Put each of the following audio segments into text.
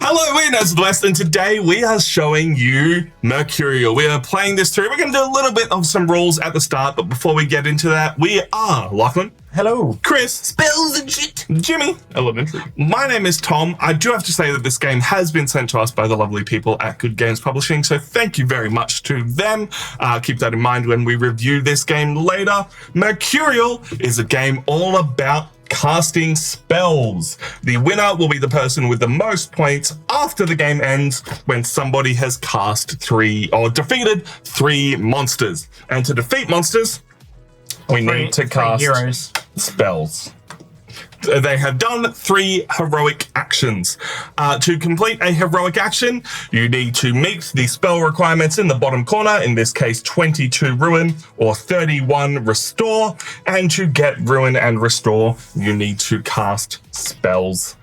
Hello, we're Nerds of the West, and today we are showing you Mercurial. We are playing this through. We're going to do a little bit of some rules at the start, but before we get into that, we are Lachlan. Hello. Chris. Spells and shit. Jimmy. Elementary. My name is Tom. I do have to say that this game has been sent to us by the lovely people at Good Games Publishing, so thank you very much to them. Keep that in mind when we review this game later. Mercurial is a game all about casting spells. The winner will be the person with the most points after the game ends when somebody has cast defeated three monsters. And to defeat monsters, we need to cast heroes. Spells. They have done 3 heroic actions. To complete a heroic action, you need to meet the spell requirements in the bottom corner, in this case 22 Ruin or 31 Restore, and to get Ruin and Restore, you need to cast spells.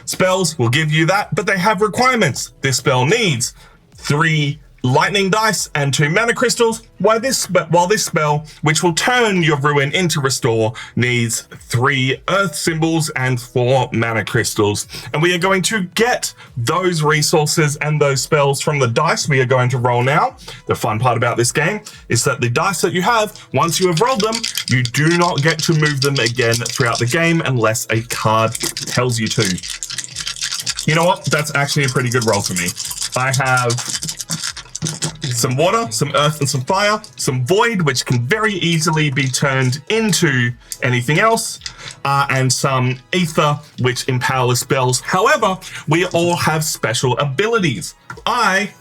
Spells will give you that, but they have requirements. This spell needs 3 lightning dice and 2 mana crystals, while this spell, which will turn your Ruin into Restore, needs 3 earth symbols and 4 mana crystals. And we are going to get those resources and those spells from the dice we are going to roll now. The fun part about this game is that the dice that you have, once you have rolled them, you do not get to move them again throughout the game unless a card tells you to. You know what? That's actually a pretty good roll for me. I have some water, some earth, and some fire, some void, which can very easily be turned into anything else, and some ether, which empowers spells. However, we all have special abilities. I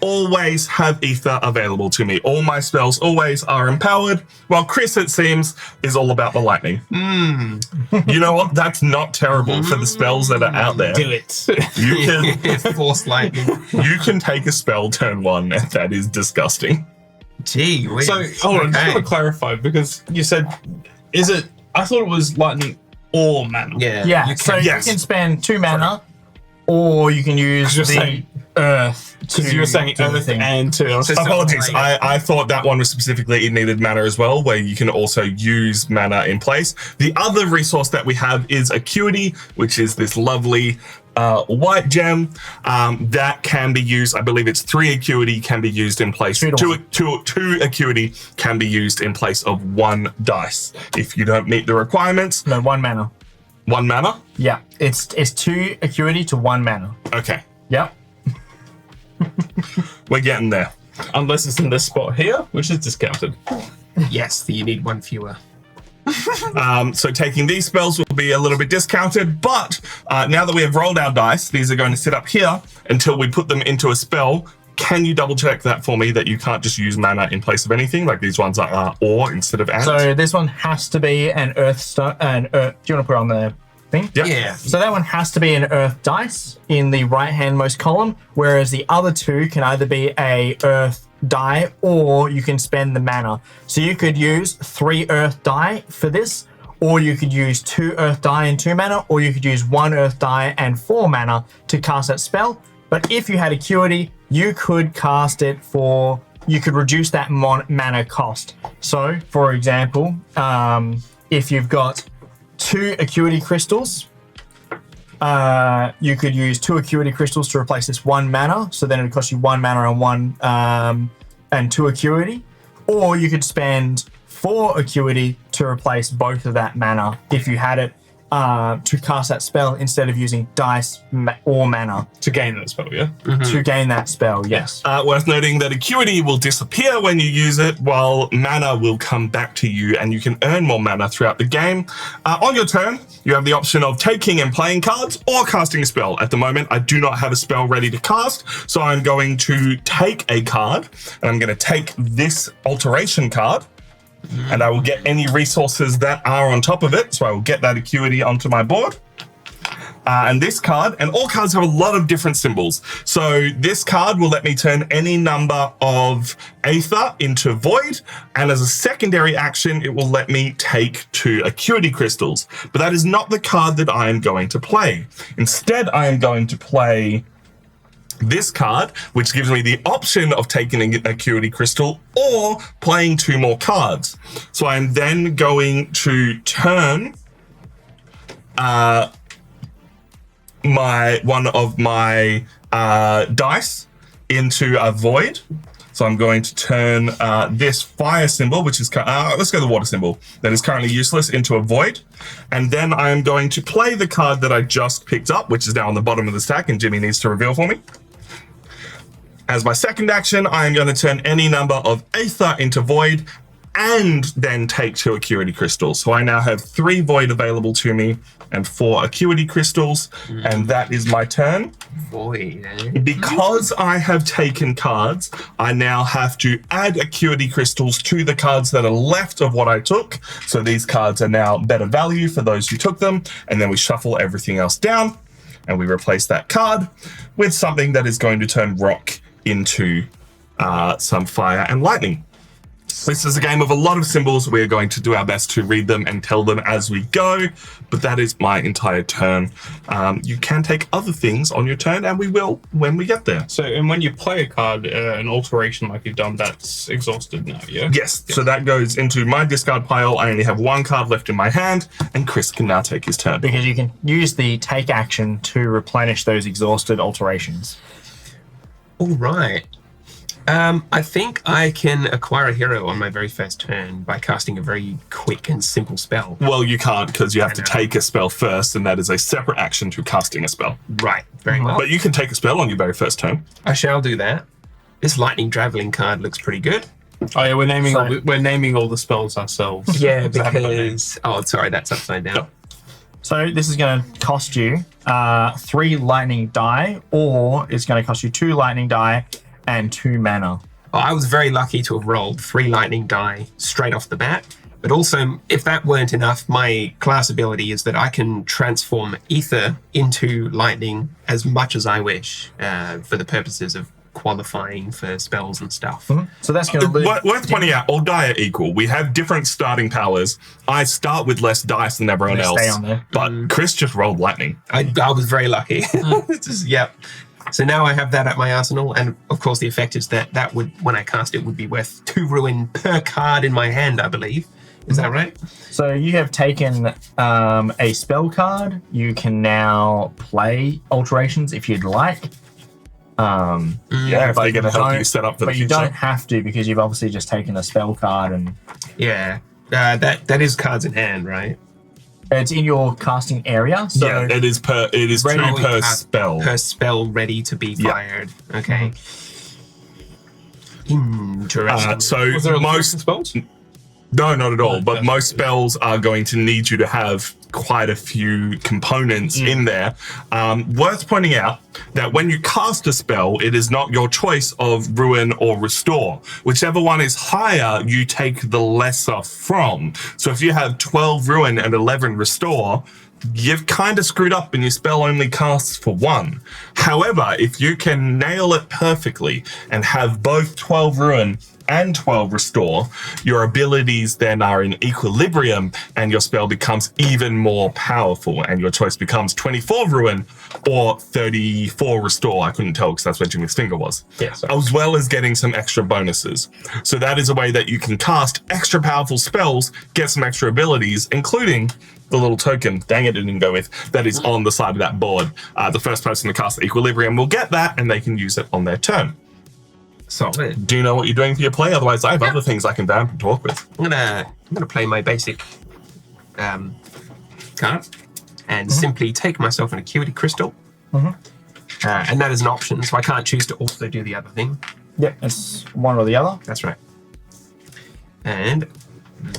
always have ether available to me. All my spells always are empowered, while Chris, it seems, is all about the lightning. You know what? That's not terrible for the spells that are out there. Do it. You can Force lightning. you can take a spell turn 1, and that is disgusting. Gee whiz. So, hold on, just want to clarify, because you said, I thought it was lightning or mana. Yeah. You can spend 2 mana, or you can use You're the saying- earth. Because you were saying earth and 2. Apologies, I thought that one was specifically it needed mana as well, where you can also use mana in place. The other resource that we have is Acuity, which is this lovely white gem that can be used. I believe it's 3 Acuity can be used in place. 2 Acuity can be used in place of 1 dice if you don't meet the requirements. No, 1 mana. 1 mana? Yeah, it's 2 Acuity to 1 mana. Okay, Yep. we're getting there. Unless it's in this spot here, which is discounted. Yes, you need 1 fewer. So taking these spells will be a little bit discounted, but now that we have rolled our dice, these are going to sit up here until we put them into a spell. Can you double check that for me, that you can't just use mana in place of anything? Like these ones are or instead of and? So this one has to be an earth stone. Do you want to put it on the thing? Yep. Yeah. So that one has to be an earth dice in the right-handmost column, whereas the other 2 can either be a earth die or you can spend the mana. So you could use 3 earth die for this, or you could use 2 earth die and 2 mana, or you could use 1 earth die and 4 mana to cast that spell. But if you had Acuity, you could cast it you could reduce that mana cost. So, for example, if you've got 2 Acuity crystals, you could use 2 Acuity crystals to replace this 1 mana. So then it would cost you 1 mana and 2 Acuity. Or you could spend 4 Acuity to replace both of that mana if you had it to cast that spell instead of using dice or mana. To gain that spell, yeah? To gain that spell, yes. Worth noting that Acuity will disappear when you use it, while mana will come back to you, and you can earn more mana throughout the game. On your turn, you have the option of taking and playing cards or casting a spell. At the moment, I do not have a spell ready to cast, so I'm going to take a card, and I'm going to take this alteration card, and I will get any resources that are on top of it. So I will get that Acuity onto my board. And this card, and all cards have a lot of different symbols. So this card will let me turn any number of Aether into Void. And as a secondary action, it will let me take 2 Acuity crystals. But that is not the card that I am going to play. Instead, I am going to play this card, which gives me the option of taking an Acuity crystal or playing 2 more cards. So I'm then going to turn one of my dice into a void. So I'm going to turn this fire symbol, which is, let's go the water symbol, that is currently useless, into a void. And then I'm going to play the card that I just picked up, which is now on the bottom of the stack, and Jimmy needs to reveal for me. As my second action, I am going to turn any number of Aether into void, and then take 2 Acuity crystals. So I now have 3 void available to me and 4 Acuity crystals, and that is my turn. Void, eh? Because I have taken cards, I now have to add Acuity crystals to the cards that are left of what I took. So these cards are now better value for those who took them, and then we shuffle everything else down, and we replace that card with something that is going to turn rock into some fire and lightning. This is a game of a lot of symbols. We are going to do our best to read them and tell them as we go, but that is my entire turn. You can take other things on your turn, and we will when we get there. So, and when you play a card, an alteration like you've done, that's exhausted now, yeah? Yes, so that goes into my discard pile. I only have 1 card left in my hand, and Chris can now take his turn. Because you can use the take action to replenish those exhausted alterations. All right. I think I can acquire a hero on my very first turn by casting a very quick and simple spell. Well, you can't, because you have to know. take a spell first, and that is a separate action to casting a spell. Right, very well. But you can take a spell on your very first turn. I shall do that. This lightning traveling card looks pretty good. Oh yeah, we're naming all the spells ourselves. Yeah, Because they haven't got names. because... Oh, sorry, that's upside down. Yep. So this is going to cost you 3 lightning die, or it's going to cost you 2 lightning die and 2 mana. Well, I was very lucky to have rolled 3 lightning die straight off the bat. But also, if that weren't enough, my class ability is that I can transform ether into lightning as much as I wish for the purposes of qualifying for spells and stuff. So that's going to lose. Worth pointing out, all die are equal. We have different starting powers. I start with less dice than everyone They else. stay on there. But Chris just rolled lightning. I was very lucky. Yep. So now I have that at my arsenal, and of course the effect is that would, when I cast it, would be worth 2 ruin per card in my hand, I believe. Is that right? So you have taken a spell card. You can now play alterations if you'd like. Yeah, if they're going to help you set up for the But you future. don't have to, because you've obviously just taken a spell card, and Yeah. That is cards in hand, right? it's in your casting area. So Yeah, it is 2 Ready- per spell. Per spell ready to be Yeah. fired. Okay. Interesting. So Was there a most... spells? No, not at all. But that's most spells are going to need you to have quite a few components in there. Worth pointing out that when you cast a spell, it is not your choice of ruin or restore. Whichever one is higher, you take the lesser from. So if you have 12 ruin and 11 restore, you've kind of screwed up and your spell only casts for 1. However, if you can nail it perfectly and have both 12 ruin and 12 restore, your abilities then are in equilibrium and your spell becomes even more powerful, and your choice becomes 24 ruin or 34 restore. I couldn't tell because that's where Jimmy's finger was. Yes. As well as getting some extra bonuses. So that is a way that you can cast extra powerful spells, get some extra abilities, including the little token, dang it didn't go with, that is on the side of that board. The first person to cast equilibrium will get that, and they can use it on their turn. Solid. Do you know what you're doing for your play? Otherwise, I have other things I can vamp and talk with. I'm gonna play my basic card and simply take myself an Acuity crystal. And that is an option, so I can't choose to also do the other thing. Yep, it's one or the other. That's right. And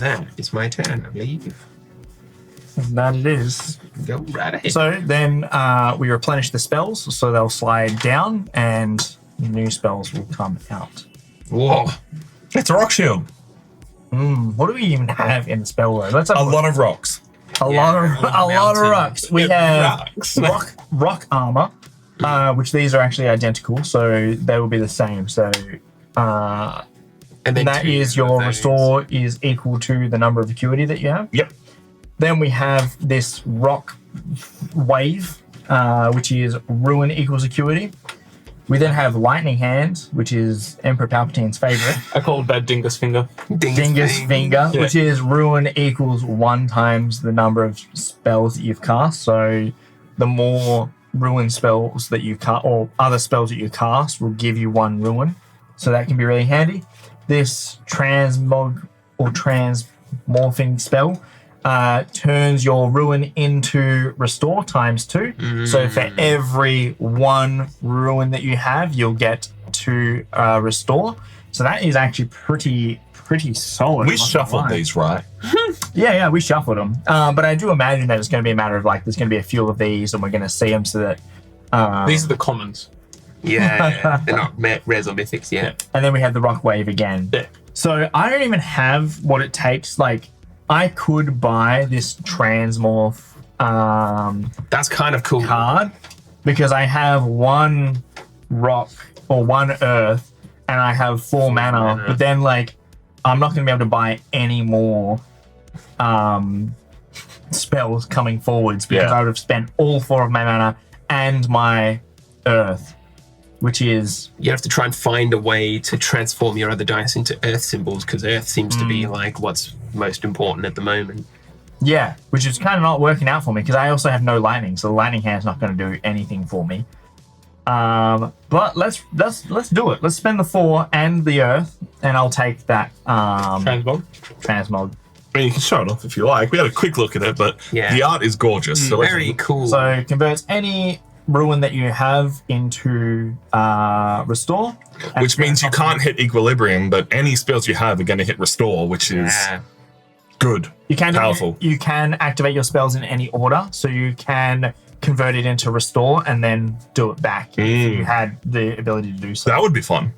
that is my turn, I believe. That it is. Go right ahead. So then we replenish the spells, so they'll slide down, and new spells will come out. Whoa. It's a rock shield. What do we even have in the spell room? Let's have A lot of rocks. a lot of mountain. rocks. We have rock armor, which these are actually identical, so they will be the same. So And then that 2 is of your those. restore is equal to the number of acuity that you have. Yep. Then we have this rock wave, which is ruin equals acuity. We then have lightning hand, which is Emperor Palpatine's favorite. I called that Dingus Finger. Dingus finger, Yeah. which is ruin equals 1 times the number of spells that you've cast. So the more ruin spells that you cast, or other spells that you cast, will give you 1 ruin. So that can be really handy. This transmog or transmorphing spell turns your ruin into restore × 2. So for every 1 ruin that you have, you'll get 2 restore. So that is actually pretty solid. We shuffled these, right? Yeah, we shuffled them. But I do imagine that it's going to be a matter of like, there's going to be a few of these and we're going to see them so that... These are the commons. Yeah, they're not rares or mythics yet. And then we have the rock wave again. Yeah. So I don't even have what it takes. Like, I could buy this transmorph That's kind of cool. card because I have 1 rock or 1 earth and I have 4 mana. But then, like, I'm not going to be able to buy any more spells coming forwards because I would have spent all 4 of my mana and my earth, which is... You have to try and find a way to transform your other dice into earth symbols because earth seems to be like what's most important at the moment. Yeah, which is kind of not working out for me because I also have no lightning, so the lightning hand's not going to do anything for me. But let's do it. Let's spend the 4 and the earth, and I'll take that transmog. I mean, you can show it off if you like. We had a quick look at it, but the art is gorgeous. So Very cool. So it converts any ruin that you have into restore. which means you can't hit equilibrium, but any spells you have are going to hit restore, which is good. You can powerful. You can activate your spells in any order, so you can convert it into restore and then do it back if you had the ability to do so. That would be fun.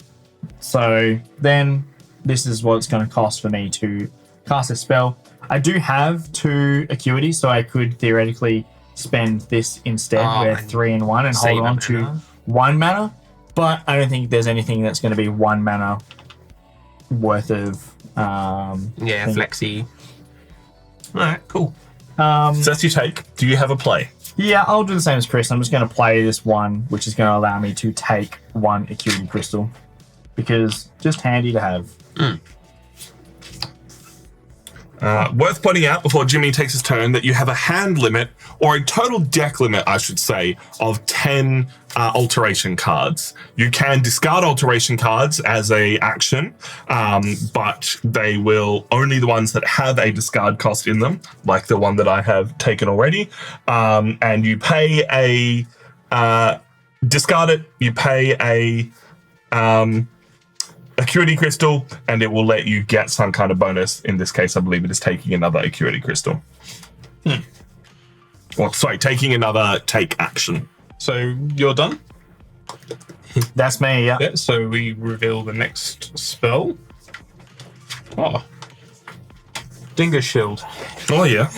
So then this is what it's going to cost for me to cast a spell. I do have 2 Acuity, so I could theoretically spend this instead, where 3 and 1, and hold on to 1 mana. But I don't think there's anything that's going to be 1 mana worth of... flexi. All right, cool. So that's your take. Do you have a play? Yeah, I'll do the same as Chris. I'm just going to play this 1, which is going to allow me to take 1 Acuity Crystal. Because just handy to have. Worth pointing out before Jimmy takes his turn that you have a hand limit, or a total deck limit, I should say, of 10 alteration cards. You can discard alteration cards as a action, but they will only the ones that have a discard cost in them, like the one that I have taken already. And you pay a discard it. You pay a Acuity Crystal, and it will let you get some kind of bonus. In this case, I believe it is taking another Acuity Crystal. Or, sorry, taking another take action. So you're done? That's me, yeah. Yeah, so we reveal the next spell. Oh. Dingus Shield. Oh, yeah.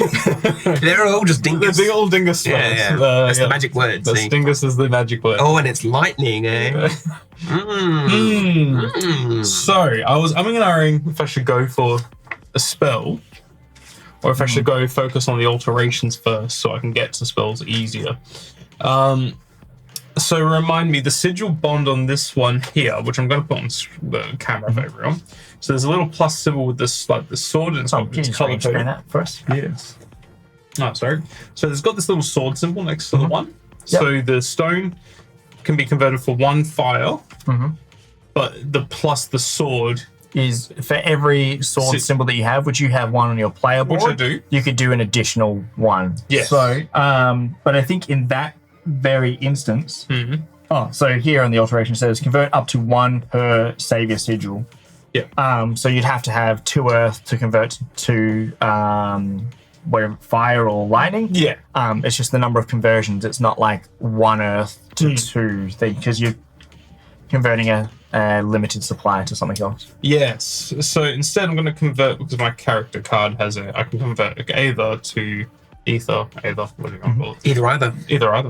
They're all just dingus. The big old dingus spells. Yeah. That's the magic word. See? Dingus is the magic word. Oh, and it's lightning, eh? So I was umming and ahhing if I should go for a spell or if I should go focus on the alterations first so I can get to spells easier. So remind me, the sigil bond on this one here, which I'm going to put on the camera for everyone. So there's a little plus symbol with this, like the sword, and it's color coded. That first? Yes. Oh, sorry. So it's got this little sword symbol next to the one. So the stone can be converted for 1 fire, but the plus the sword is for every sword symbol that you have, which you have 1 on your player board. Which I do. You could do an additional 1. Yes. So, but I think in that very instance, so here on the alteration it says convert up to 1 per savior sigil. Yeah. So you'd have to have 2 earth to convert to whatever, fire or lightning. Yeah. It's just the number of conversions. It's not like 1 earth to 2 thing, because you're converting a limited supply to something else. Yes. So instead I'm going to convert, because my character card has it, I can convert Aether to Ether, what do you want to call it? Either.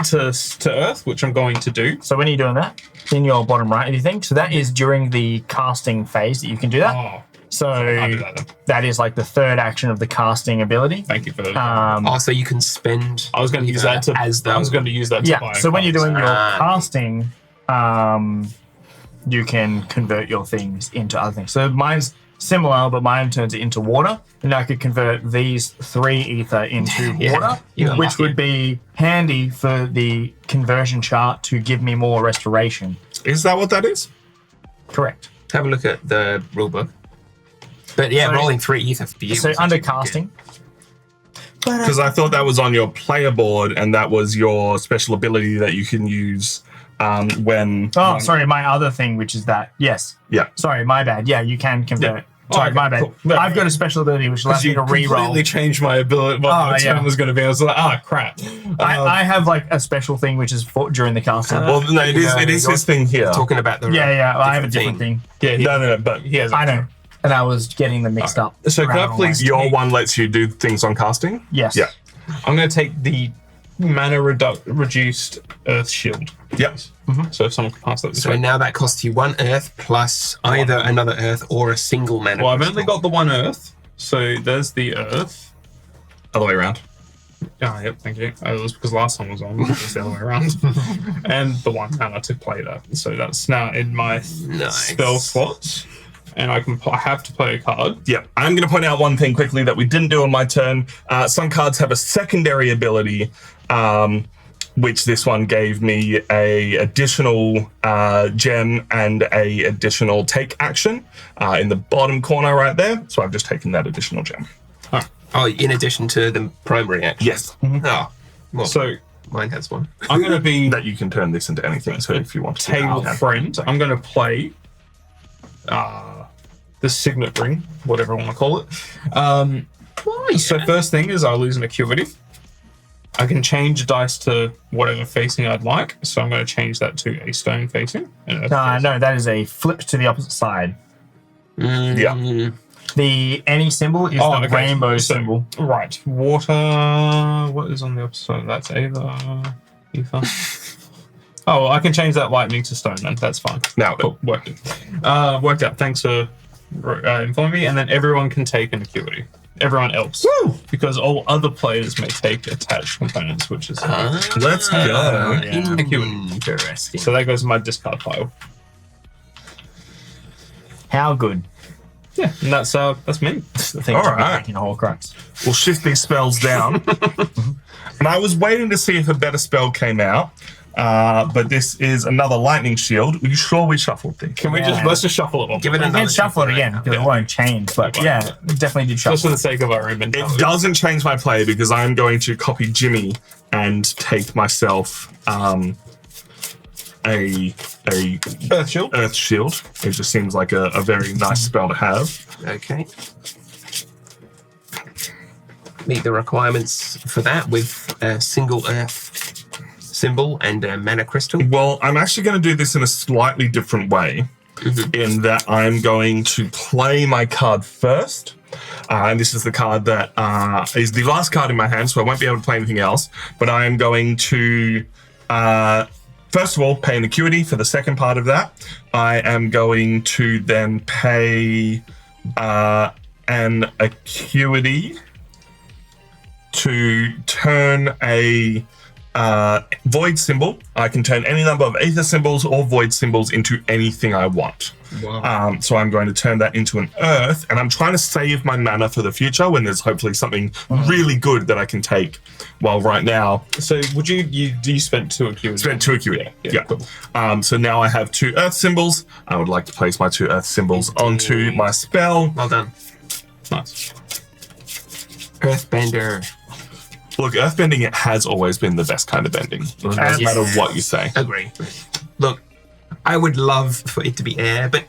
To Earth, which I'm going to do. So when are you doing that? In your bottom right, if you think. So that is during the casting phase that you can do that. Oh, so I'll do that then. that is like the 3rd action of the casting ability. Thank you for that. So you can spend. I was going to use that to buy So when you're doing your card. casting, you can convert your things into other things. So mine's similar, but mine turns it into water. And I could convert these 3 ether into water, which would be handy for the conversion chart to give me more restoration. Is that what that is? Correct. Have a look at the rulebook. But yeah, So- rolling 3 ether for you. So was under actually good. casting. Because I thought that was on your player board, and that was your special ability that you can use when. Oh, sorry, my other thing, which is that. Yes. Yeah. Sorry, my bad. Yeah, you can convert. Sorry, okay, my bad. cool. No, I've got a special ability which allows me You to re-roll. completely changed my ability. What my turn yeah. was going to be. I was like, crap. I have like a special thing which is for during the casting. Well, no, it is his thing here. Talking about the yeah. I have a different thing. Yeah, No, but he has. I know. And I was getting them mixed up. So can I around all please- my- your one lets you do things on casting. Yes. Yeah. I'm going to take the mana reduced Earth Shield. Yep. So if someone can pass that this So way. now that costs you 1 earth plus either another earth or a single mana. Well, I've crystal. only got the 1 Earth. So there's the Earth. Other way around. Ah, yep, thank you. It was because last time was on, it was the other way around. And the 1 mana to play that. So that's now in my Nice. spell slots. And I have to play a card. Yep. I'm going to point out one thing quickly that we didn't do on my turn. Some cards have a secondary ability, which this one gave me a additional gem and a additional take action in the bottom corner right there. So I've just taken that additional gem. Oh, in addition to the primary action. Yes. Oh, well, So mine has one. I'm going to be That you can turn this into anything. So if you want to. table Yeah. friend. I'm going to play the signet ring, whatever I want to call it. So first thing is I'll lose an acuity. I can change dice to whatever facing I'd like. So I'm going to change that to a stone facing. And No, that is a flip to the opposite side. Yeah. The any symbol is the rainbow symbol. Right. Water. What is on the opposite side? That's ether. Oh, well, I can change that lightning to stone then. That's fine. Now, Cool. Worked out. Thanks for informing me. And then everyone can take an acuity. Everyone else. Woo! Because all other players may take attached components, which is Let's go. Yeah. Interesting. so that goes in my discard pile. How good. Yeah, and that's me. The thing All to be right. taking a whole crux. We'll shift these spells down. And I was waiting to see if a better spell came out. But this is another lightning shield. Are you sure we shuffled these? Can we Yeah. let's just shuffle it all. Give it You another can shuffle it right again now. because it won't change. But yeah, it definitely did Just for shuffle. the sake of our inventory. It doesn't change my play because I'm going to copy Jimmy and take myself a Earth Shield. Earth Shield. It just seems like a very nice spell to have. Okay. Meet the requirements for that with a single earth symbol and a mana crystal. Well, I'm actually going to do this in a slightly different way, in that I'm going to play my card first. And this is the card that is the last card in my hand, so I won't be able to play anything else. But I am going to, first of all, pay an acuity for the second part of that. I am going to then pay an acuity to turn a void symbol. I can turn any number of ether symbols or void symbols into anything I want. Wow. So I'm going to turn that into an earth, and I'm trying to save my mana for the future when there's hopefully something really good that I can take. Well, right now, So would you spent 2 acuity? spent 2 acuity. Yeah. Cool. So now I have 2 earth symbols. I would like to place my 2 earth symbols onto my spell. Well done. Nice. Earthbender. Look, earthbending, it has always been the best kind of bending. No matter what you say. Agree. Look, I would love for it to be air, but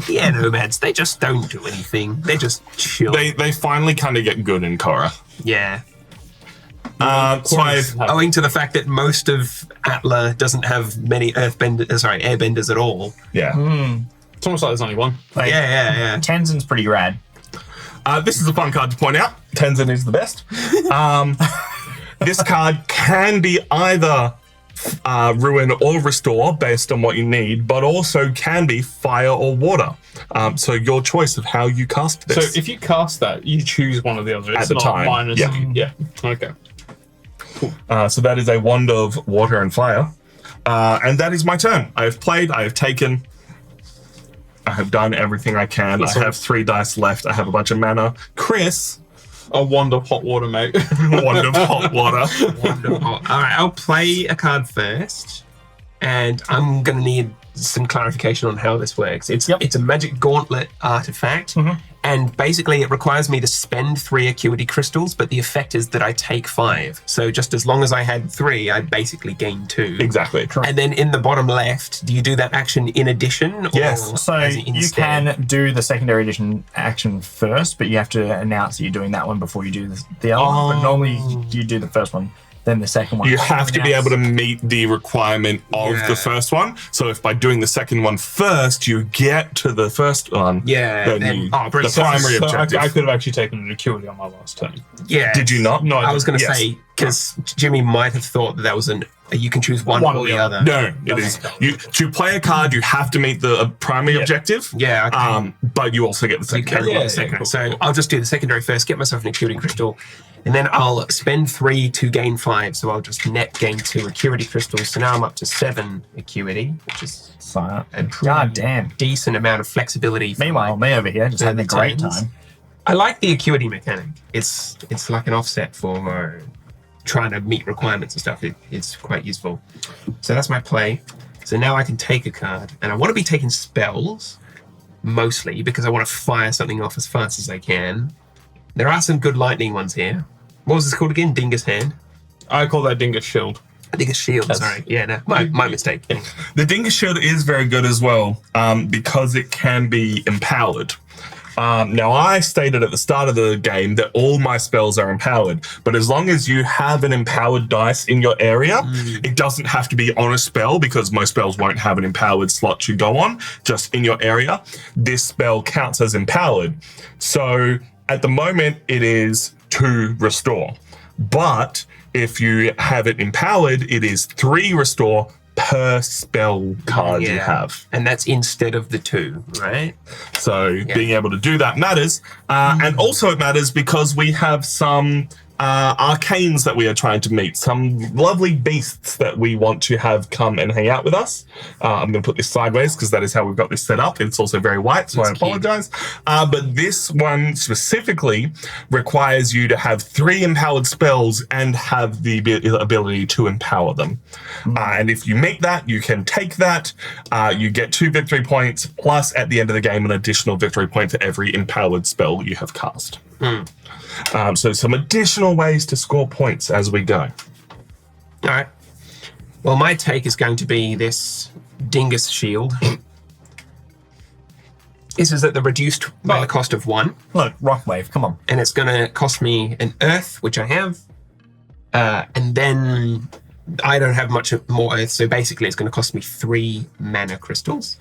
the air nomads, they just don't do anything. They just chill. They finally kind of get good in Korra. Yeah. So I've Owing to the fact that most of Atla doesn't have many airbenders at all. yeah. It's almost like there's only one. Like, Yeah. Tenzin's pretty rad. This is a fun card to point out. Tenzin is the best. This card can be either ruin or restore based on what you need, but also can be fire or water. So your choice of how you cast this. So if you cast that, you choose one or the other. It's the not time, minus. yeah. Yeah. Okay. So that is a wand of water and fire. And that is my turn. I have played, I have taken. I have done everything I can. I have 3 dice left. I have a bunch of mana. Chris, A wand of hot water, mate. wand of hot water. Wonderful. All right, I'll play a card first, and I'm going to need some clarification on how this works. It's a magic gauntlet artifact, and basically it requires me to spend 3 Acuity crystals, but the effect is that I take 5. So just as long as I had 3, I basically gain 2. Exactly. And then in the bottom left, do you do that action in addition? Or Yes. So as it you instead? can do the secondary edition action first, but you have to announce that you're doing that one before you do the other one. But normally you do the first one, then the second one. You have to be able to meet the requirement of Yeah. the first one. So if by doing the second one first, you get to the first one, Yeah, then- you, oh, the brilliant. primary So objective. I could have actually taken an Acuity on my last turn. Yeah. Did you not? No, I was going to Yes. say, because Jimmy might have thought that that was you can choose one or the other. No, it is. To play a card, you have to meet the primary objective. Yeah, okay. But you also get the You secondary. can get the secondary. cool, So cool. I'll just do the secondary first, get myself an Acuity crystal, and then I'll spend 3 to gain 5. So I'll just net gain 2 Acuity crystals. So now I'm up to 7 Acuity, which is So, a pretty God damn. decent amount of flexibility. For Meanwhile, me over here just having a great turns. time. I like the Acuity mechanic. It's like an offset for trying to meet requirements and stuff. It's quite useful. So that's my play. So now I can take a card, and I want to be taking spells mostly because I want to fire something off as fast as I can. There are some good lightning ones here. What was this called again? Dingus Hand? I call that Dingus Shield. I think it's Shield. Sorry. Yeah, no, my mistake. The Dingus Shield is very good as well because it can be empowered. Now, I stated at the start of the game that all my spells are empowered, but as long as you have an empowered dice in your area, it doesn't have to be on a spell because most spells won't have an empowered slot to go on, just in your area. This spell counts as empowered. So at the moment, it is 2 restore. But if you have it empowered, it is 3 restore per spell card you have. And that's instead of the 2, right? So being able to do that matters. And also it matters because we have some arcanes that we are trying to meet, some lovely beasts that we want to have come and hang out with us. I'm going to put this sideways because that is how we've got this set up. It's also very white, so I apologize. But this one specifically requires you to have 3 empowered spells and have the ability to empower them. And if you make that, you can take that. You get 2 victory points, plus at the end of the game, an additional victory point for every empowered spell you have cast. So some additional ways to score points as we go. All right. Well, my take is going to be this Dingus Shield. This is at the reduced mana cost of 1, Look, Rock Wave, come on. and it's going to cost me an Earth, which I have, and then I don't have much more Earth, so basically it's going to cost me 3 mana crystals.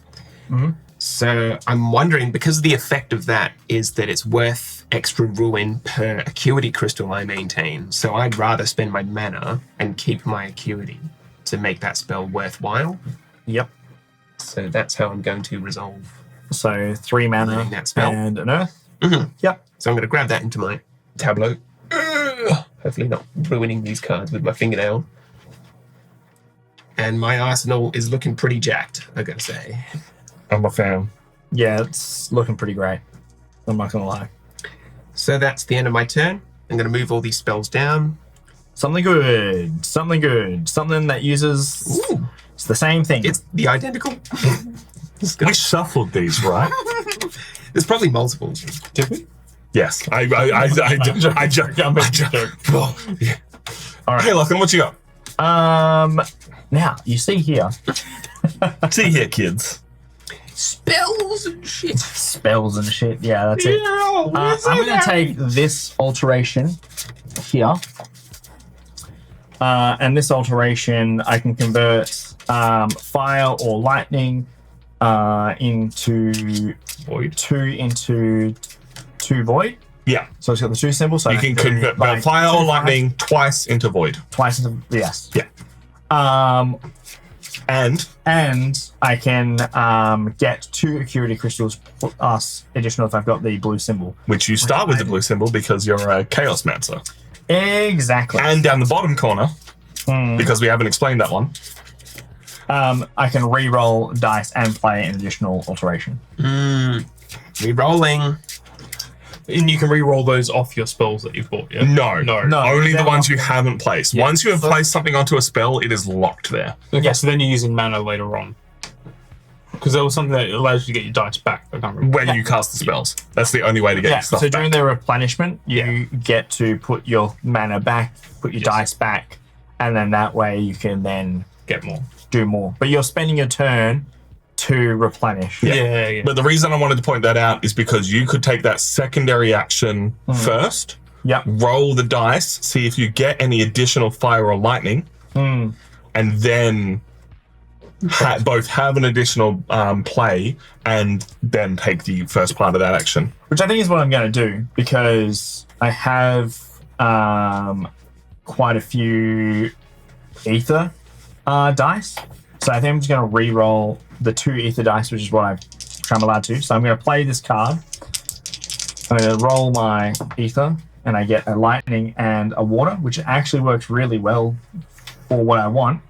So I'm wondering, because the effect of that is that it's worth extra ruin per Acuity crystal I maintain, so I'd rather spend my mana and keep my Acuity to make that spell worthwhile. Yep. So that's how I'm going to resolve. So 3 mana Ruining that spell. and an Earth. Mhm. Yep. So I'm going to grab that into my tableau. Hopefully not ruining these cards with my fingernail. And my arsenal is looking pretty jacked, I gotta say. I'm a fan. Yeah, it's looking pretty great. I'm not gonna lie. So that's the end of my turn. I'm going to move all these spells down. Something good. Something good. Something that uses. Ooh. It's the same thing. It's the identical. We shuffled these, right? There's probably multiple. Did we? Yes. I joke. Well, yeah. All right. Hey, Lachlan, what you got? Now you see here See here, kids. Spells and shit. spells and shit. Yeah, that's it. I'm gonna take this alteration here, and this alteration I can convert fire or lightning into Void. 2 into 2 void. Yeah. So it's got the 2 symbols. So You I can do, convert like, fire 2 or lightning twice into void. twice into yes. Yeah. And I can get 2 Acuity crystals plus additional if I've got the blue symbol. Which you start with the blue symbol because you're a Chaos Mancer. Exactly. And down the bottom corner, because we haven't explained that one, I can re-roll dice and play an additional alteration. Re-rolling. And you can re-roll those off your spells that you've bought, yeah? No. Only the they're ones you locked. haven't placed. Once you have placed something onto a spell, it is locked there. Okay, so then you're using mana later on. Because there was something that allows you to get your dice back. I can't remember. When you cast the spells. That's the only way to get Yeah, your stuff so back. during the replenishment, you get to put your mana back, put your dice back, and then that way you can then Get more. do more. But you're spending your turn to replenish. Yeah. But the reason I wanted to point that out is because you could take that secondary action first, Yep. roll the dice, see if you get any additional fire or lightning, and then both have an additional play and then take the first part of that action. Which I think is what I'm going to do because I have quite a few ether dice. So I think I'm just going to re-roll the 2 ether dice, which is what I'm allowed to. So I'm going to play this card. I'm going to roll my ether, and I get a lightning and a water, which actually works really well for what I want.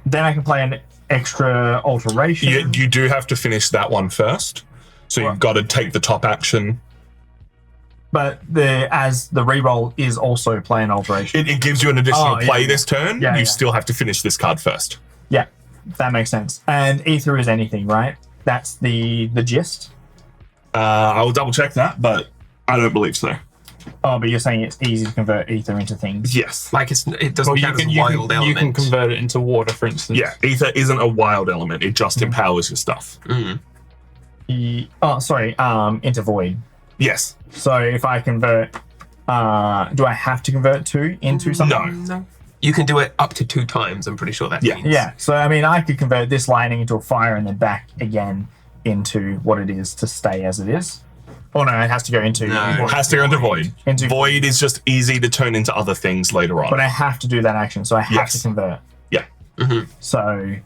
Then I can play an extra alteration. You do have to finish that one first. So you've got to take the top action. But as the reroll is also play an alteration. It gives you an additional play this turn. Yeah, you yeah. still have to finish this card first. Yeah, that makes sense. And ether is anything, right? That's the gist. I will double check that, but I don't believe so. Oh, but you're saying it's easy to convert ether into things. Yes. Like it doesn't count as a wild element. You can convert it into water, for instance. Yeah, ether isn't a wild element. It just empowers your stuff. Into void. Yes. So if I convert, do I have to convert 2 into something? No. You can do it up to 2 times. I'm pretty sure that means. Yeah. So I mean, I could convert this lightning into a fire and then back again into what it is to stay as it is. Oh no, it has to go into. No. It has to go into void. Into- Void is just easy to turn into other things later on. But I have to do that action, so I have Yes. to convert. Yeah. So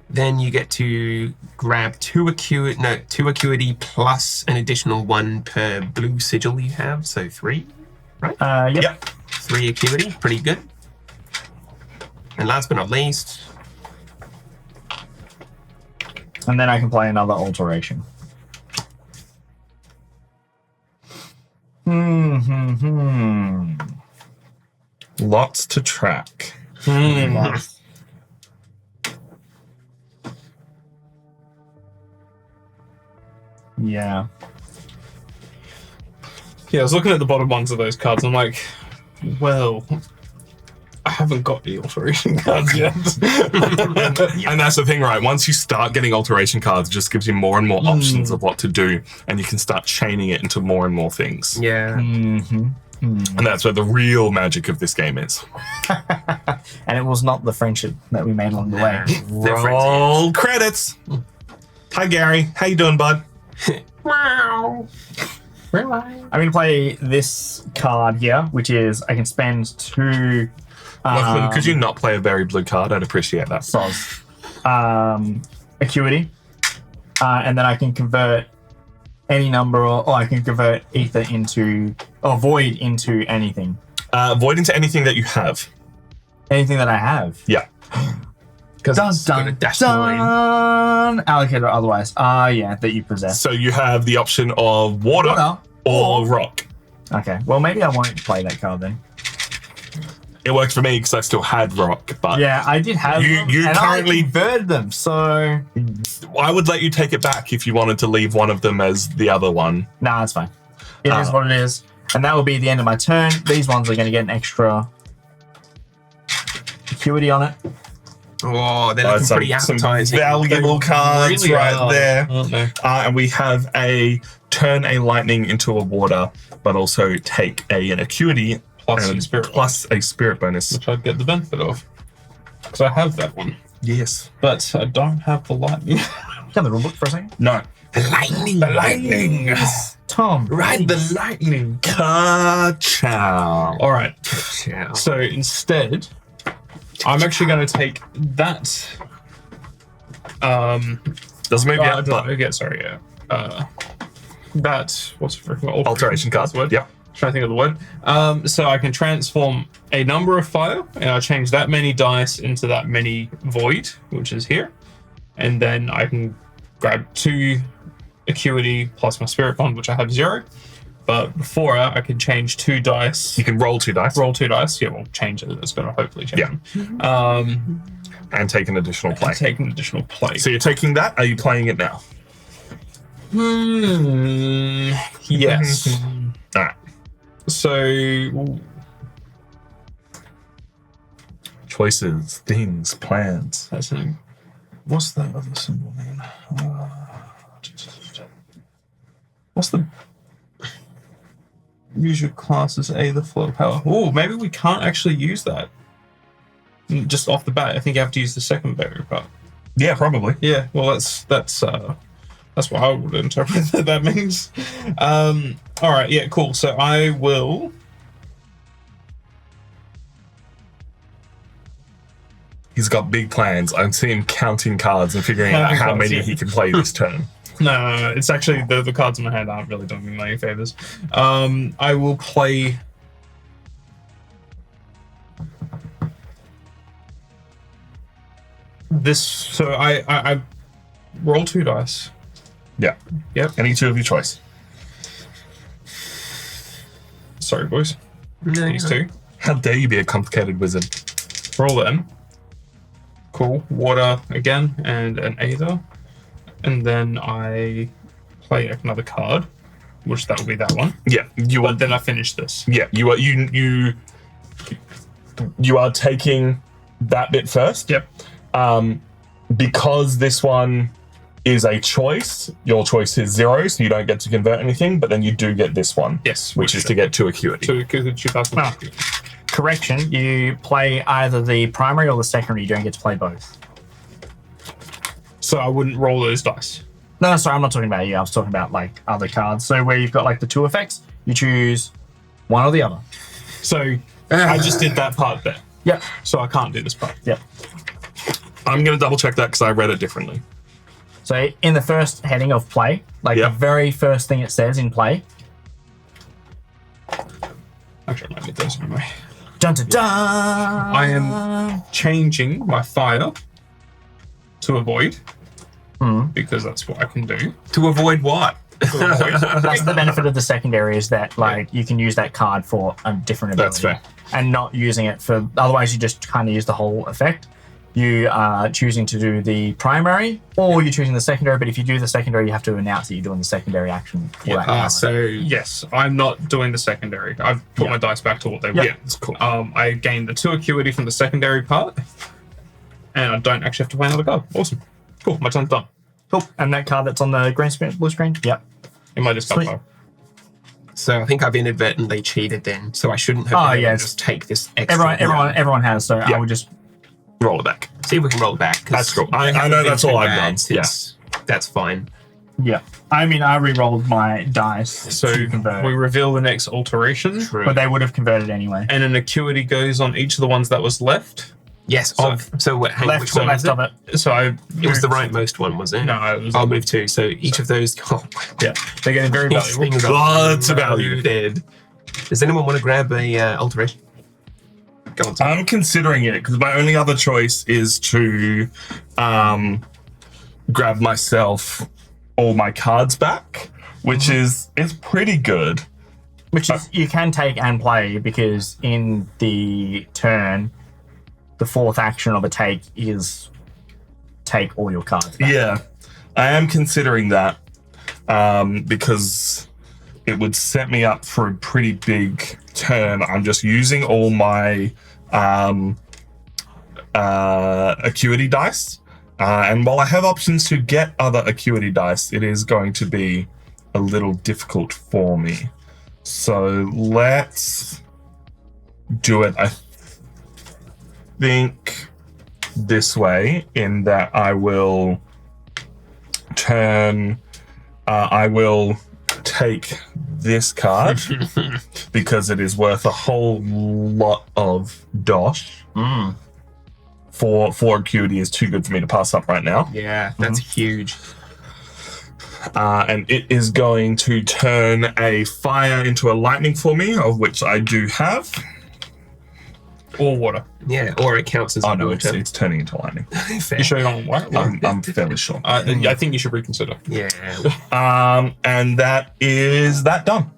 Then you get to grab 2 acuity plus an additional 1 per blue sigil you have, so 3. yep. 3 acuity, pretty good. And last but not least, And then I can play another alteration. Lots to track. Yeah. Yeah, I was looking at the bottom ones of those cards. I'm like, well, I haven't got the alteration cards yet. And that's the thing, right? Once you start getting alteration cards, it just gives you more and more options of what to do, and you can start chaining it into more and more things. yeah. And that's where the real magic of this game is. And it was not the friendship that we made along the way. Roll credits. Hi, Gary. How you doing, bud? Wow. I'm going to play this card here, which is I can spend 2 Lachlan, could you not play a very blue card? I'd appreciate that. soz. Acuity. And then I can convert any number, or I can convert ether into, or void into anything. Void into anything that you have. Anything that I have. Yeah. Because Dun, it's got a dun, dash line. dun. Allocated or otherwise. Yeah, that you possess. So you have the option of water Water or rock. Okay, well, maybe I won't play that card then. It worked for me because I still had rock, but Yeah, I did have You- them, you and currently- I converted them, so... I would let you take it back if you wanted to leave one of them as the other one. Nah, it's fine. It is what it is. And that will be the end of my turn. These ones are going to get an extra acuity on it. Oh, they're looking pretty some appetizing. valuable cards Really right are, there. aren't they? And we have a turn a lightning into a water, but also take an acuity Plus and a spirit plus a spirit bonus. Which I'd get the benefit of. Because I have that one. Yes. But I don't have the lightning. Can the rule book for a second? No. The lightning. The lightning. Tom. Ride the lightning. Ka-chow. All right. Yeah. So instead, I'm actually going to take that. Doesn't move yet, but That what's it freaking alteration card. That's the word. Yep. trying to think of the word. So I can transform a number of fire, and I change that many dice into that many void, which is here. And then I can grab 2 Acuity plus my Spirit Bond, which I have 0. But before I could change 2 dice. You can roll 2 dice. Roll 2 dice. Yeah, well, change it. It's going to hopefully change them. And take an additional play. Take an additional play. So you're taking that? Are you playing it now? Yes. All right. So Choices, things, plans. that's an. What's that other symbol name? What's the use your class as A, the flow power? Oh, maybe we can't actually use that. Just off the bat, I think you have to use the secondary part. Yeah, probably. Yeah, well, that's what I would interpret that means. All right, yeah, cool. So I will. He's got big plans. I see him counting cards and figuring out how many he can play this turn. No, it's actually the cards in my hand aren't really doing me any favors. I will play. This. So I roll 2 dice. Yeah. Yep. Any 2 of your choice. Sorry, boys. No, These 2. How dare you be a complicated wizard? Roll them. Cool. Water again and an Aether. And then I play another card, which that will be that one. Yeah, you are. But then I finish this. Yeah, you are. You are taking that bit first. Yep. Because this one is a choice. Your choice is 0, so you don't get to convert anything. But then you do get this one. Yes. which is to get 2 Acuity. Correction, you play either the primary or the secondary. You don't get to play both. So I wouldn't roll those dice. No, sorry, I'm not talking about you. I was talking about like other cards. So where you've got like the 2 effects, you choose one or the other. So I just did that part there. Yep. So I can't do this part. Yep. I'm going to double check that because I read it differently. So in the first heading of play, like Yep. the very first thing it says in play. Actually, I might need those anyway. Dun dun dun! I am changing my fire to avoid because that's what I can do. To avoid what? That's the benefit of the secondary is that like you can use that card for a different ability. That's fair. And not using it for otherwise you just kind of use the whole effect. You are choosing to do the primary or you're choosing the secondary, but if you do the secondary you have to announce that you're doing the secondary action for that card. So Yes, I'm not doing the secondary. I've put my dice back to what they were. Yeah, it's cool. I gained the 2 Acuity from the secondary part, and I don't actually have to play another card. Awesome. Cool, my turn's done. Cool. And that card that's on the green screen, blue screen? Yep. In my discard Sweet. pile. I think I've inadvertently cheated then. So I shouldn't have been able to yes. just take this extra. Everyone has, so I would just Roll it back. See if we can roll it back. 'cause That's cool. I it hasn't know been that's too all I've bad done. since- That's fine. yeah. I mean I re-rolled my dice So to convert. we reveal the next alteration, True. But they would have converted anyway. and an Acuity goes on each of the ones that was left. Yes. So what? Hang, Left which one was left it? of it. So I It was the rightmost one, was it? No, it was. I'll move 2. So each of those. Oh, Yeah, they're getting very these valuable. things are Lots of value. loaded. Does anyone want to grab a alteration? Go on. Tom. I'm considering it because my only other choice is to grab myself all my cards back, which is pretty good. Which is you can take and play because in the turn, the 4th action of a take is take all your cards back. Yeah, I am considering that because it would set me up for a pretty big turn. I'm just using all my Acuity dice. And while I have options to get other Acuity dice, it is going to be a little difficult for me. So let's do it, I think, this way, in that I will take this card because it is worth a whole lot of dosh. For Acuity is too good for me to pass up right now. Yeah, that's huge. and it is going to turn a fire into a lightning for me, of which I do have. Or water. Yeah, or it counts as Oh no, water. it's turning into lightning. Fair. You sure you don't want water? I'm fairly sure. I think you should reconsider. Yeah. And that is that done.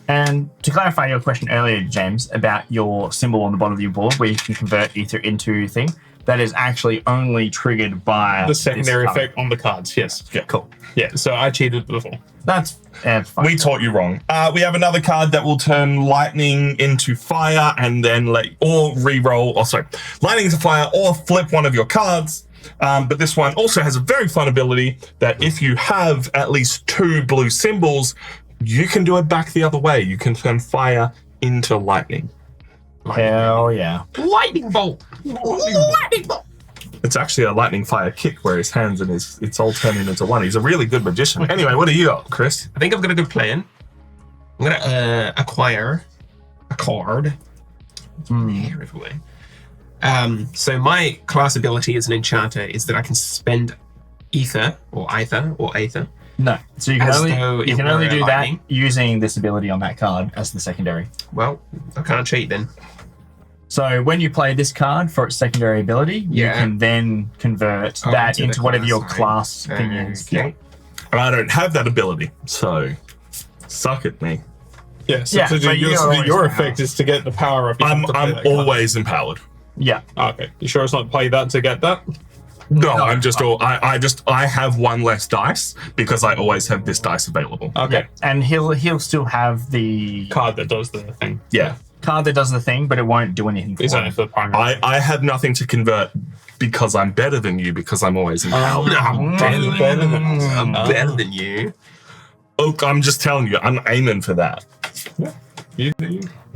And to clarify your question earlier, James, about your symbol on the bottom of your board where you can convert ether into thing, that is actually only triggered by The secondary this card. effect on the cards, yes. Yeah, cool. Yeah, so I cheated before. That's fine. We taught you wrong. We have another card that will turn lightning into fire and then lightning into fire or flip one of your cards. But this one also has a very fun ability that if you have at least 2 blue symbols, you can do it back the other way. You can turn fire into lightning. Hell yeah. Lightning bolt. Lightning bolt. It's actually a lightning fire kick where his hands and it's all turning into one. He's a really good magician. Anyway, what do you got, Chris? I think I've got a good plan. I'm going to acquire a card. Hair everywhere. So my class ability as an enchanter is that I can spend ether or aether. No. So you can As though only, you it can were only do lightning. that using this ability on that card as the secondary. Well, I can't cheat then. So when you play this card for its secondary ability, you Yeah. can then convert that into the into whatever your class class thing is. Okay. I don't have that ability, so suck at me. Yeah, so Yeah, to do but you're your always effect is to get the power up. You have to play I'm that card. always empowered. Yeah. Okay, you sure it's not play that to get that? No, I'm just I have one less dice because I always have this dice available. Okay. And he'll still have the Card that does the thing. Yeah. card that does the thing, but it won't do anything for It's only him. for the primary. I have nothing to convert because I'm better than you because I'm always empowered. I'm better than you. Oh, I'm just telling you, I'm aiming for that. You-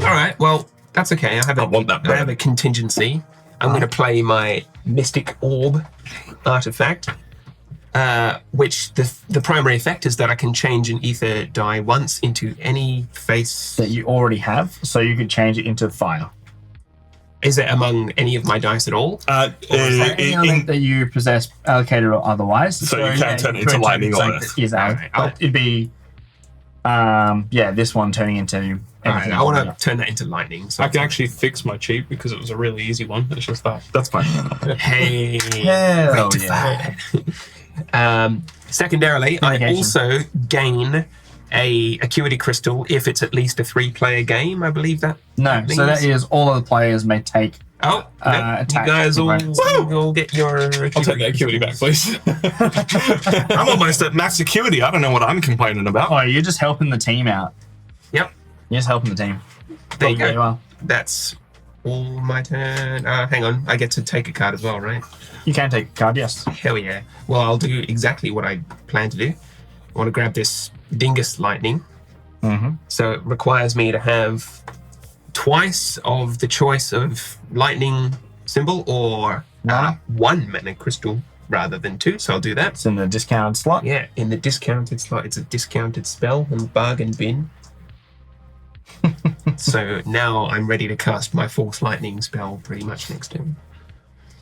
All right, well, that's okay. I want that I have bad. a contingency. I'm going to play my Mystic Orb artifact, which the primary effect is that I can change an ether die once into any face. that you already have, so you could change it into fire. Is it among any of my dice at all? Any element that you possess, allocated or otherwise. So you can't turn it into lightning or earth. Is out, Alright, but it'd be, this one turning into. All right, anything I want else. to turn that into lightning. So I can actually fix my cheat because it was a really easy one. It's just that. That's fine. Hey, Hell rectified. Secondarily, I Mitigation. also gain a Acuity crystal if it's at least a 3-player game. I believe that. No, so that is all of the players may take. Oh, no, you attack guys all, components. all get your. I'll take that acuity back, please. I'm almost at max acuity. I don't know what I'm complaining about. Oh, you're just helping the team out. Yep, You're just helping the team. there you There you go. are. That's all my turn. Hang on, I get to take a card as well, right? You can take a card, yes. Hell yeah. Well, I'll do exactly what I plan to do. I want to grab this Dingus Lightning. Mm-hmm. So it requires me to have twice of the choice of lightning symbol or one mana crystal rather than 2. So I'll do that. It's in the discounted slot. Yeah, in the discounted slot. It's a discounted spell and bargain bin. So now I'm ready to cast my fourth lightning spell pretty much next turn.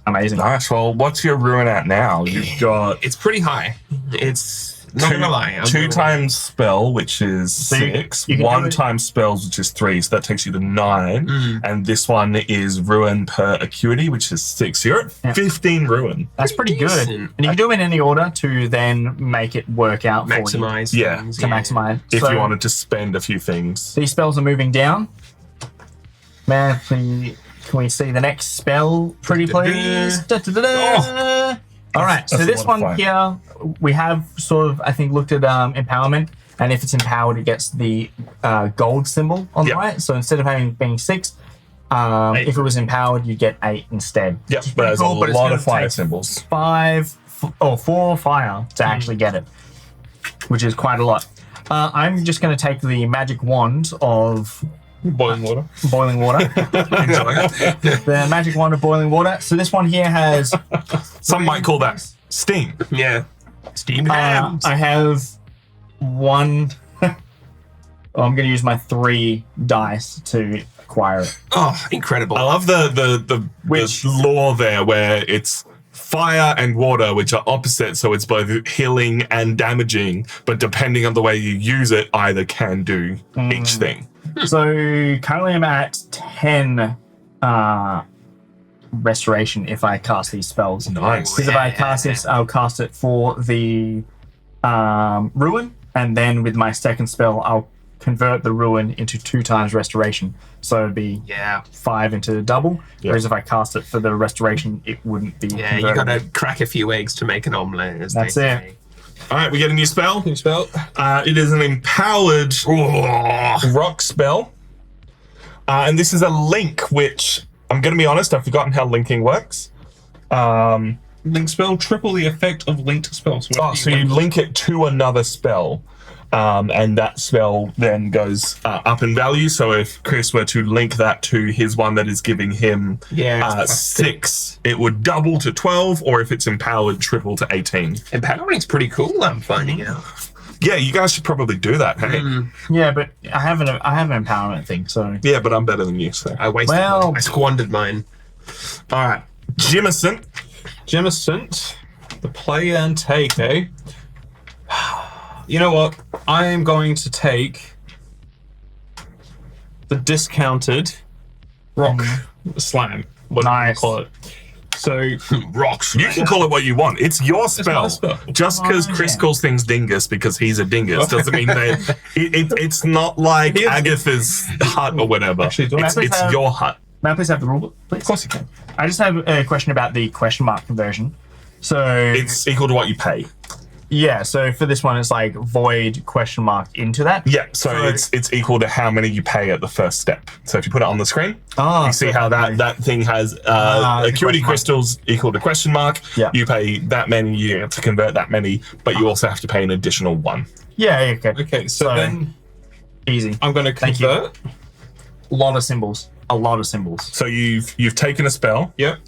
Amazing. Nice. Well, what's your ruin at now? You've got It's pretty high. It's not gonna lie. I'm two gonna- times spell, which is you- 6. you can do One it- times spells, which is 3. So that takes you to 9. And this one is ruin per acuity, which is 6. So you're at Yeah. 15 ruin. That's pretty good. Decent. And you can do it in any order to then make it work out for you. maximize. Yeah. things, To maximize. If So you wanted to spend a few things. these spells are moving down. Man, can we see the next spell, pretty please? Da-da-da-da. All right, so That's a this lot of one fire. here, we have sort of, I think, looked at empowerment, and if it's empowered, it gets the gold symbol on the Yep. right. So instead of being 6, if it was empowered, you'd get 8 instead. Yep, Which is but pretty there's cool, a it's lot gonna of fire take symbols. 4 fire to actually get it, which is quite a lot. I'm just going to take the magic wand of Boiling water. boiling water. The magic wand of boiling water. So this one here has. Some might call that steam. Yeah. Steamed hams. I have one. I'm going to use my 3 dice to acquire it. Oh, incredible. I love the Which- lore there where it's fire and water, which are opposite, so it's both healing and damaging, but depending on the way you use it, either can do each thing. So currently I'm at 10 restoration if I cast these spells. Nice. Because if I cast this, I'll cast it for the ruin, and then with my second spell, I'll convert the ruin into 2 times restoration. So it'd be 5 into double. Whereas if I cast it for the restoration, it wouldn't be. Yeah, you gotta crack a few eggs to make an omelette. As That's they it. say. All right, we get a new spell. New spell. It is an empowered rock spell. And this is a link, which I'm going to be honest, I've forgotten how linking works. Link spell, triple the effect of linked spells. So you link it to another spell. And that spell then goes up in value. So if Chris were to link that to his one that is giving him 6, it would double to 12, or if it's empowered, triple to 18. Empowering's pretty cool, I'm finding out. Yeah, you guys should probably do that, hey? Yeah, but I have an empowerment thing, so. Yeah, but I'm better than you, so. I wasted mine. I squandered mine. All right, Jimison. The play and take, eh? You know what? I am going to take the discounted rock slam. What do you call it? So Rocks. You can call it what you want. It's your spell. my spell. Just because Chris calls things dingus because he's a dingus doesn't mean that it's not like Agatha's hut or whatever. Actually, do I It's your hut. May I please have the rule book, please? Of course you can. I just have a question about the question mark conversion. So It's equal to what you pay. yeah, so for this one, it's like void question mark into that. Yeah, so it's equal to how many you pay at the first step. So if you put it on the screen, you see how that thing has Acuity crystals equal to question mark. Yeah. You pay that many, you have to convert that many, but you also have to pay an additional 1. Yeah, okay. Okay, so then Easy. I'm going to Thank you. convert. A lot of symbols. A lot of symbols. So you've taken a spell. Yep.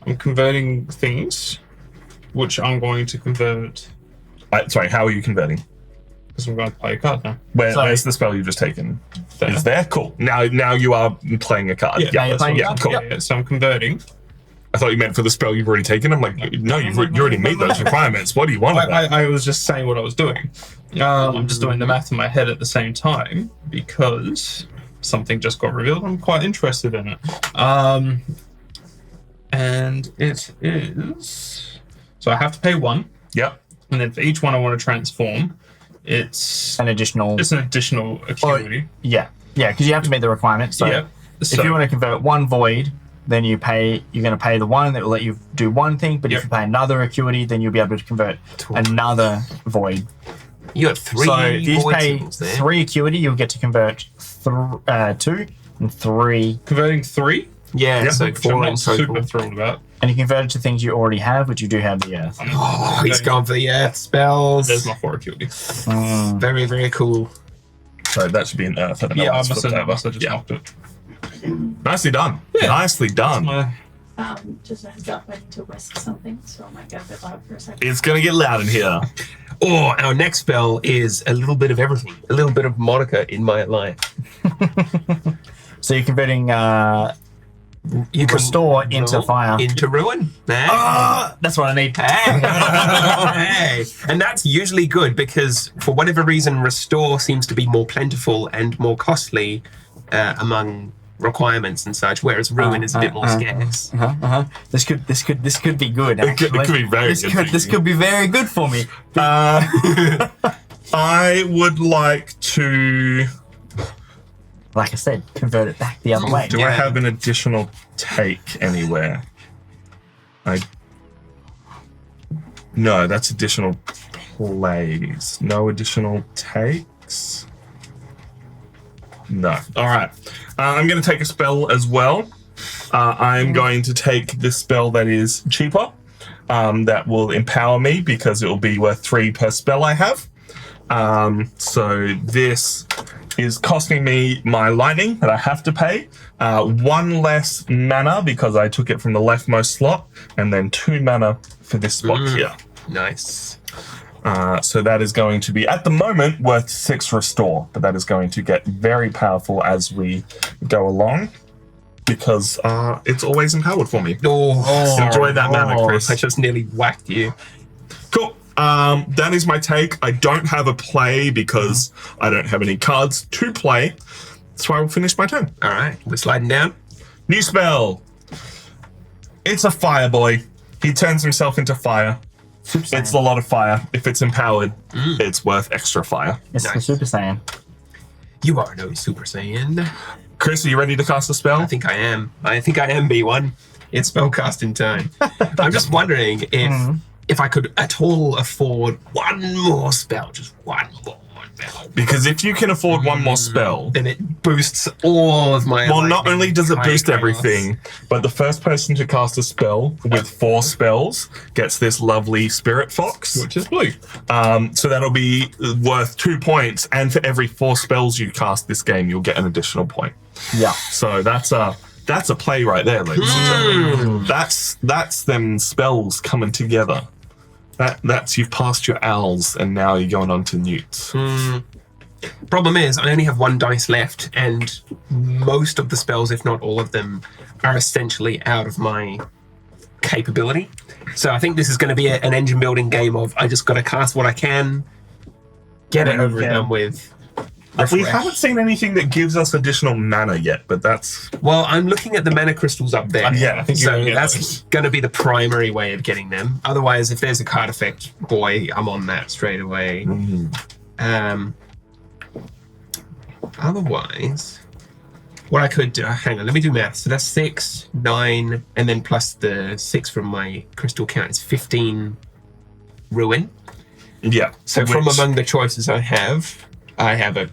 I'm converting things, which I'm going to convert Sorry, how are you converting? because I'm going to play a card now. Where's the spell you've just taken? There. Is there? Cool. Now you are playing a card. Yeah, now you're playing a yeah, card. cool. Yeah, so I'm converting. I thought you meant for the spell you've already taken. I'm like, no, you already made those requirements. What do you want of that? I was just saying what I was doing. I'm just doing the math in my head at the same time because something just got revealed. I'm quite interested in it. And it is... So I have to pay 1. Yep. And then for each one I want to transform, it's An additional. an additional acuity. Yeah, because you have to meet the requirement. So Yeah. if you want to convert 1 void, then you're going to pay the 1 that will let you do 1 thing. But Yep. if you pay another acuity, then you'll be able to convert another void. You got 3 So if you void pay symbols there. 3 acuity, you'll get to convert 2 and 3. Converting 3, Yeah, so which I'm 4 in not super total. thrilled about. And you convert it to things you already have, which you do have the earth. Oh, he's gone for the earth spells. There's my 4 acuity. Very, very cool. So that should be an earth. I don't know Yeah, I what's must flipped have over. just knocked it. Nicely done. Yeah. Nicely done. Just a heads up, I need to whisk something, so it might get a bit loud for a second. It's going to get loud in here. Or our next spell is a little bit of everything. A little bit of Monica in my life. So you're converting You can restore into fire. Into ruin. Hey. That's what I need. Hey. And that's usually good because for whatever reason, restore seems to be more plentiful and more costly among requirements and such, whereas ruin is a bit more scarce. This could be good. It could Actually. be very This good could for this you. could be very good for me. I would like to... Like I said, convert it back the other way. Do I have an additional take anywhere? No, that's additional plays. No additional takes? No. All right. I'm going to take a spell as well. I'm going to take this spell that is cheaper. That will empower me because it will be worth 3 per spell I have. So this is costing me my lightning that I have to pay. 1 less mana because I took it from the leftmost slot, and then 2 mana for this spot here. Nice. So that is going to be, at the moment, worth 6 restore, but that is going to get very powerful as we go along. because it's always empowered for me. Oh, Enjoy that mana, Chris. I just nearly whacked you. Cool. That is my take. I don't have a play because I don't have any cards to play. So I will finish my turn. All right, we're sliding down. New spell. It's a fire boy. He turns himself into fire. Super Saiyan. It's a lot of fire. If it's empowered, it's worth extra fire. It's the Nice. Super Saiyan. You are no Super Saiyan. Chris, are you ready to cast a spell? I think I am. B1. It's spellcasting time. I'm just wondering if I could at all afford one more spell, just one more spell. Because if you can afford one more spell, Then it boosts all of my. well, not lightning only does it high boost chaos. everything, but the first person to cast a spell with 4 spells gets this lovely spirit fox. Which is blue. So that'll be worth 2 points, and for every 4 spells you cast this game, you'll get an additional point. Yeah. So that's a play right there, ladies and gentlemen. That's them spells coming together. That's you've passed your owls and now you're going on to newts. Problem is, I only have 1 dice left, and most of the spells, if not all of them, are essentially out of my capability. So I think this is going to be an engine building game of I just got to cast what I can, get it over and done with. We refresh. haven't seen anything that gives us additional mana yet, but that's Well, I'm looking at the mana crystals up there. Yeah, I think you're so gonna get that's those. going to be the primary way of getting them. Otherwise, if there's a card effect, boy, I'm on that straight away. Otherwise, what I could do, hang on, let me do math. So that's 6, 9, and then plus the 6 from my crystal count is 15 ruin. yeah. So from Which- among the choices I have a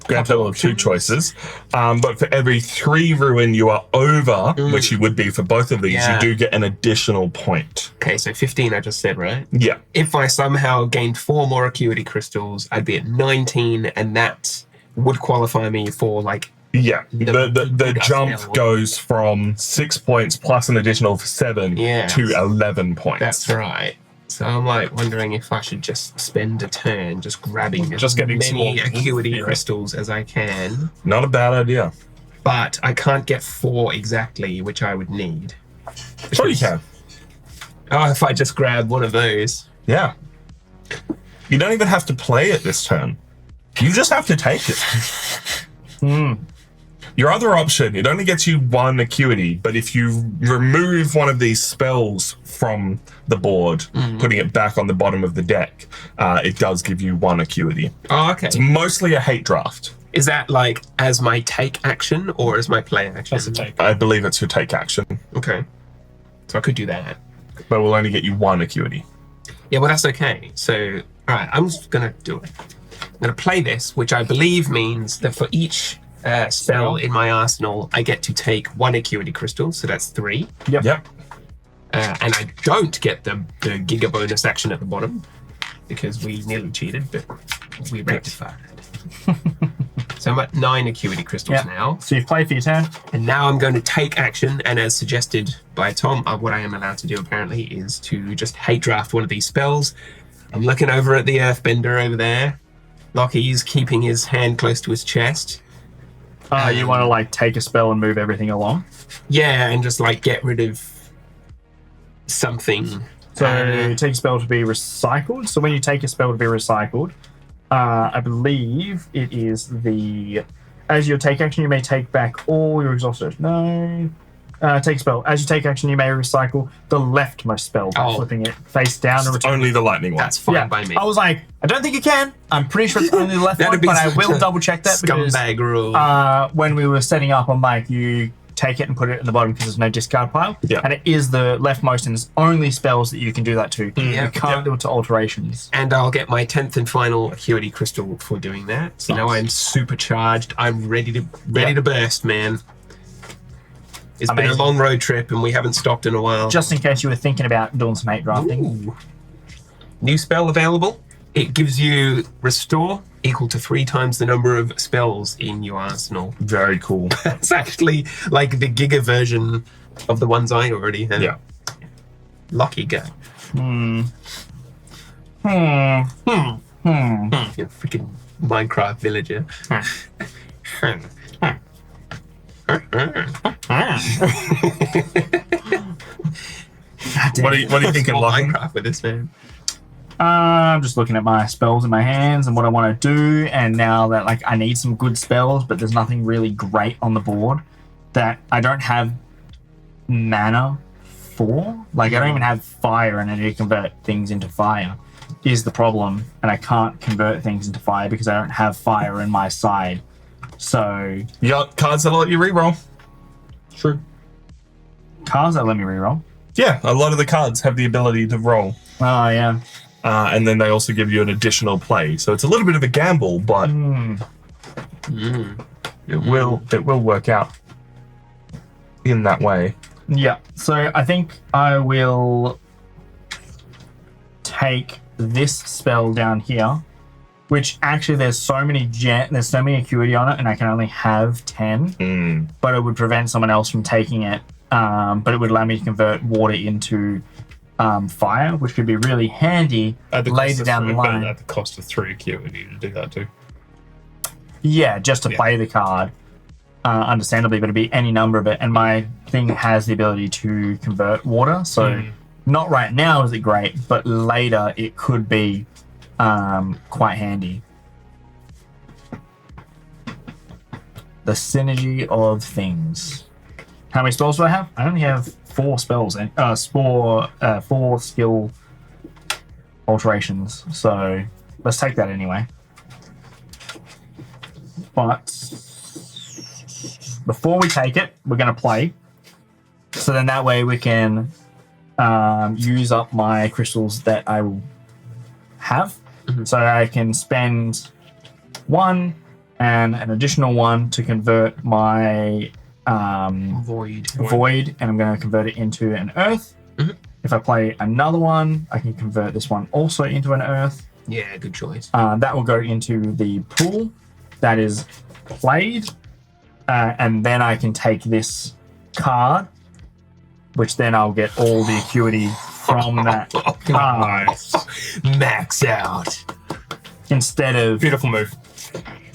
grand total of 2 choices. But for every 3 ruin you are over, which you would be for both of these, Yeah. you do get an additional point. okay, so 15 I just said, right? Yeah. If I somehow gained 4 more Acuity crystals, I'd be at 19, and that would qualify me for like. Yeah. The the jump spell. goes from 6 points plus an additional 7 Yeah. to 11 points. That's right. So I'm like wondering if I should just spend a turn just grabbing Just as getting many small. Acuity Yeah. crystals as I can, Not a bad idea. but I can't get 4 exactly, which I would need. Sure you can. Oh, if I just grab one of those. Yeah. You don't even have to play it this turn. You just have to take it. Your other option, it only gets you 1 Acuity, but if you remove one of these spells from the board, putting it back on the bottom of the deck, it does give you 1 Acuity. Oh, okay. It's mostly a hate draft. Is that like as my take action or as my play action? That's a take. I believe it's your take action, Okay. So I could do that. but it will only get you 1 Acuity. Yeah, well, that's okay. So, all right, I'm just going to do it. I'm going to play this, which I believe means that for each spell in my arsenal, I get to take 1 Acuity crystal, so that's 3. Yep. And I don't get the Giga bonus action at the bottom, because we nearly cheated, but we rectified it. So I'm at 9 Acuity crystals Yeah. now. So you've played for your turn. And now I'm going to take action, and as suggested by Tom, what I am allowed to do apparently is to just hate draft one of these spells. I'm looking over at the Earthbender over there. Lockie's keeping his hand close to his chest. You want to like take a spell and move everything along. Yeah, and just like get rid of something. So take a spell to be recycled. So when you take a spell to be recycled, I believe it is as you take action, you may take back all your exhausted. No. Take a spell. As you take action, you may recycle the leftmost spell by Oh. flipping it face down and return. Only the lightning one. That's fine by me. I was like, I don't think you can. I'm pretty sure it's only the left That'd one, be but I such will a double check that because Scumbag rule. when we were setting up on Mike, you take it and put it at the bottom because there's no discard pile. Yeah. And it is the leftmost, and it's only spells that you can do that to. Yeah. You can't do it to alterations. And I'll get my 10th and final Acuity crystal for doing that. So now I'm supercharged. I'm ready to burst, man. It's been a Amazing. long road trip and we haven't stopped in a while. Just in case you were thinking about doing some hate drafting. Ooh. New spell available. It gives you restore equal to 3 times the number of spells in your arsenal. Very cool. It's actually like the Giga version of the ones I already have. Yeah. Lucky guy. You freaking Minecraft villager. What are you thinking, Lachlan? Minecraft with this man. I'm just looking at my spells in my hands and what I want to do. And now that like I need some good spells, but there's nothing really great on the board that I don't have mana for. Like I don't even have fire, and I need to convert things into fire. Is the problem, and I can't convert things into fire because I don't have fire in my side. So You got cards that'll let you reroll. True. cards that let me reroll. Yeah, a lot of the cards have the ability to roll. Oh yeah. And then they also give you an additional play. So it's a little bit of a gamble, but it will work out in that way. Yeah. So I think I will take this spell down here, which actually there's so many acuity on it, and I can only have 10. But it would prevent someone else from taking it. But it would allow me to convert water into fire, which could be really handy later down the line. At the cost of 3 acuity to do that too. Yeah, just to play the card, understandably, but it'd be any number of it. And my thing has the ability to convert water, so not right now is it great, but later it could be quite handy. The synergy of things. How many spells do I have? I only have 4 spells and 4 skill alterations. So let's take that anyway. But before we take it, we're going to play. So then that way we can use up my crystals that I will have. So I can spend 1 and an additional 1 to convert my void, and I'm going to convert it into an earth. If I play another one, I can convert this one also into an earth. Yeah, good choice. That will go into the pool that is played, and then I can take this card, which then I'll get all the acuity from that card. Max out. Instead of Beautiful move.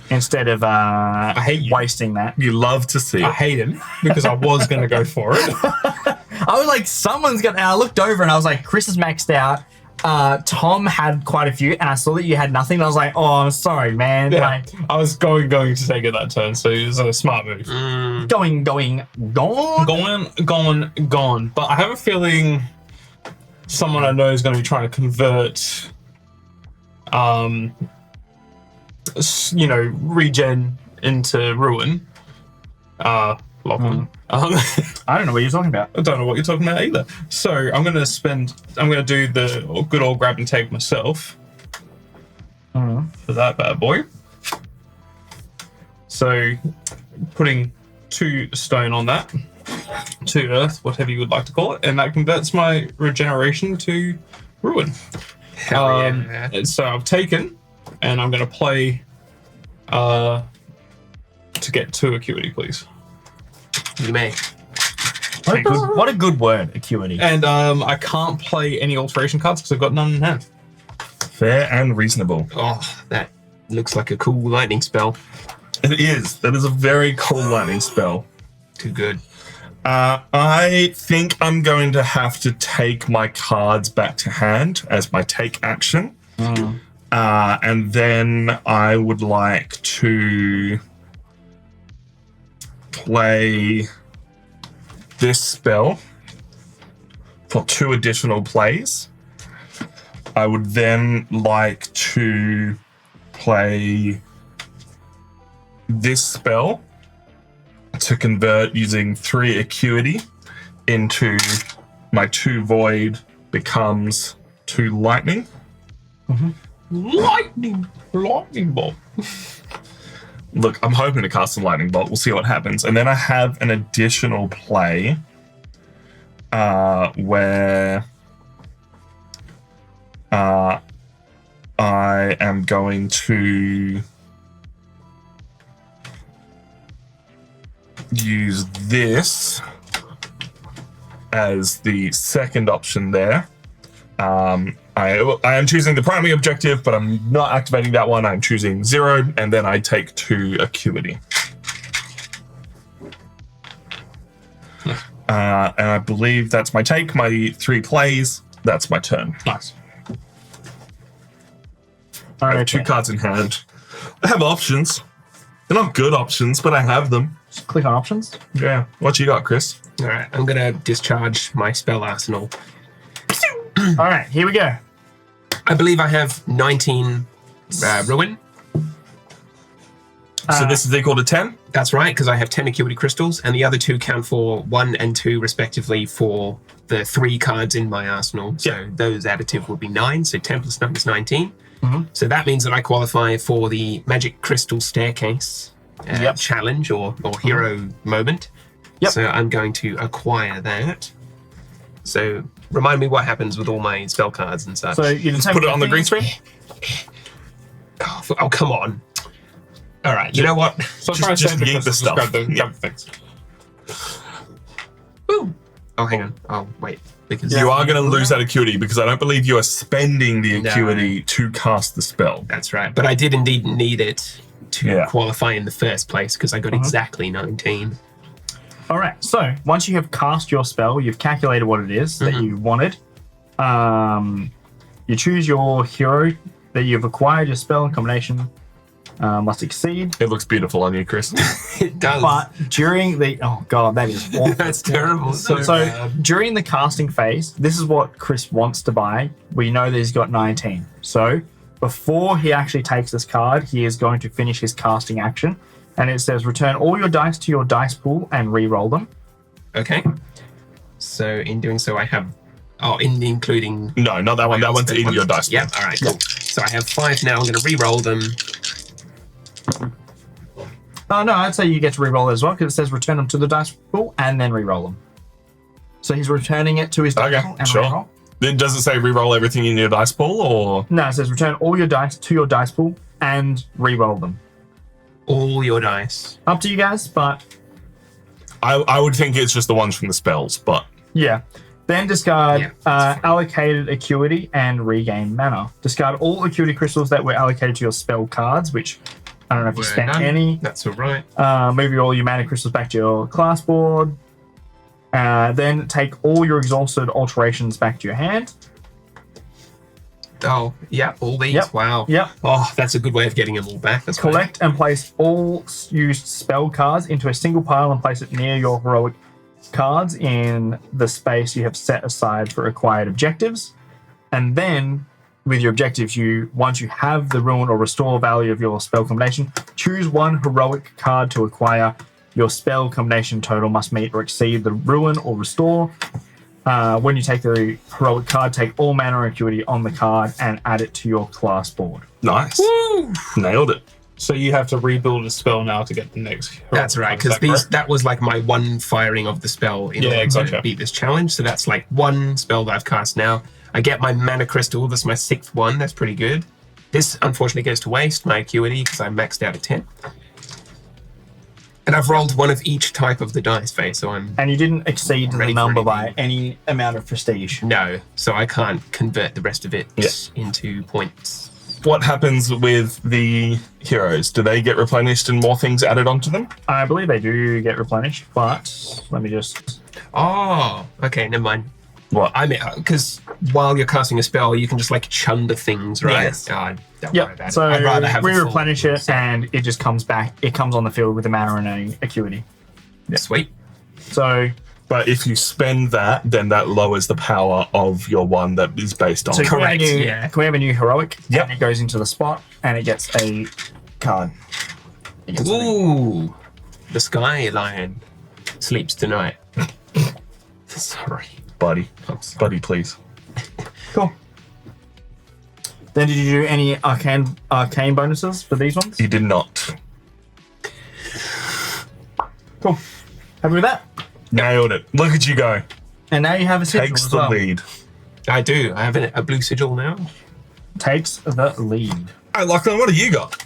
I hate you. wasting that. You love to see I it. hate him because I was going to go for it. I was like, someone's gonna. And I looked over and I was like, Chris is maxed out. Tom had quite a few, and I saw that you had nothing. And I was like, oh, I'm sorry, man. Yeah, Like, I was going to take it that turn, so it was a smart move. gone. Gone. But I have a feeling someone I know is going to be trying to convert, regen into ruin. Lachlan. I don't know what you're talking about. I don't know what you're talking about either. So I'm going to do the good old grab and take myself for that bad boy. So putting 2 stone on that, 2 earth, whatever you would like to call it, and that converts my regeneration to ruin. Hell yeah. So I've taken, and I'm going to play to get 2 acuity, please. You may. What a good word, acuity. And I can't play any alteration cards because I've got none in hand. Fair and reasonable. Oh, that looks like a cool lightning spell. It is. That is a very cool lightning spell. Too good. I think I'm going to have to take my cards back to hand as my take action. And then I would like to play this spell for 2 additional plays. I would then like to play this spell to convert using 3 acuity into my 2 void becomes 2 lightning. Lightning bolt. Look, I'm hoping to cast a lightning bolt. We'll see what happens. And then I have an additional play where I am going to use this as the second option there. I am choosing the primary objective, but I'm not activating that one. I'm choosing 0, and then I take 2 acuity. And I believe that's my take. My 3 plays. That's my turn. Nice. I have Okay. 2 cards in hand. I have options. They're not good options, but I have them. Just click on options. Yeah. What you got, Chris? All right, I'm gonna discharge my spell arsenal. All right, here we go. I believe I have 19 ruin. So this is equal to 10? That's right, because I have 10 Acuity crystals, and the other 2 count for 1 and 2 respectively for the 3 cards in my arsenal. So those additive will be 9. So 10 plus 9 is 19. So that means that I qualify for the Magic Crystal Staircase challenge or hero moment. Yep. So I'm going to acquire that. So remind me what happens with all my spell cards and such. So you just Put it on the green screen? Oh, come on. All right, you know what? So Just- try and just save the yeet the crystals, stuff. grab the Yeah. things. Woo. Oh, hang on. Oh, wait. Because You are going to lose that acuity because I don't believe you are spending the No. acuity to cast the spell. That's right. But I did indeed need it to Yeah. qualify in the first place because I got exactly 19. All right. So once you have cast your spell, you've calculated what it is that you wanted. You choose your hero that you've acquired. Your spell and combination must exceed. It looks beautiful on you, Chris. It does. But during the that is awful. That's terrible. So bad. during the casting phase, this is what Chris wants to buy. We know that he's got 19. So before he actually takes this card, he is going to finish his casting action. And it says return all your dice to your dice pool and re-roll them. Okay. So in doing so, I have... Oh, including... No, not that one. That one's in your dice. Yep. All right, cool. So I have 5 now. I'm going to re-roll them. Oh, no, I'd say you get to re-roll it as well because it says return them to the dice pool and then re-roll them. So he's returning it to his dice Okay, pool and sure. re-roll. Then does it say re-roll everything in your dice pool or? No, it says return all your dice to your dice pool and re-roll them. All your dice. Up to you guys, but I would think it's just the ones from the spells, but yeah. Then discard Yeah, that's fine. allocated acuity and regain mana. Discard all acuity crystals that were allocated to your spell cards, which I don't know if you Were spent none. any. That's all right. Move all your mana crystals back to your class board. Then take all your exhausted alterations back to your hand. Oh, yeah, all these. Yep. Wow. Yep. Oh, that's a good way of getting them all back. That's Collect and place all used spell cards into a single pile and place it near your heroic cards in the space you have set aside for acquired objectives. And then, with your objectives, once you have the ruin or restore value of your spell combination, choose one heroic card to acquire. Your spell combination total must meet or exceed the ruin or restore. When you take the heroic card, take all mana and acuity on the card and add it to your class board. nice. Woo! Nailed it. So you have to rebuild a spell now to get the next. That's right, because that was like my one firing of the spell in order exactly. to beat this challenge. So that's like one spell that I've cast now. I get my mana crystal. This is my 6th one. That's pretty good. This unfortunately goes to waste, my acuity, because I maxed out at 10. And I've rolled one of each type of the dice face, so I'm And you didn't exceed the Ready for number by anything. any amount of prestige. no, so I can't convert the rest of it Yeah. into points. What happens with the heroes? Do they get replenished and more things added onto them? I believe they do get replenished, but let me just... Oh, okay, never mind. What? I mean, because while you're casting a spell, you can just like chunder things, right? Yes. Oh, don't worry Yep, about so it. I'd rather have we a full replenish it set. and it just comes back. It comes on the field with a mana and a acuity. Sweet. So But if you spend that, then that lowers the power of your one that is based on. can we have a Correct, new- yeah. Can we have a new heroic? Yep. And it goes into the spot and it gets a card. It gets something. Ooh, the sky lion sleeps tonight. Sorry. Buddy. I'm sorry. Buddy, please. Cool. Then did you do any arcane bonuses for these ones? You did not. Cool. Happy with that? Nailed it. Look at you go. And now you have a sigil Takes as the well. lead. I do. I have a blue sigil now. Takes the lead. All right, Lachlan, what do you got?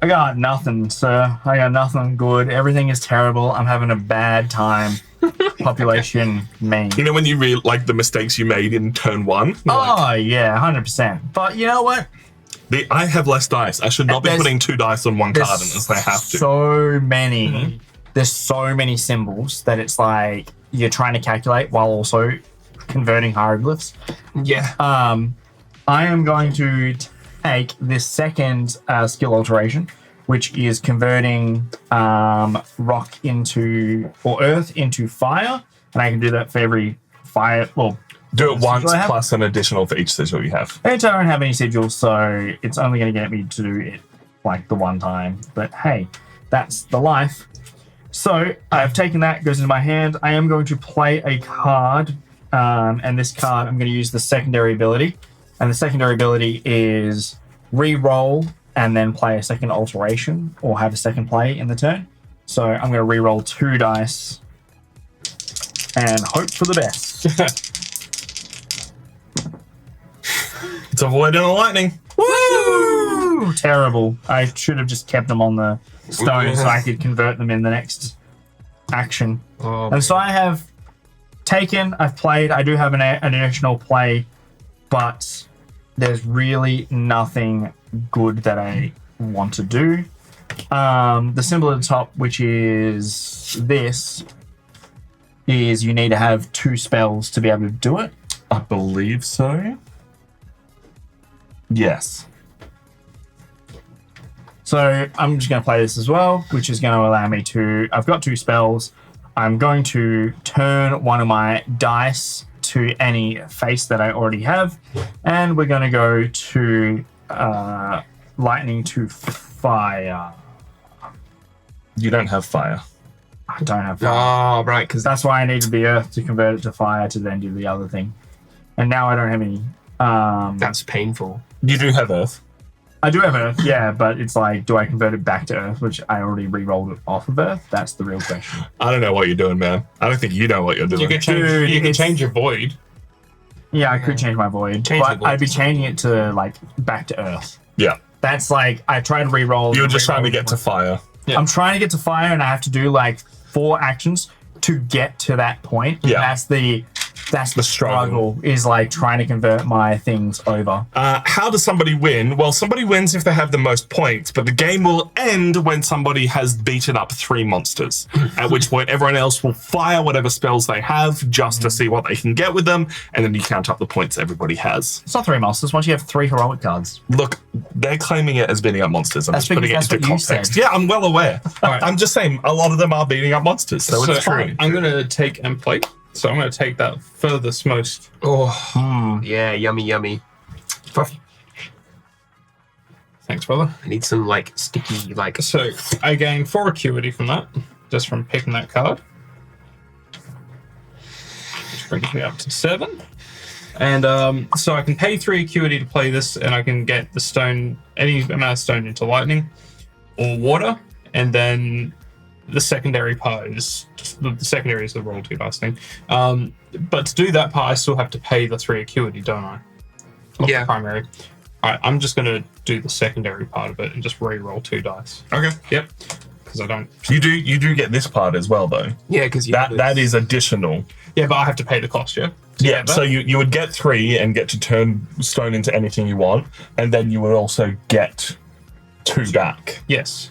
I got nothing, sir. I got nothing good. Everything is terrible. I'm having a bad time. Population mean. You know when you like the mistakes you made in turn 1? You're like, Oh yeah, 100%. But you know what? I have less dice. I should not be There's- putting 2 dice on one There's card unless I have to. so many. There's so many symbols that it's like you're trying to calculate while also converting hieroglyphs. Yeah. I am going to take this second skill alteration, which is converting rock into, or earth into fire. And I can do that for every fire, well, Do it once I have? plus an additional for each sigil you have. I don't have any sigils, so it's only going to get me to do it like the one time. But hey, that's the life. So I've taken that, goes into my hand. I am going to play a card, and this card I'm going to use the secondary ability. And the secondary ability is re-roll and then play a second alteration or have a second play in the turn. So I'm going to re-roll 2 dice and hope for the best. It's avoiding the lightning. Woo! Terrible. I should have just kept them on the stone so I could convert them in the next action. Oh, And so I have taken, I've played, I do have an additional play, but there's really nothing good that I want to do. The symbol at the top, which is this, is you need to have 2 spells to be able to do it. I believe so. Yes. So I'm just going to play this as well, which is going to allow me to, I've got 2 spells. I'm going to turn one of my dice to any face that I already have, and we're going to go to lightning to fire. You don't have fire. I don't have fire. Oh, right, because That's why I needed the earth to convert it to fire to then do the other thing. And now I don't have any. that's painful. You do have earth. I do have earth, yeah, but it's like, do I convert it back to earth, which I already re-rolled it off of earth? That's the real question. I don't know what you're doing, man. I don't think you know what you're doing. You can change. Dude, you can it's- change your void. Yeah, I could change my void, Change the but void. I'd be changing it to like back to earth. Yeah. That's like, I tried to re-roll. You were just trying to get to fire. Yeah. I'm trying to get to fire, and I have to do like 4 actions to get to that point. Yeah. That's the struggle. is like trying to convert my things over. How does somebody win? Well, somebody wins if they have the most points, but the game will end when somebody has beaten up 3 monsters, at which point everyone else will fire whatever spells they have just to see what they can get with them, and then you count up the points everybody has. It's not 3 monsters. Once you have 3 heroic cards. Look, they're claiming it as beating up monsters. I'm That's just putting it because into that's what you context. said. Yeah, I'm well aware. Alright. I'm just saying a lot of them are beating up monsters, so it's true. I'm going to take and play. So I'm going to take that furthest most. Oh, yeah, yummy, yummy. Fuck. Thanks, brother. I need some, like, sticky, like... So I gain 4 acuity from that, just from picking that card. Which brings me up to 7. And so I can pay 3 acuity to play this, and I can get the stone, any amount of stone into lightning or water, and then the secondary part is the secondary is the roll 2 dice thing. But to do that part, I still have to pay the 3 acuity, don't I? Of Yeah. The primary. All right, I'm just going to do the secondary part of it and just re-roll 2 dice. Okay. Yep, because I don't. You do get this part as well, though. Yeah, because That is additional. Yeah, but I have to pay the cost. Yeah. Yeah, that? so you would get 3 and get to turn stone into anything you want, and then you would also get 2 back. Yes.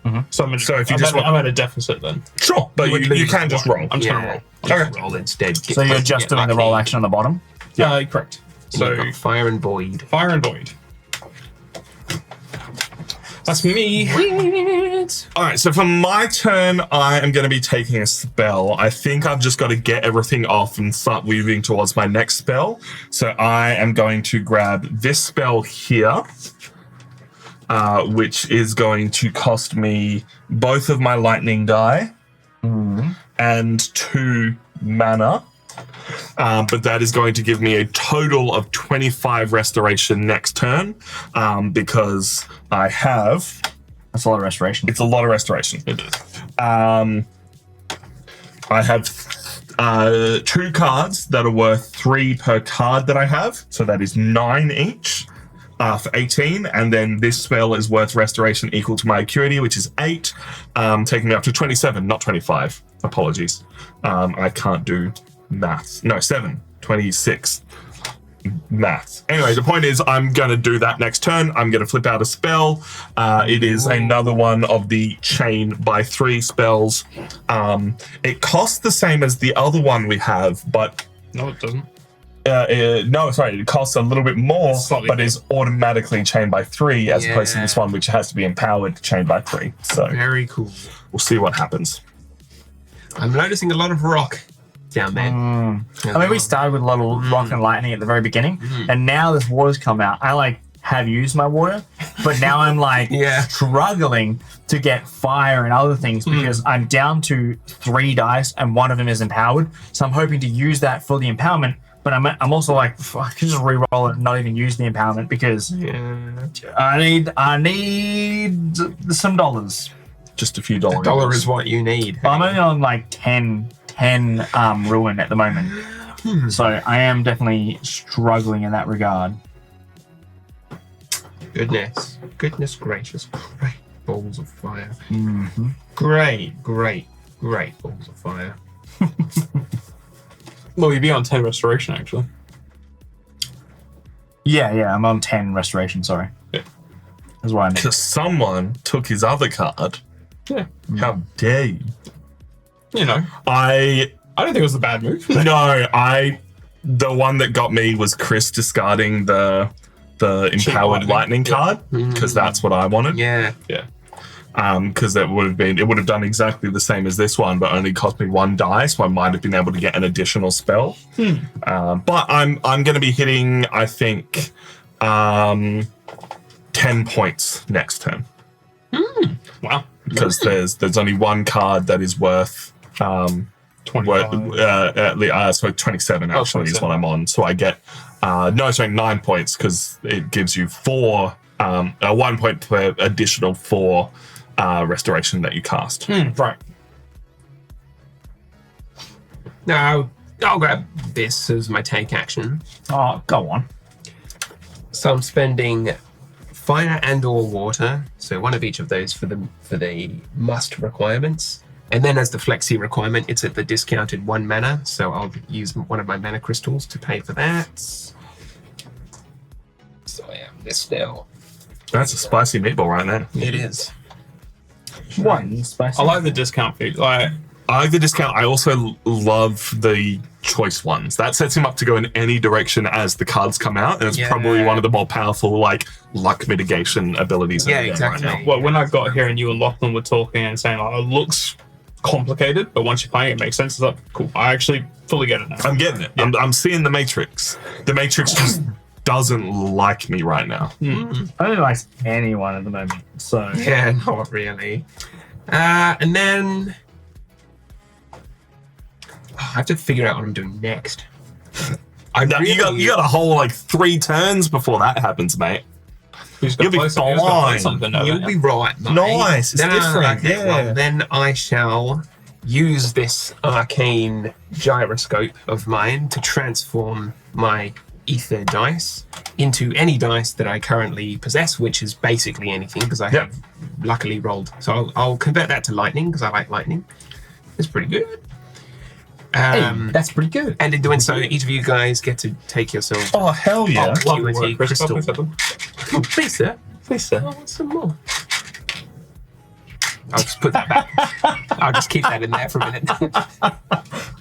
Mm-hmm. So I'm, So if you just want- I'm at a deficit then. Sure, but you can just roll. I'm just yeah, gonna roll. just roll instead. So you're just doing the roll action on the bottom? Yeah, correct. So So fire and void. fire and void. That's me. All right, so for my turn, I am going to be taking a spell. I think I've just got to get everything off and start moving towards my next spell. So I am going to grab this spell here, which is going to cost me both of my lightning die and 2 mana. But that is going to give me a total of 25 restoration next turn, because I have... That's a lot of restoration. It's a lot of restoration. It is. I have 2 cards that are worth 3 per card that I have. So that is 9 each for 18. And then this spell is worth restoration equal to my Acuity, which is 8, taking me up to 27, not 25. Apologies. I can't do maths. No, 7. 26. Maths. Anyway, the point is I'm going to do that next turn. I'm going to flip out a spell. It is another one of the chain by 3 spells. It costs the same as the other one we have, but... No, it doesn't. It costs a little bit more, Slightly. but is automatically chained by 3 as opposed to this one, which has to be empowered to chain by 3. So Very cool. we'll see what happens. I'm noticing a lot of rock down there. I mean, we started with a lot of rock and lightning at the very beginning, and now this water's come out. I have used my water, but now I'm struggling to get fire and other things because I'm down to 3 dice and one of them is empowered. So I'm hoping to use that for the empowerment, but I'm also like, I could just re-roll it and not even use the empowerment because I need some dollars. Just a few dollars. $1 is what you need. I'm only on like 10 ruin at the moment. So I am definitely struggling in that regard. Goodness gracious. Great balls of fire. Mm-hmm. Great balls of fire. Well, you'd be on 10 restoration, actually. Yeah, I'm on 10 restoration, sorry. Yeah. That's what I mean. Because someone took his other card. Yeah. How dare you? You know, I don't think it was a bad move. the one that got me was Chris discarding the empowered lightning card because that's what I wanted. Yeah. Because it would have done exactly the same as this one, but only cost me 1 die, so I might have been able to get an additional spell. But I'm going to be hitting, I think, 10 points next turn. Wow. Because there's only 1 card that is worth 25. so 27 actually is what I'm on. So I get 9 points because it gives you 1 point per additional 4 restoration that you cast. Right. Now I'll grab this as my take action. Oh, go on. So I'm spending fire and/or water, so one of each of those for the must requirements. And then as the flexi requirement, it's at the discounted 1 mana, so I'll use one of my mana crystals to pay for that. So I have this now. That's a spicy meatball right now. It is. One spicy. I like the discount fee. Like, I like the discount. I also love the choice ones. That sets him up to go in any direction as the cards come out, and it's probably one of the more powerful luck mitigation abilities in the game exactly. right now. well, when I got here and you and Lachlan were talking and saying, it looks complicated, but once you're playing it makes sense. It's like, cool. I actually fully get it now. I'm getting it. Yeah. I'm seeing the Matrix. The Matrix just doesn't like me right now. I don't like anyone at the moment, so... Yeah, not really. And then I have to figure out what I'm doing next. You got a whole 3 turns before that happens, mate. Who's You'll be who's gonna play fine. something now, You'll don't be you? right, mate. Nice, it's different, Okay, yeah. well, then I shall use this arcane gyroscope of mine to transform my ether dice into any dice that I currently possess, which is basically anything because I have luckily rolled. So I'll convert that to lightning because I like lightning. It's pretty good. that's pretty good. And in doing so, each of you guys get to take yourself Oh, hell yeah. Acuity crystal. Please, Evan. Please, sir. Please, sir. I want some more. I'll just put that back. I'll just keep that in there for a minute.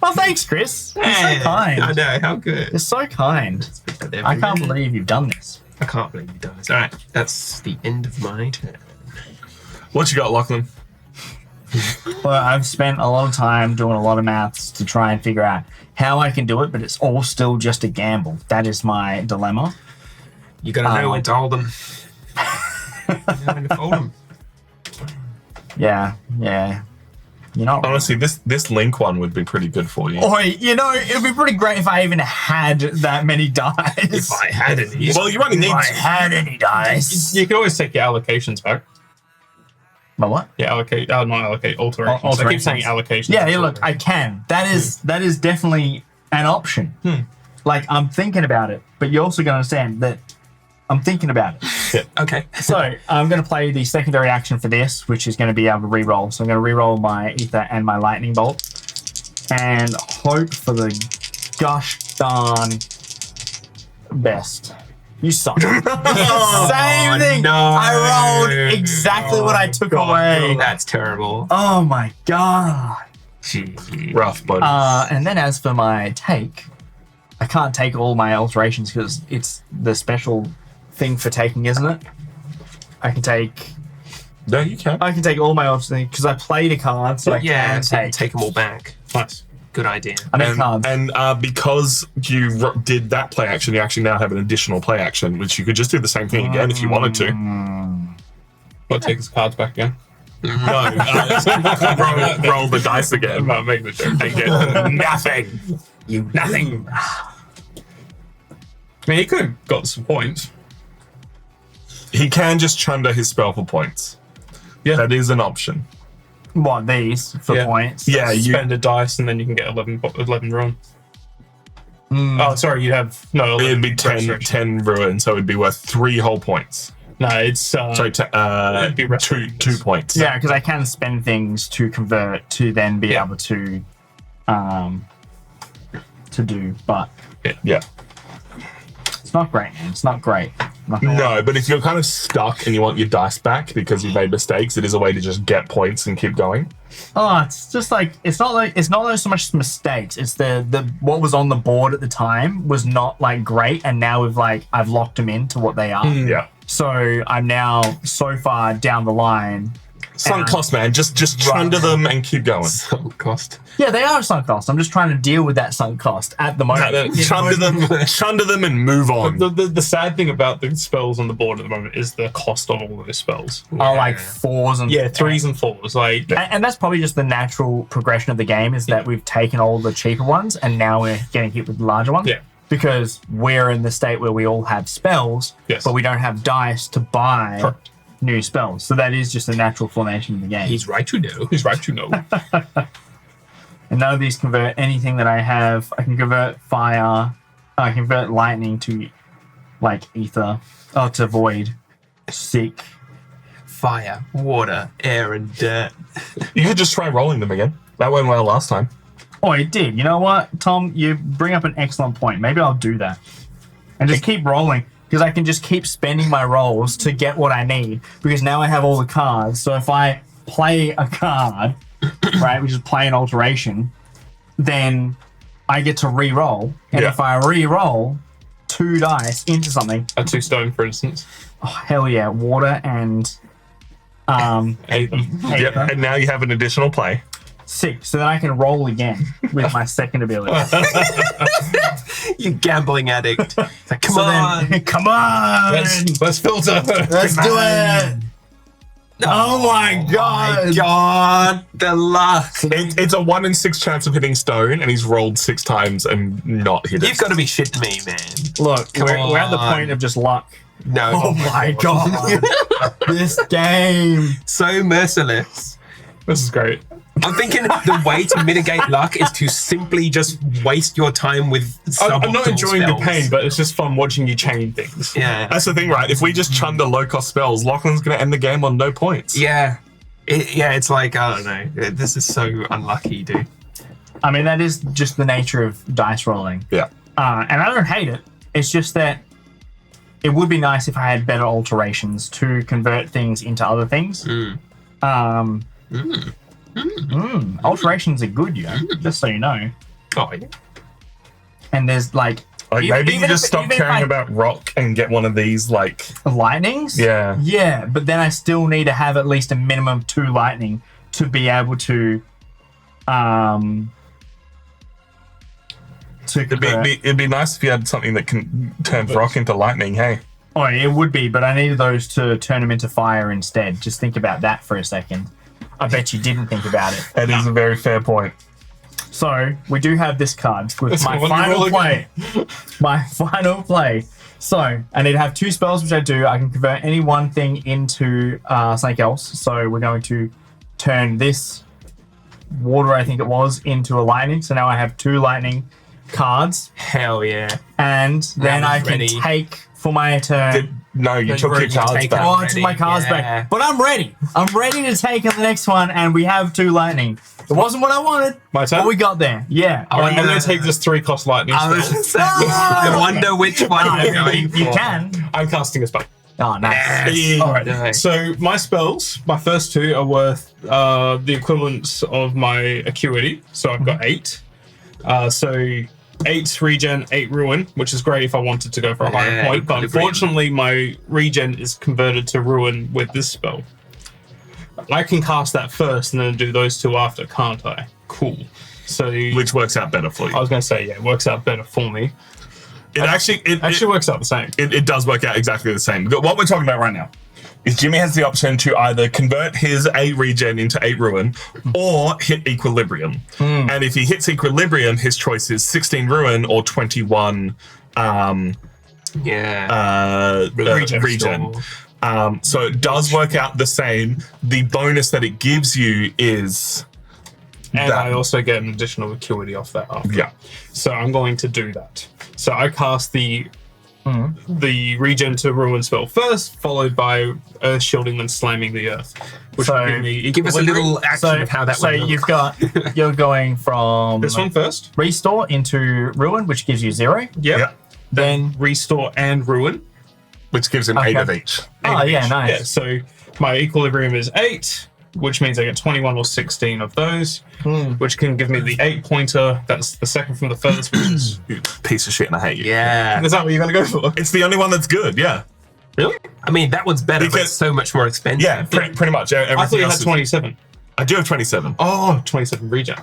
Oh, thanks, Chris. You're so kind. I know, how good. You're so kind. Put that there for I a can't minute. believe you've done this. I can't believe you've done this. All right, that's the end of my turn. What you got, Lachlan? Well, I've spent a lot of time doing a lot of maths to try and figure out how I can do it, but it's all still just a gamble. That is my dilemma. You gotta know when to hold them. You know when to fold them. Yeah. You're not wrong. Honestly, this link one would be pretty good for you. Oi, it'd be pretty great if I even had that many dice. If I had any. Well, you only need If I had any dice. You can always take your allocations back. My what? Yeah, allocate. Not allocate. Alterations. I keep Alterations. saying allocations. Yeah, look, I can. That is definitely an option. Like, I'm thinking about it, but you're also going to understand that I'm thinking about it. Okay. So I'm going to play the secondary action for this, which is going to be able to reroll. So I'm going to reroll my ether and my lightning bolt, and hope for the gosh darn best. You suck. Same thing. No. I rolled exactly what I took away. That's terrible. Oh my god. Gee. Rough, buddy. And then as for my take, I can't take all my alterations because it's the special thing for taking, isn't it? I can take No, you can. all my alterations because I played a card, so I Yeah, can so you can take. take them all back. Nice. Good idea. I mean cards. And because you did that play action, you actually now have an additional play action, which you could just do the same thing again if you wanted to. What, take his cards back again? No, roll the dice again. I'm not making the joke. And get nothing. Nothing. I mean, he could have got some points. He can just chunder his spell for points. Yeah. That is an option. What, these for Yeah. points? Yeah, you. Spend a dice and then you can get 11 ruin. Oh, sorry, you have no. 11 It'd be 10 restoration. ruin, so it'd be worth 3 whole points. No, it's So it'd be two restoration. 2 points. Yeah, because I can spend things to convert to then be able to do, but Yeah. it's not great, man. It's not great. Not gonna lie. No, but if you're kind of stuck and you want your dice back because you made mistakes, it is a way to just get points and keep going. Oh, it's just like it's not so much mistakes. It's the what was on the board at the time was not like great, and now I've locked them into what they are. Yeah. So I'm now so far down the line. Sunk cost, man. Just chunder them and keep going. Sunk cost. Yeah, they are sunk costs. I'm just trying to deal with that sunk cost at the moment. Chunder them and move on. The sad thing about the spells on the board at the moment is the cost of all of those spells. Are like 4s and 3s and 4s. Like And that's probably just the natural progression of the game is that we've taken all the cheaper ones and now we're getting hit with the larger ones. Yeah. Because we're in the state where we all have spells, Yes. but we don't have dice to buy Correct. new spells. So that is just a natural formation of the game. He's right to know. he's right to know. And none of these convert anything that I have. I can convert fire. I can convert lightning to like ether. Oh, to void. Sick. Fire, water, air, and dirt. You could just try rolling them again. That went well last time. Oh, it did. You know what, Tom? You bring up an excellent point. Maybe I'll do that. And just keep rolling. Because I can just keep spending my rolls to get what I need. Because now I have all the cards. So if I play a card, right, which is play an alteration, then I get to re-roll. And Yeah. if I re-roll 2 dice into something, A 2 stone, for instance. oh, hell yeah, water and Either. Yep. And now you have an additional play. 6. So then I can roll again with my second ability. You gambling addict. Like, come So on. then, come on! Let's filter. Let's do it! Oh my god! God, the luck. It's a 1 in 6 chance of hitting stone, and he's rolled 6 times and not hit it. You've got to be shitting me, man. Look, we're at the point of just luck. No. Oh my god! This game! So merciless. This is great. I'm thinking the way to mitigate luck is to simply just waste your time with suboptimal I'm not enjoying spells. the pain, but it's just fun watching you chain things. Yeah. That's the thing, right? If we just chunder low-cost spells, Lachlan's going to end the game on no points. Yeah. It's like, I don't know. This is so unlucky, dude. I mean, that is just the nature of dice rolling. Yeah. And I don't hate it. It's just that it would be nice if I had better alterations to convert things into other things. Alterations are good, just so you know. Oh, yeah. And there's like Like maybe you even just if- stop even if caring I- about rock and get one of these, like, lightnings. yeah. Yeah, but then I still need to have at least a minimum of 2 lightning to be able to convert. It'd be nice if you had something that can turn rock into lightning, hey? Oh, it would be, but I needed those to turn them into fire instead. Just think about that for a second. I bet you didn't think about it. That is a very fair point. So we do have this card with That's my the one you final roll play. My final play. So I need to have 2 spells, which I do. I can convert any one thing into something else. So we're going to turn this water, I think it was, into a lightning. So now I have 2 lightning cards, Hell yeah. and then I was can ready. take for my turn. No, you took your already cards taken back. Oh, I took my cards Yeah. back. But I'm ready. I'm ready to take on the next one, and we have 2 lightning. It wasn't what I wanted. My turn? But we got there. Yeah. I'm going to take this 3-cost lightning I was spell. just saying, I wonder which one you're going You for. can. I'm casting a spell. Oh, nice. Yes. All right. Nice. So my spells, my first 2 are worth the equivalents of my Acuity. So I've got 8. So 8 regen, 8 ruin, which is great if I wanted to go for a higher point. But equilibrium. unfortunately, my regen is converted to ruin with this spell. I can cast that first and then do those 2 after, can't I? Cool. So Which works out better for you. I was going to say, yeah, it works out better for me. It Actually works out the same. it does work out exactly the same. What we're talking about right now is Jimmy has the option to either convert his 8 regen into 8 ruin or hit equilibrium. And if he hits equilibrium, his choice is 16 ruin or 21 Regen. regen. So it does work out the same. The bonus that it gives you is And that. I also get an additional acuity off that after. Yeah. So I'm going to do that. So I cast the regen to ruin spell first, followed by earth shielding and slamming the earth, which So, will give me Give us a equilibrium. little action of how that so would look. you've got, you're going from This one first. restore into ruin, which gives you 0. Yep. Yeah. Then restore and ruin. Which gives him 8 Okay. of each. Oh, yeah, nice. Yeah. So my equilibrium is 8, which means I get 21 or 16 of those, which can give me the 8-pointer. That's the second from the first, which is. You piece of shit, and I hate you. Yeah. Is that what you're going to go for? It's the only one that's good, yeah. Really? I mean, that one's better, but Because- it's so much more expensive. Yeah, pretty much. Everything I thought you else had is- 27. I do have 27. Oh, 27 regen.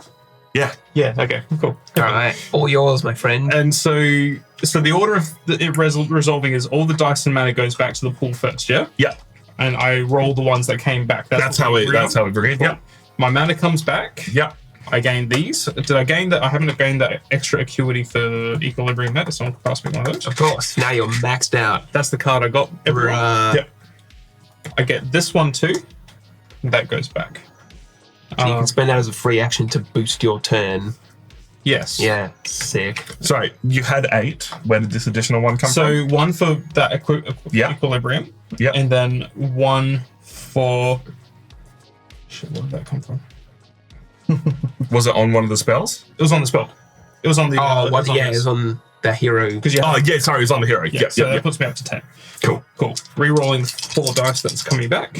Yeah. Yeah. Okay. Cool. All right. All yours, my friend. And so the order of it resolving is all the dice and mana goes back to the pool first, yeah? Yeah. And I roll the ones that came back. That's how it agreed. Yeah. My mana comes back. Yeah. I gain these. Did I gain that? I haven't gained that extra acuity for equilibrium yet. Someone could pass me one of those. Of course. Now you're maxed out. That's the card I got. Everyone. Bruh. Yep. I get this one too. That goes back. So you can spend that as a free action to boost your turn. Yes. Yeah. Sick. Sorry, you had 8. Where did this additional one come from? So one for that Yeah. equilibrium. Yeah. And then one for. Shit, where did that come from? Was it on one of the spells? It was on the spell. It was on the. Oh, what? Yeah, this. it's on the hero. Because you Oh, yeah, sorry, it was on the hero. Yeah, so yeah, that puts me up to 10. Cool. Cool. Rerolling 4 dice that's coming back.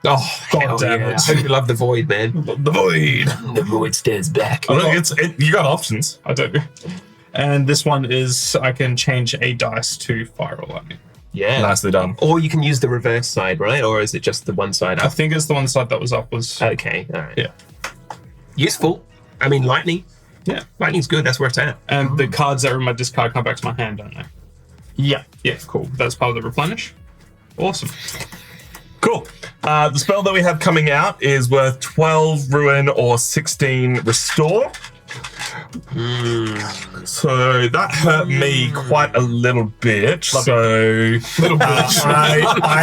Oh, God hell damn yeah. it. I hope you love the void, man. The void. The void stares back. Look, you got options. I do. And this one is I can change a dice to fire or lightning. Yeah. Nicely done. Or you can use the reverse side, right? Or is it just the one side I up? think it's the one side that was up was. Okay, all right. Yeah. Useful. I mean, lightning. Yeah. Lightning's good. That's where it's at. And the cards that are in my discard come back to my hand, don't they? Yeah. Yeah, cool. That's part of the replenish. Awesome. Cool. The spell that we have coming out is worth 12 ruin or 16 restore. So that hurt me quite a little bit. I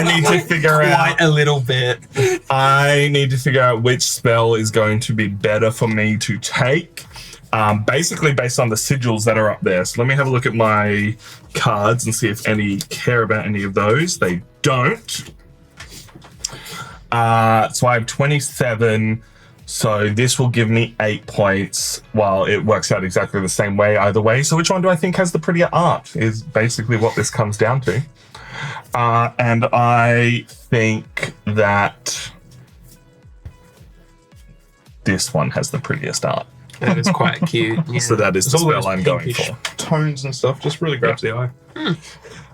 need to figure out. Quite a little bit. I need to figure out which spell is going to be better for me to take. Basically based on the sigils that are up there. So let me have a look at my cards and see if any care about any of those. They don't. So I have 27. So this will give me 8 points. Well, it works out exactly the same way either way. So which one do I think has the prettier art is basically what this comes down to. And I think that this one has the prettiest art. That is quite cute. Yeah. So that is the All those spell I'm going pinkish for. tones and stuff just really grabs the eye.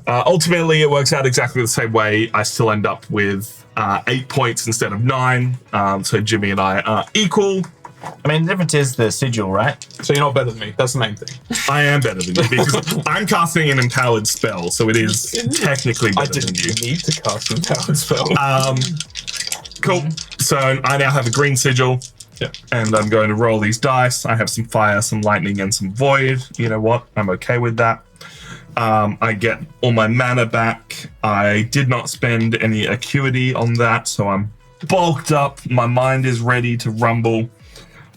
Ultimately, it works out exactly the same way. I still end up with 8 points instead of 9. So Jimmy and I are equal. I mean, the difference is the sigil, right? So you're not better than me. That's the main thing. I am better than you because I'm casting an empowered spell, so it is technically I better than you. didn't need to cast an power spell. Cool. So I now have a green sigil. Yeah. And I'm going to roll these dice. I have some fire, some lightning, and some void. You know what? I'm okay with that. I get all my mana back. I did not spend any acuity on that, so I'm bulked up. My mind is ready to rumble.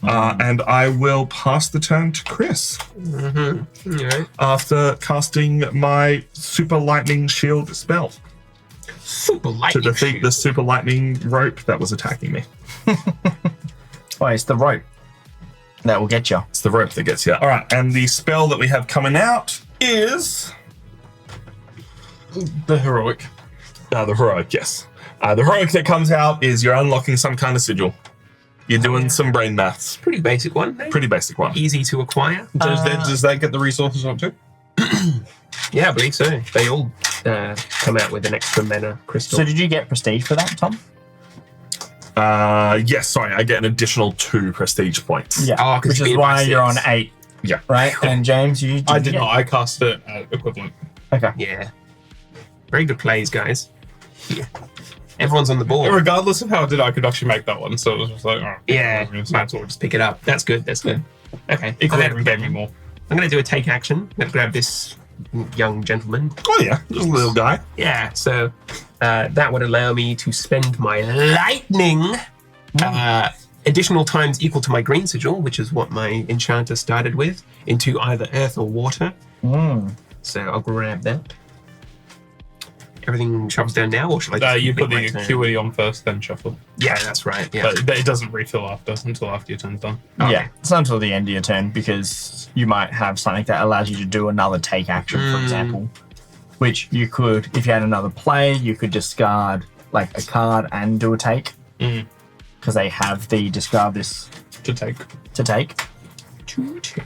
And I will pass the turn to Chris All right. after casting my super lightning shield spell Super to lightning. defeat the super lightning rope that was attacking me. Oh, it's the rope that will get you. It's the rope that gets you. All right, and the spell that we have coming out is The heroic. the heroic. Yes, the heroic that comes out is you're unlocking some kind of sigil. You're doing some brain maths. Pretty basic one. Eh? Pretty basic one. Easy to acquire. Does that get the resources on too? Yeah, I believe so. They all come out with an extra mana crystal. So did you get prestige for that, Tom? Yes, sorry, I get an additional 2 prestige points. Yeah. Oh, 'cause which you is beat why by you're on 6. 8, Yeah. right? And James, I did not. I cast it at equivalent. Okay. Yeah. Very good plays, guys. Yeah. Everyone's on the board. Regardless of how I did, I could actually make that one. So it was just like, oh, Yeah, it's might as well just pick it up. That's good. That's good. Okay. equivalent gave me more. I'm going to do a take action. I'm going to grab this young gentleman. Oh yeah, just a little guy. Yeah, so that would allow me to spend my lightning additional times equal to my green sigil, which is what my enchanter started with, into either earth or water. So I'll grab that. Everything shuffles down now, or should I just You put complete the my turn? acuity on first, then shuffle. Yeah, that's right. Yeah. But it doesn't refill until after your turn's done. Okay. Yeah, it's not until the end of your turn because you might have something that allows you to do another take action, for example. Which you could, if you had another play, you could discard like a card and do a take. Because they have the discard this To take. to take. To take.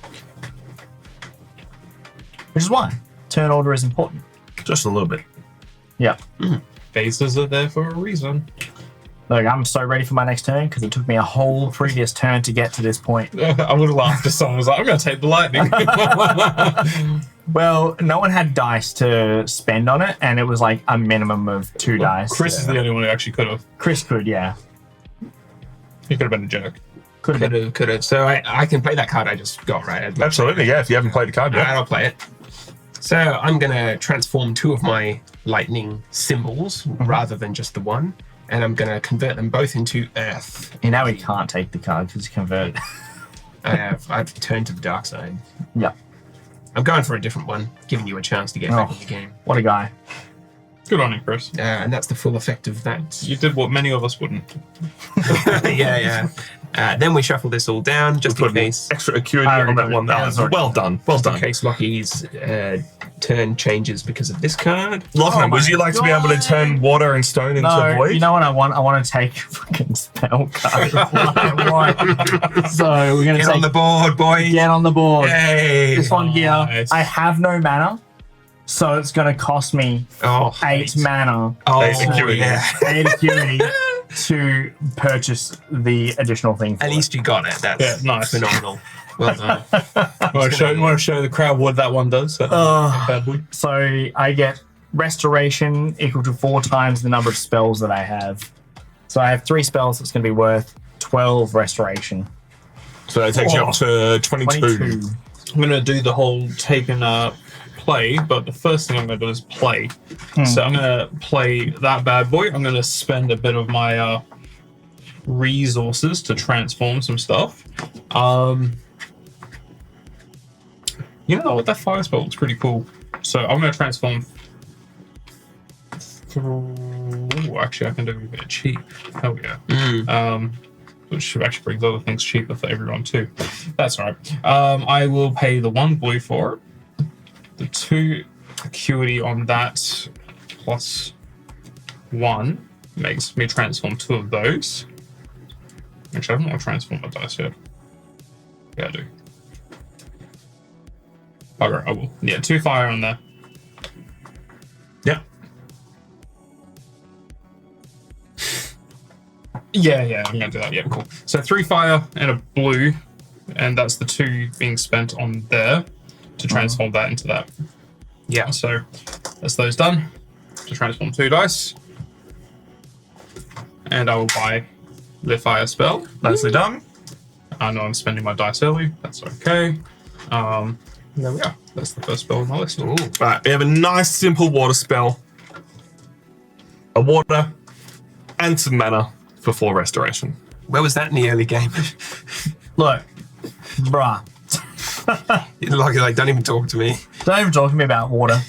Which is why turn order is important. Just a little bit. Yeah. Phases are there for a reason. Look, I'm so ready for my next turn because it took me a whole previous turn to get to this point. I would have laughed if someone was like, I'm going to take the lightning. Well, no one had dice to spend on it, and it was like a minimum of 2 dice. Chris is the only one who actually could have. Chris could, yeah. He could have been a jerk. Could have been. Could have. So I can play that card I just got, right? Absolutely, yeah. If you haven't played the card yet. I'll play it. So I'm going to transform 2 of my lightning symbols rather than just the one, and I'm going to convert them both into earth. You know he can't take the card because he converted. I've turned to the dark side. Yeah. I'm going for a different one, giving you a chance to get back in the game. What a guy. Good on you, Chris. And that's the full effect of that. You did what many of us wouldn't. Yeah. Then we shuffle this all down, just in Put case. extra acuity on that one. That was well done. Well In done. case Lockie's turn changes because of this card. Lachlan, would you like to be able to God. turn water and stone into No, void? you know what I want? I want to take a fucking spell card. Right. So we're going to Get on take the board, boy. get on the board. Yay. This one here, Nice. I have no mana, so it's going to cost me Oh, 8 mana, Oh, Eight acuity. yeah. 8 acuity to purchase the additional thing. For At least you got it. That's Yeah, nice. phenomenal. Well done. Want to show the crowd what that one does? Bad boy. So I get restoration equal to 4 times the number of spells that I have. So I have 3 spells that's going to be worth 12 restoration. So that takes you up to 22. 22. I'm going to do the whole take and play, but the first thing I'm going to do is play. So I'm going to play that bad boy. I'm going to spend a bit of my resources to transform some stuff. You know what? That fire spell looks pretty cool. So I'm going to transform. Ooh, actually, I can do a bit cheap. Hell yeah. Which actually brings other things cheaper for everyone too. That's all right. I will pay the 1 blue for it. The 2 acuity on that plus 1 makes me transform 2 of those. Actually, I haven't want to transform my dice yet. Yeah, I do. Okay, I will. Yeah, 2 fire on there. Yeah. Yeah, I'm gonna do that. Yeah, cool. So 3 fire and a blue, and that's the 2 being spent on there to transform that into that. Yeah. So that's those done. To transform 2 dice, and I will buy the fire spell. Nicely done. I know I'm spending my dice early. That's okay. There we are. That's the first spell on my list. Ooh. Right, we have a nice simple water spell. A water and some mana for 4 restoration. Where was that in the early game? Look, bruh, like, don't even talk to me. don't even talk to me about water.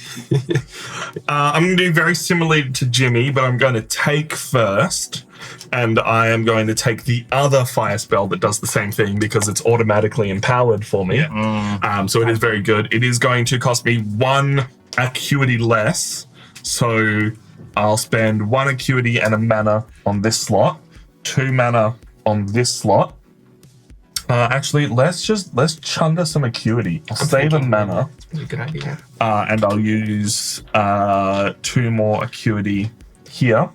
I'm going to do very similarly to Jimmy, but I'm going to take first. And I am going to take the other fire spell that does the same thing because it's automatically empowered for me. So it is very good. It is going to cost me 1 acuity less. So I'll spend 1 acuity and a mana on this slot, 2 mana on this slot. Actually, let's chunder some acuity. I'll save a mana. That's a good idea. And I'll use 2 more acuity here.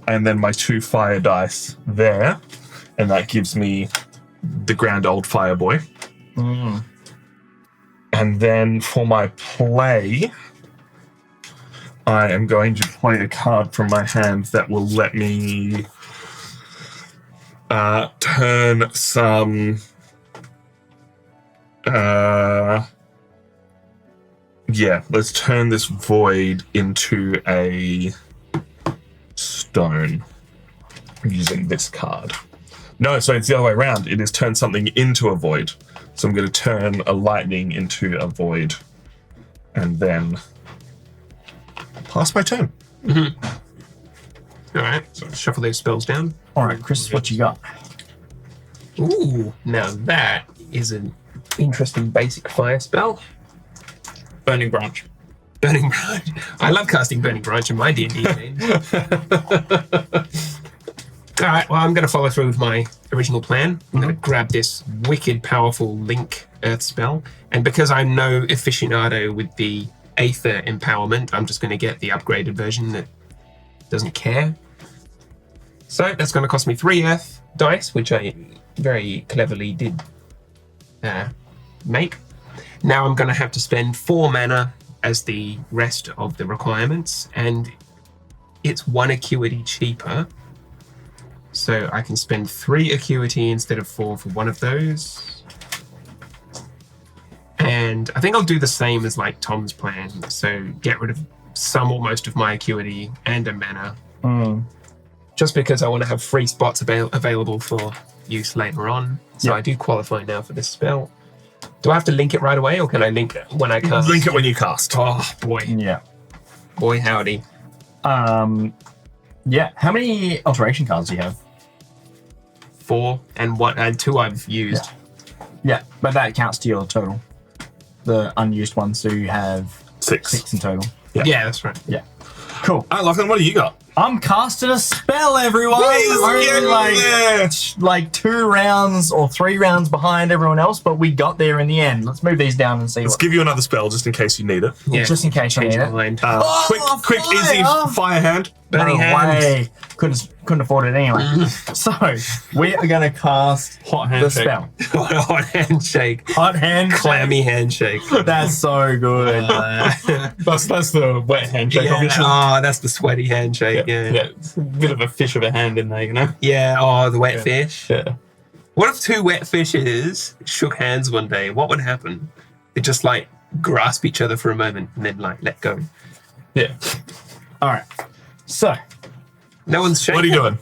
And then my 2 fire dice there. And that gives me the grand old fire boy. And then for my play, I am going to play a card from my hand that will let me turn some... let's turn this void into a stone using this card. No, so it's the other way around. It is turn something into a void. So I'm going to turn a lightning into a void and then pass my turn. All right, so shuffle those spells down. All right, Chris, what you got? Ooh, now that is an interesting basic fire spell. Burning Branch. Burning Branch. I love casting Burning Branch in my D&D games. All right, well, I'm going to follow through with my original plan. I'm going to grab this wicked powerful Link Earth spell. And because I'm no aficionado with the Aether empowerment, I'm just going to get the upgraded version that doesn't care. So that's going to cost me 3 Earth dice, which I very cleverly did make. Now I'm going to have to spend 4 mana as the rest of the requirements, and it's 1 acuity cheaper. So I can spend 3 acuity instead of 4 for one of those. And I think I'll do the same as like Tom's plan. So get rid of some or most of my acuity and a mana. Just because I want to have free spots available for use later on. So I do qualify now for this spell. Do I have to link it right away, or can I link it when I cast? Link it when you cast. Oh boy. Yeah. Boy howdy. Yeah. How many alteration cards do you have? 4 and 2 I've used. Yeah, but that counts to your total. The unused ones, so you have 6 in total. Yeah, that's right. Yeah. Cool. Lachlan, what do you got? I'm casting a spell, everyone. Only like 2 rounds or 3 rounds behind everyone else, but we got there in the end. Let's move these down and see. Let's give you another spell just in case you need it. Yeah. Just in case you Change need my it. mind. Quick, easy fire hand. Burning hand. Way. Couldn't afford it anyway. So we are going to cast Hot the handshake. spell. Hot handshake. Hot hand. Clammy handshake. That's so good. That's the wet handshake, obviously. Oh, that's the sweaty handshake. Yeah. It's a bit of a fish of a hand in there, you know? Yeah. Oh, the wet fish. Yeah. What if 2 wet fishes shook hands one day? What would happen? They just like grasp each other for a moment and then like let go. Yeah. All right. So No one's shaking. What are you doing?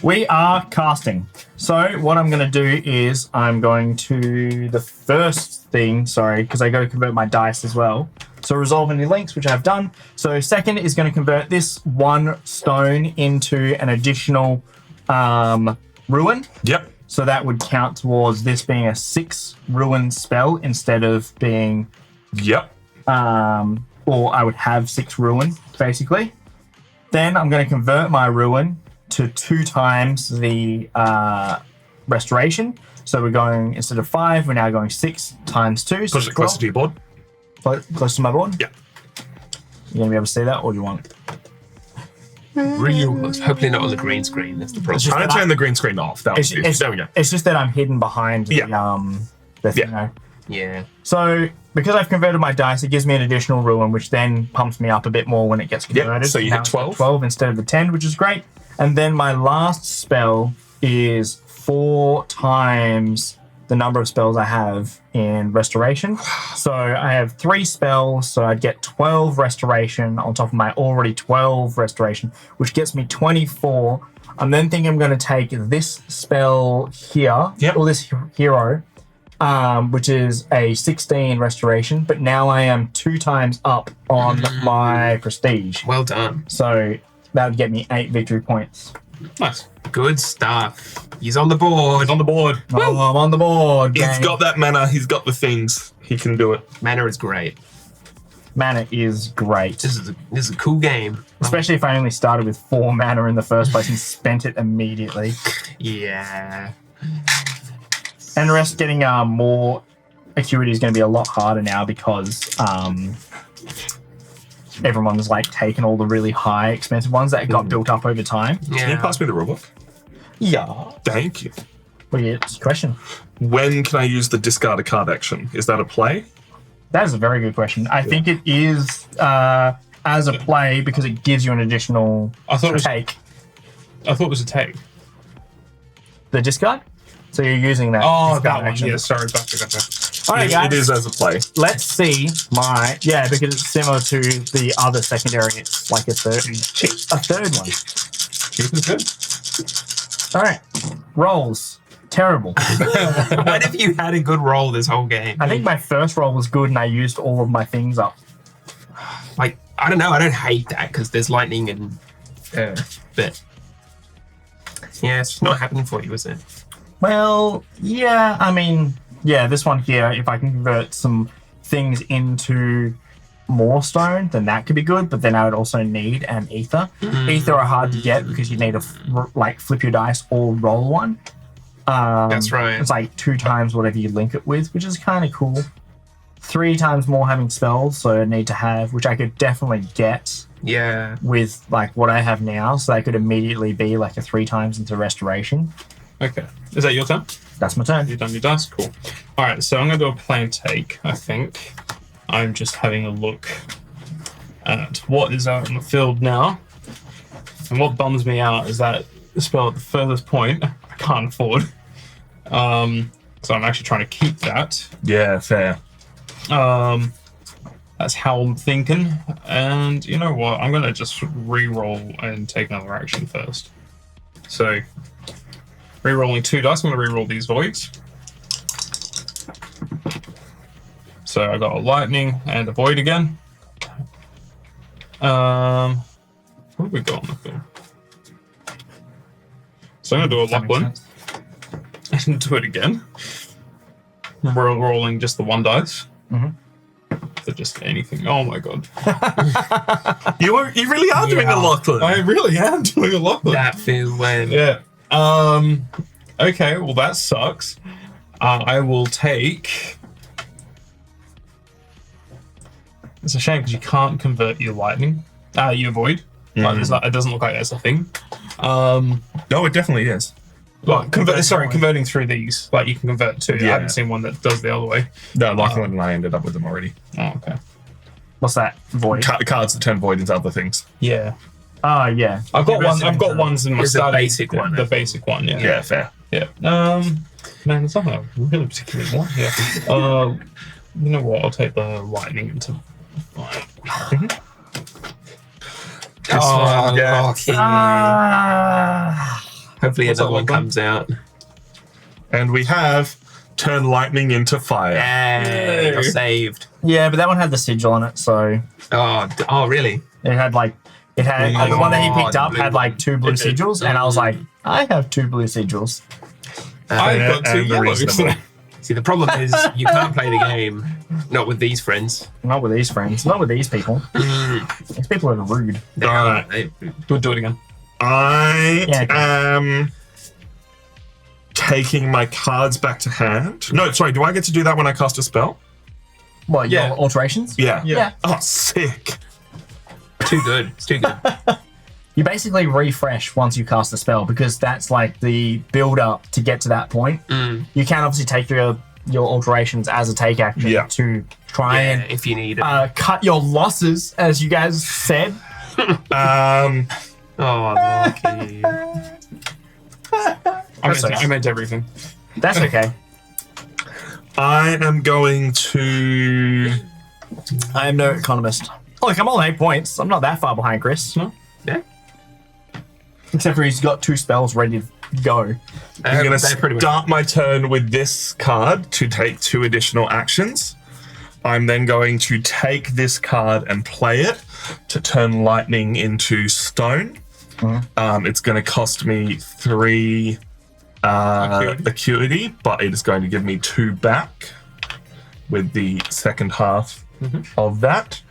we are casting. So what I'm going to do is I'm going to the first thing, because I got to convert my dice as well. So resolve any links, which I've done. So second is going to convert this 1 stone into an additional ruin. Yep. So that would count towards this being a 6 ruin spell instead of being, Yep. or I would have 6 ruin, basically. Then I'm going to convert my ruin to 2 times the restoration. So we're going, instead of 5, we're now going 6 times 2. So Push it closer to your board. close to my board? Yeah. You going to be able to see that, or do you want? Real. Hopefully not on the green screen. That's the problem. just- Try to turn the green screen off. That was there we go. It's just that I'm hidden behind the thing. Yeah. Yeah. So because I've converted my dice, it gives me an additional ruin, which then pumps me up a bit more when it gets converted. so you Now hit it's 12. 12 instead of the 10, which is great. And then my last spell is 4 times the number of spells I have in restoration. So I have 3 spells, so I'd get 12 restoration on top of my already 12 restoration, which gets me 24. I'm then thinking I'm going to take this spell here, Yep. or this hero, which is a 16 restoration, but now I am 2 times up on my prestige. Well done. So that would get me 8 victory points. Nice. Good stuff. He's on the board. He's on the board. Oh, I'm on the board. He's gang. got that mana. He's got the things. He can do it. Mana is great. Mana is great. This is a cool game. Especially if I only started with 4 mana in the first place and spent it immediately. Yeah. And the rest getting more Acuity is going to be a lot harder now because everyone's like taken all the really high expensive ones that got built up over time. Can you pass me the rulebook? Yeah. Thank you. Weird question. When can I use the discard a card action? Is that a play? That is a very good question. I think it is as a play because it gives you an additional I thought it was- take. I thought it was a take. The discard? So you're using that. Oh, discard that one. action. Yeah, sorry. Gotcha. All right, It guys. is as a play. Let's see my because it's similar to the other secondary. It's like a third one. Cheap is good. All right, rolls terrible. What if you had a good roll this whole game? I think my first roll was good and I used all of my things up. Like, I don't know. I don't hate that because there's lightning and but yeah, it's not happening for you, is it? Well, yeah, I mean, yeah, this one here, if I can convert some things into more stone, then that could be good, but then I would also need an ether. Ether are hard to get because you need to flip your dice or roll one. That's right. It's like 2 times whatever you link it with, which is kind of cool. 3 times more having spells, so I need to have, which I could definitely get Yeah. with like what I have now, so that could immediately be like a 3 times into restoration. Okay. Is that your turn? That's my turn. You've done your dice? Cool. All right, so I'm going to do a play and take, I think. I'm just having a look at what is out in the field now. And what bums me out is that the spell at the furthest point I can't afford. So I'm actually trying to keep that. Yeah, fair. That's how I'm thinking. And you know what? I'm going to just re-roll and take another action first. So, re-rolling 2 dice. I'm going to re-roll these voids. So I got a lightning and a void again. What have we got on the field? So I'm going to do a luck one and do it again. We're rolling just the 1 dice. For just anything. Oh my god. You really are doing a Lachlan. I really am doing a luck one. That feels when. Yeah. Okay, well that sucks. I will take. It's a shame because you can't convert your lightning, your void. Like, it doesn't look like that's a thing. No, it definitely is. Well, converting through these. Like you can convert 2. I Yeah. haven't seen one that does the other way. No, Lachlan and I ended up with them already. Oh, okay. What's that? Void. Cards that turn void into other things. Yeah, Oh, yeah. I've got one. I've got ones in my It's the starting. basic one, The I think. basic one. Yeah. Yeah, fair. Yeah. Man, there's nothing I really particularly want here. You know what? I'll take the lightning into. Oh, yeah. Lockie. Hopefully What's another that one one? comes out. And we have turn lightning into fire. Hey, you're Yay. saved. Yeah, but that one had the sigil on it, so Oh, really? it had like the one that he picked the up blue had like 2 blue sigils, and I was like, I have 2 blue sigils. I've got 2 and yellows. reasonable. See, the problem is you can't play the game, not with these friends. Not with these friends, not with these people. These people are rude. They Alright. are- they- Do it again. I Yeah, okay. am taking my cards back to hand. No, sorry, do I get to do that when I cast a spell? What, Yeah. your alterations? Yeah. Yeah. Oh, sick. Too good. It's too good. You basically refresh once you cast a spell because that's like the build up to get to that point. You can obviously take your alterations as a take action Yeah. to try Yeah, and if you need it. cut your losses, as you guys said. Um, Oh, Lockie. I meant everything. That's okay. I am going to. I am no economist. Look, I'm on 8 points. I'm not that far behind Chris. No. Yeah. Except for he's got 2 spells ready to go. I'm going to They're pretty much- start my turn with this card to take 2 additional actions. I'm then going to take this card and play it to turn lightning into stone. It's going to cost me 3 acuity, but it is going to give me 2 back with the second half of that.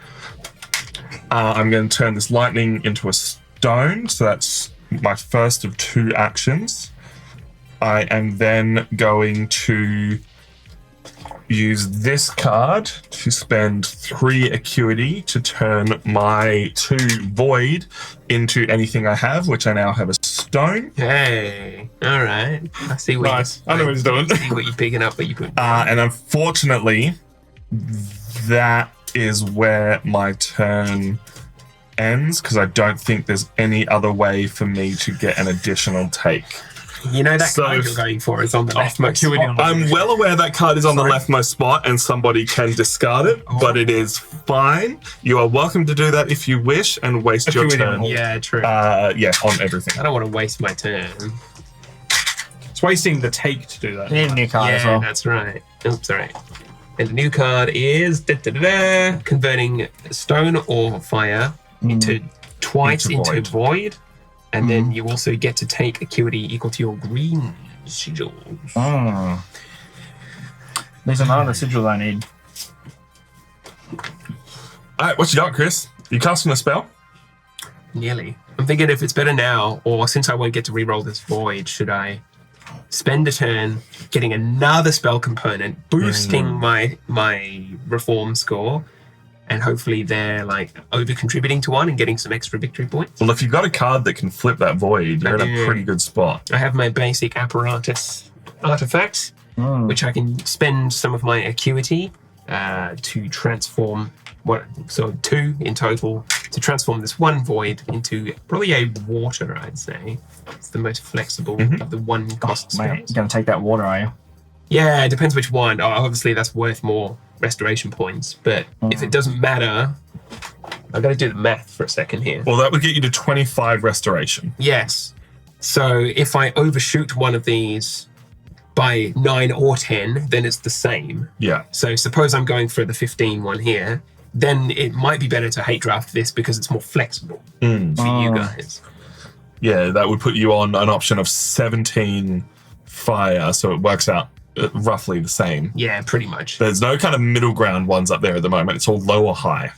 I'm going to turn this lightning into a stone, so that's my first of 2 actions. I am then going to use this card to spend 3 acuity to turn my 2 void into anything I have, which I now have a stone. Hey, all right. I see what Nice. I know what he's doing. I see what you're picking up, but you put. And unfortunately, that is where my turn ends, because I don't think there's any other way for me to get an additional take. You know that So- card you're going for is on the leftmost Acuity spot. on I'm well aware that card is on the leftmost spot and somebody can discard it, but it is fine. You are welcome to do that if you wish and waste your Acuity on turn. hold. Yeah, true. Yeah, on everything. I don't want to waste my turn. It's wasting the take to do that. You need a new card as Yeah, well. that's right. Oops, all right. And the new card is converting stone or fire into twice Into into void. And then you also get to take acuity equal to your green sigils. These are none of the sigils I need. Alright, what you got, Chris? You casting a spell? Nearly. I'm thinking if it's better now, or since I won't get to reroll this void, should I spend a turn getting another spell component, boosting my reform score, and hopefully they're like over contributing to 1 and getting some extra victory points. Well, if you've got a card that can flip that void, you're in a do. pretty good spot. I have my basic apparatus artifacts, which I can spend some of my acuity to transform. So 2 in total to transform this 1 void into probably a water. I'd say it's the most flexible of the 1 cost Mate, spells. you're going to take that water, are you? Yeah, it depends which one. Obviously, that's worth more restoration points. But if it doesn't matter, I've got to do the math for a second here. Well, that would get you to 25 restoration. Yes. So if I overshoot one of these by 9 or 10, then it's the same. Yeah. So suppose I'm going for the 15 one here, then it might be better to hate draft this because it's more flexible for you guys. Yeah, that would put you on an option of 17 fire, so it works out roughly the same. Yeah, pretty much. There's no kind of middle ground ones up there at the moment. It's all low or high.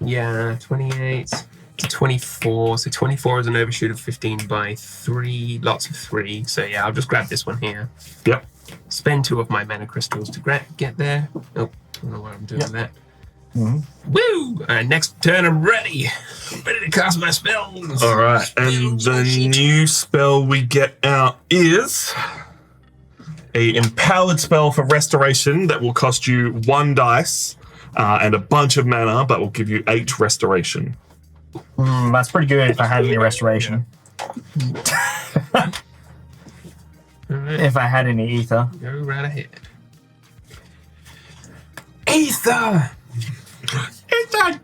Yeah, 28 to 24. So 24 is an overshoot of 15 by 3, lots of 3. So yeah, I'll just grab this one here. Yep. Spend 2 of my mana crystals to get there. Oh, I don't know why I'm doing that. Woo! Next turn, I'm ready. Ready to cast my spells. All right, and the new spell we get out is a empowered spell for restoration that will cost you 1 dice and a bunch of mana, but will give you 8 restoration. That's pretty good if I had any restoration. If I had any ether. Go right ahead. Ether! Ether!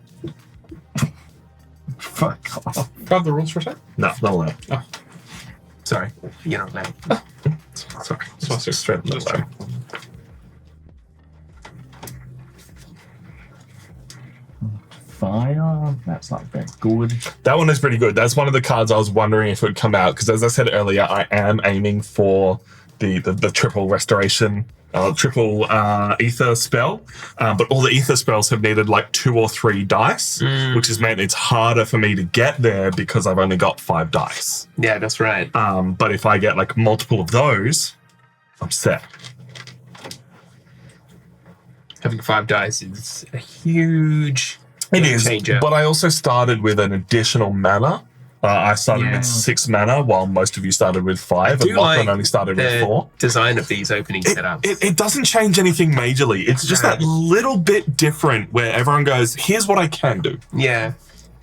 Fuck off. Grab the rules for a sec. No, not allowed. Sorry, you're not allowed. Sorry. So that's Straight not allowed. Fire. That's not very good. That one is pretty good. That's one of the cards I was wondering if it would come out, because as I said earlier, I am aiming for the triple restoration, triple ether spell. But all the ether spells have needed like 2 or 3 dice, which has meant it's harder for me to get there because I've only got 5 dice. Yeah, that's right. But if I get like multiple of those, I'm set. Having 5 dice is a huge It is, changer. but I also started with an additional mana. I started Yeah. with 6 mana, while most of you started with 5, and do Lachlan like only started with the 4. design of these opening setups. It doesn't change anything majorly. It's just that little bit different where everyone goes, here's what I can do. Yeah,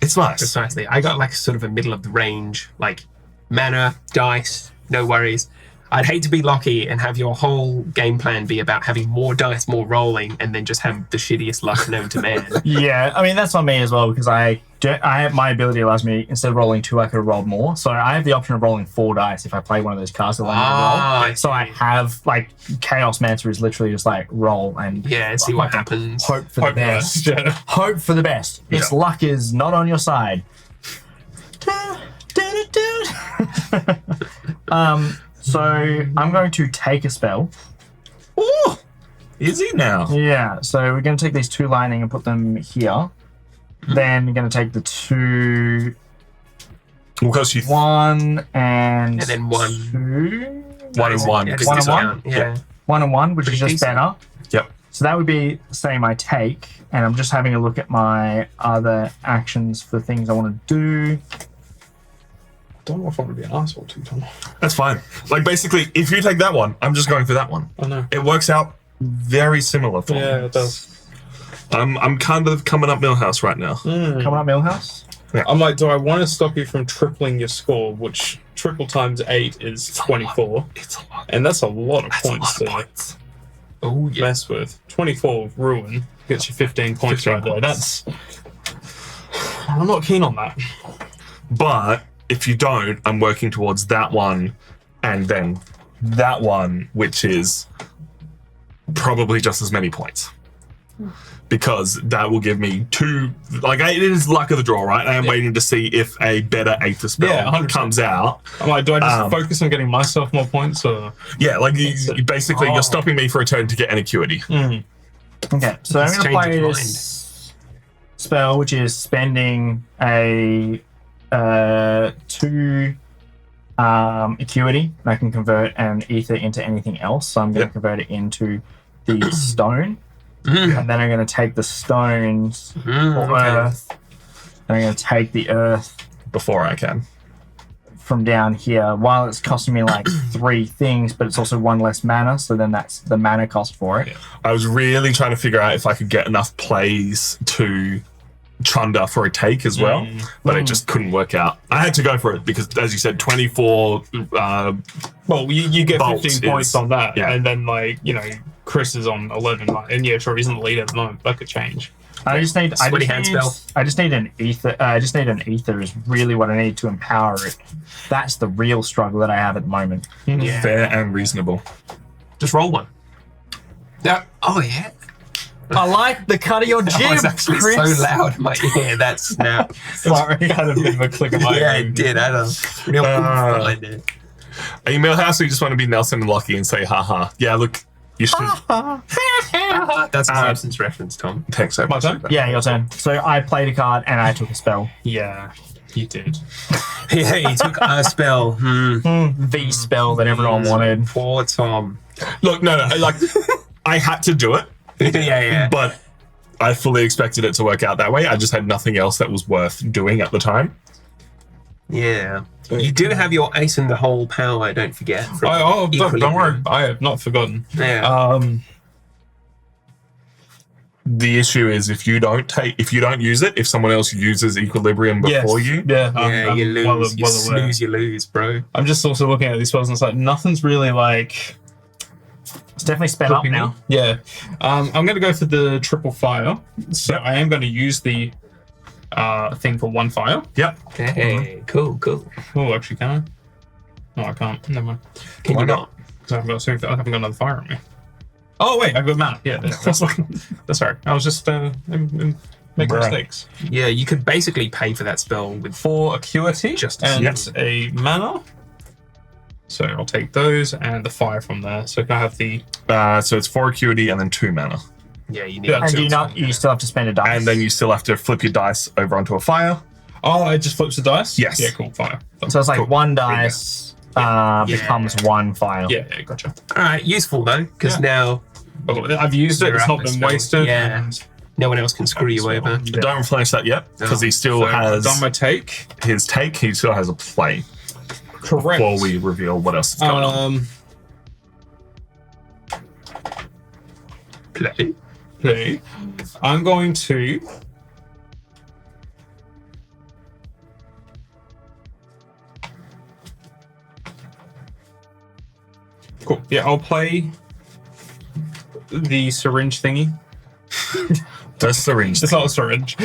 It's nice. precisely. I got like sort of a middle of the range, like mana, dice, no worries. I'd hate to be Lockie and have your whole game plan be about having more dice, more rolling, and then just have the shittiest luck known to man. Yeah, I mean, that's on me as well, because I have my ability allows me, instead of rolling 2, I could have rolled more. So I have the option of rolling 4 dice if I play one of those cards that I roll. So I have, like, Chaos Mancer is literally just like roll and Yeah, see what happens. hope for the best. Yeah. Hope for the best. Its luck is not on your side. So I'm going to take a spell. Ooh, easy now. Yeah, so we're going to take these 2 lightning and put them here. Then we're going to take the 2, Because you 1 and then 1. 2. 1 and 1. Yeah, One and one? Yeah. 1 and 1, which is just decent. better. Yep. So that would be the same I take, and I'm just having a look at my other actions for things I want to do. Don't know if I want to be an asshole too, Tom. That's fine. Like basically, if you take that one, I'm just going for that one. I know. It works out very similar for me. Yeah, it does. I'm kind of coming up Millhouse right now. Coming up, Millhouse. I'm like, do I want to stop you from tripling your score, which triple times 8 is 24. It's a lot. And that's a lot of That's a points lot of to points. Oh, yeah. mess with. 24 ruin gets you 15 points 15 right there. points. That's. I'm not keen on that. But if you don't, I'm working towards that one and then that one, which is probably just as many points. Because that will give me 2. Like, it is luck of the draw, right? I am waiting to see if a better Aether spell Yeah, 100%. comes out. I'm like, do I just focus on getting myself more points, or? Yeah, like, you basically, you're stopping me for a turn to get an Acuity. Okay, so I'm going to Change play its this spell, which is spending a 2 Acuity, and I can convert an Ether into anything else. So I'm going to convert it into the stone. And then I'm going to take the stones or earth, and I'm going to take the earth Before I can. from down here. While it's costing me like 3 things, but it's also 1 less mana, so then that's the mana cost for it. I was really trying to figure out if I could get enough plays to Chunder for a take as well, but it just couldn't work out. I had to go for it because, as you said, 24. Well, you get Bolt 15 points is- on that, yeah. and then Chris is on 11, and yeah, sure, he's in the lead at the moment. That could change. I just need Sweaty hand spell. I just need an ether. I just need an ether is really what I need to empower it. That's the real struggle that I have at the moment. Yeah. Fair and reasonable. Just roll one. Yeah. Oh, yeah. I like the cut of your jib, Oh, it's actually Chris. so loud in my ear. That snap. Sorry, I had a bit of a click of my Yeah, it did. I had a real behind it. Are you Millhouse or you just want to be Nelson and Lockie and say, haha? Yeah, look, you should. That's a Simpsons reference, Tom. Thanks so much. turn? Yeah, your turn. So I played a card and I took a spell. Yeah, you did. Yeah, he took a spell. The spell that everyone wanted. Poor Tom. Look, no, like, I had to do it, yeah. but I fully expected it to work out that way. I just had nothing else that was worth doing at the time. Yeah. You do have your ace in the hole power, don't forget. from Don't worry, Equilibrium. I have not forgotten. Yeah. The issue is if you don't use it, if someone else uses Equilibrium before you, Yeah, Yeah, you lose. well you aware. snooze, you lose, bro. I'm just also looking at these spells and it's like nothing's really like It's definitely sped up cooking now. me. Yeah. I'm going to go for the triple fire. So I am going to use the thing for 1 fire. yep. Hey, cool. Oh, actually, can I? No, I can't. Never mind. Can Why you not? not? So I haven't got another fire on me. Oh wait, I've got mana. Yeah, that's sorry. I was just making Right. mistakes. Yeah, you could basically pay for that spell with 4 Acuity Just- and yep. a mana. So I'll take those and the fire from there. So can I have the? So it's 4 Acuity and then 2 mana. Yeah, you need Yeah, And to- you still have to spend a dice. And then you still have to flip your dice over onto a fire. Oh, it just flips the dice. Yes. Yeah, cool. Fire. So it's like Cool. 1 dice becomes 1 file. Yeah, gotcha. All right, useful though, because Yeah. now Oh, I've used it. You're It's up not a been spell. wasted. Yeah. and no one else can screw you over. Don't replenish that yet because he still So I've has done my take. his take. He still has a play Correct. before we reveal what else is going on. Play. I'm going to. Cool. Yeah, I'll play the syringe thingy. The syringe. It's not a syringe.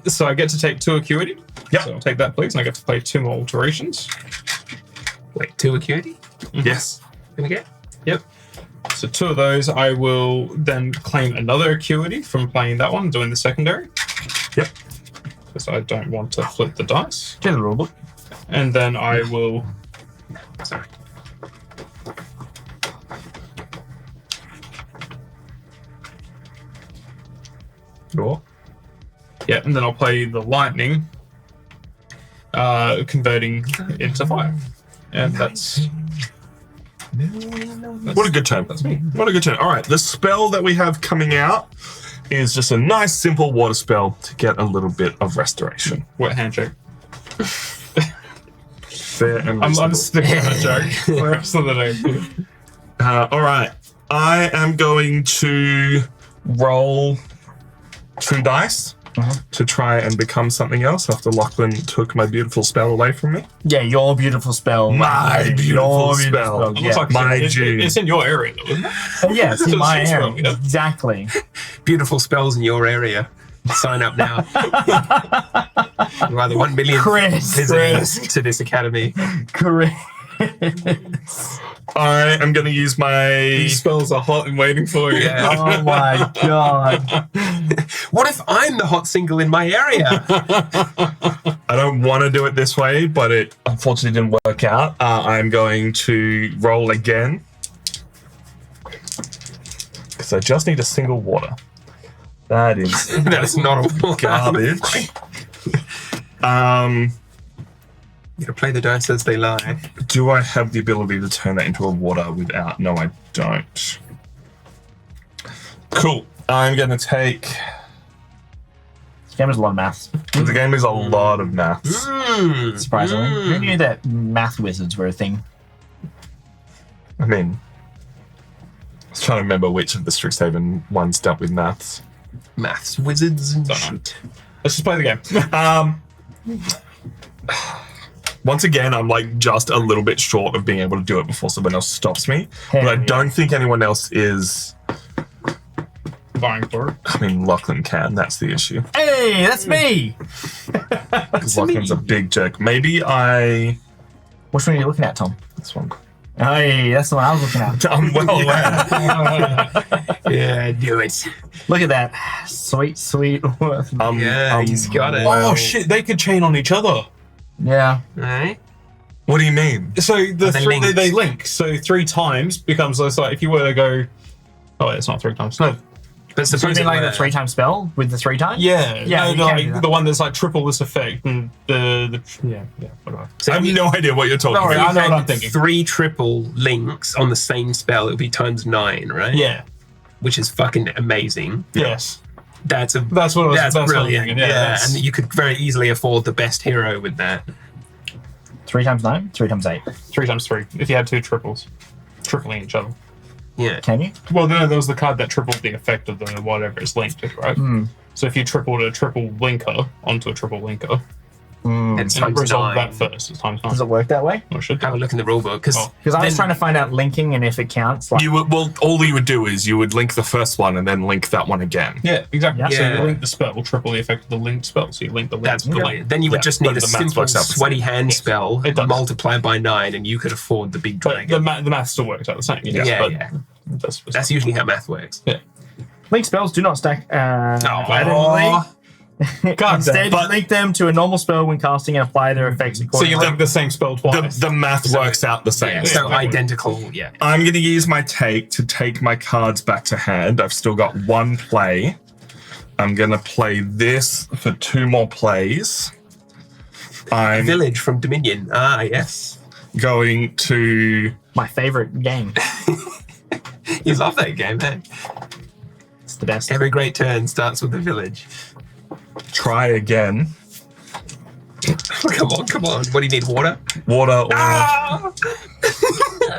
So I get to take 2 Acuity. Yep. So I'll take that, please, and I get to play 2 more alterations. Wait, 2 Acuity? Yes. Can we get? Yep. So 2 of those, I will then claim another Acuity from playing that one, doing the secondary. Yep. Because I don't want to flip the dice. Do the rulebook. And then I will. Sorry. Sure. Yeah, and then I'll play the lightning, converting into fire. And that's. What a good turn. That's me. What a good turn. All right, the spell that we have coming out is just a nice, simple water spell to get a little bit of restoration. Wet handshake. Fair and I'm reasonable. sticking with that joke for the rest of the day. All right, I am going to roll 2 dice to try and become something else after Lachlan took my beautiful spell away from me. Yeah, your beautiful spell. My beautiful spell. It looks like My it's, June. it's in your area, though, isn't it? Yeah, it's in So my it's area. wrong, yeah. Exactly. Beautiful spells in your area. Sign up now. You are the 1 million Chris. visitors to this academy. Correct. I am going to use my... These spells are hot and waiting for you. Yeah. Oh my god. What if I'm the hot single in my area? I don't want to do it this way, but it unfortunately didn't work out. I'm going to roll again. Because I just need a single water. That is That is not a garbage. You gotta play the dice as they lie. Do I have the ability to turn that into a water without? No, I don't. Cool. I'm going to take... This game is a lot of maths. The game is a lot of maths. Surprisingly. Who knew that math wizards were a thing? I mean... I was trying to remember which of the Strixhaven ones dealt with maths. Maths wizards and Don't know. shit. Let's just play the game. Once again, I'm like just a little bit short of being able to do it before someone else stops me. But I don't think anyone else is. Vying for it. I mean, Lachlan can. That's the issue. Hey, that's me! Because Lachlan's a big jerk. Maybe I. Which one are you looking at, Tom? This one. Hey, that's the one I was looking at. I'm well aware. Yeah, do it. Look at that. Sweet, sweet. Yeah, he's got it. Oh shit! They could chain on each other. Yeah. Right? What do you mean? So the They three, linked. they link. So 3 times becomes like if you were to go. Oh, it's not 3 times. No. But So you suppose mean it like were- the 3-time spell with the 3 times? Yeah. Yeah, No, you no, can do like that. the one that's like triple this effect and the whatever. So I have no idea what you're talking Don't worry, about. I know what I'm had thinking. 3 triple links on the same spell, it would be times 9, right? Yeah. Which is fucking amazing. Yes. That's That's what I was. That's what I was brilliant. thinking. Yeah, that's- and you could very easily afford the best hero with that. 3 times 9? 3 times 8. 3 times 3. If you had 2 triples, tripling each other. Yeah. Can you? Well, no, there was the card that tripled the effect of the whatever it's linked to, right? Mm. So if you tripled a triple linker onto a triple linker, Mm. It's and times resolve 9. that first, it's times 9. Does it work that way? Or should Have a look in the rulebook because Oh. Because I was trying to find out linking and if it counts. Like, You would, well, all you would do is you would link the first one and then link that one again. Yeah, exactly. Yeah. So Yeah. you link the spell, triple the effect of the linked spell. So you link the link. that's brilliant. Then you would Yeah, just need but a the maths simple works out the same. sweaty hand spell It does. multiplied by 9, and you could afford the big But dragon. the math still works out the same. Yes, yeah, but yeah. That's That's usually how math works. link spells do not stack randomly. God Instead, But- link them to a normal spell when casting and apply their effects So accordingly. you link the same spell The, twice. the math works out the same. Yeah, Yeah, so exactly. identical. Yeah. I'm going to use my take to take my cards back to hand. I've still got 1 play. I'm going to play this for 2 more plays. I'm Village from Dominion. Ah, yes. going to... My favorite game. You love that game, man. It's the best. Every great turn starts with a village. try again. Come on, come on. What do you need? Water? Water or... Ah!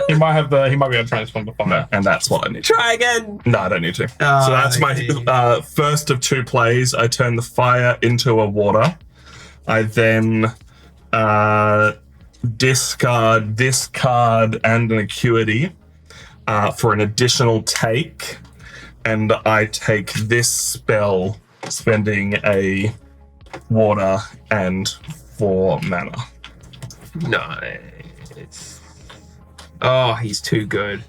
he might be able to transform to fire. No, and that's what I need. Try again. No, I don't need to. Ah, So that's my okay. first of 2 plays. I turn the fire into a water. I then discard this card and an Acuity for an additional take. And I take this spell, spending a water and 4 mana. Nice. Oh, he's too good.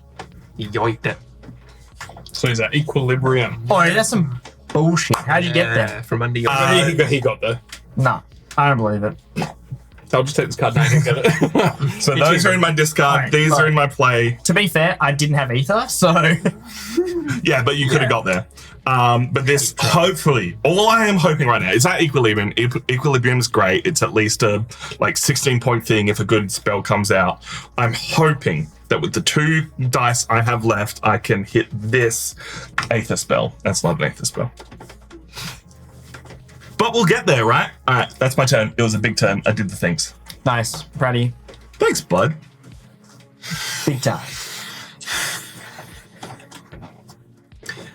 He yoinked it. So is that equilibrium? Oh, that's some bullshit. How'd you get there? From under your He got there. No, I don't believe it. I'll just take this card now and get it. So those are in my discard. Alright, These are sorry. in my play. To be fair, I didn't have ether, so Yeah, but you could have got there. But this, hopefully, all I am hoping right now is that Equilibrium. Equilibrium's great. It's at least a 16-point thing if a good spell comes out. I'm hoping that with the 2 dice I have left, I can hit this Aether spell. That's not an Aether spell. But we'll get there, right? All right, that's my turn. It was a big turn. I did the things. nice, proud of you. Thanks, bud. Big time.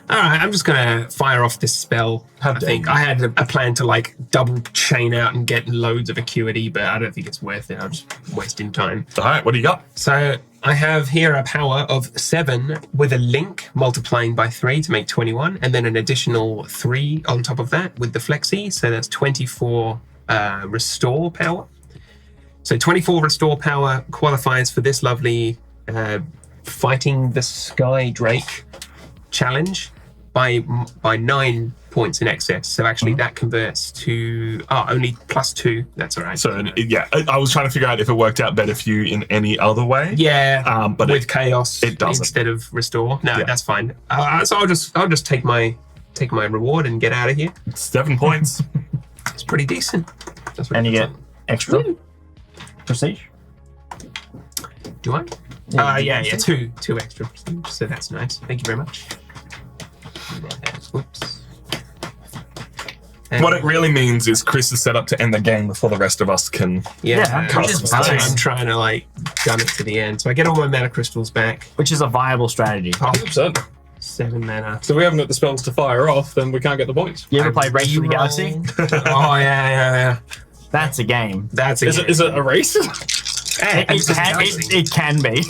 All right, I'm just gonna fire off this spell. I think I had a plan to like double chain out and get loads of acuity, but I don't think it's worth it. I'm just wasting time. All right, what do you got? So I have here a power of 7 with a link multiplying by 3 to make 21, and then an additional 3 on top of that with the flexi. So that's 24 restore power. So 24 restore power qualifies for this lovely fighting the Sky Drake challenge by 9 points in excess. So actually that converts to only +2. That's all right. So yeah, I was trying to figure out if it worked out better for you in any other way. Yeah, but with chaos it doesn't. instead of restore. No, Yeah. that's fine. So I'll just take my reward and get out of here. 7 points. It's pretty decent. That's what And you it's get on. extra prestige. Do I? Yeah, 2 extra prestige. So that's nice. Thank you very much. Whoops. What it really means is Chris is set up to end the game before the rest of us can. Yeah, that's which is what fine. I'm trying to like gun it to the end. So I get all my mana crystals back. Which is a viable strategy. 100%. 7 mana. So we haven't got the spells to fire off, then we can't get the points. You ever played Race for the Reroll. Galaxy? Oh yeah. That's a game. That's a Is it a race? Hey, It can be.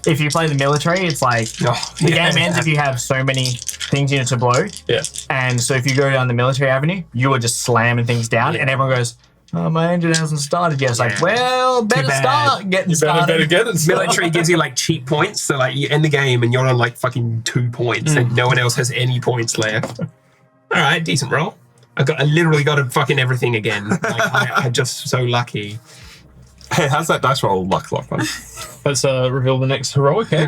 If you play the military, it's like the game ends if you have so many things you need to blow. Yeah. And so if you go down the military avenue, you are just slamming things down, and everyone goes, "Oh, my engine hasn't started yet." It's like, well, better bad. start getting You started. better get it. Military gives you like cheap points, so like you end the game and you're on like fucking 2 points, and no one else has any points left. All right, decent roll. I literally got a fucking everything again. Like, I'm just so lucky. Hey, how's that dice roll luck, Lachlan? Let's reveal the next heroic. Eh?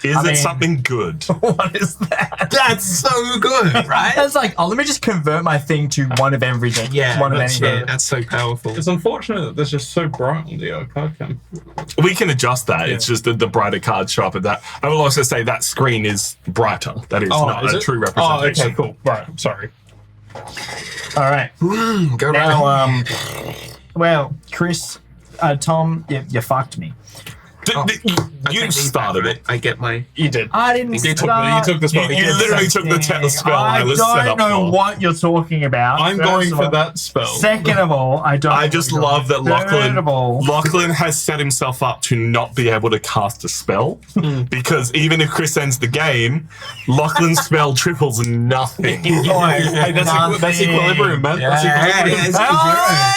Is I mean- it something good? What is that? That's so good, right? That's like, oh, let me just convert my thing to one of everything. Yeah, one of that's, anything. yeah, that's so powerful. It's unfortunate that there's just so bright on the card cam. We can adjust that. It's just that the brighter cards show up at that. I will also say that screen is brighter. That is not is a it? true Oh, representation. okay, cool. Right, I'm sorry. All right. Go Now, right. well, Chris, Tom, you fucked me. You started it. I get my. You did. I didn't You took start. the spell. You literally took the spell I was set I up don't know for. what you're talking about. I'm first going of for all. that spell. Second of all, I don't. I just love that Third of all, Lachlan has set himself up to not be able to cast a spell because even if Chris ends the game, Lachlan's spell triples nothing. Hey, that's equilibrium, man. That's equilibrium.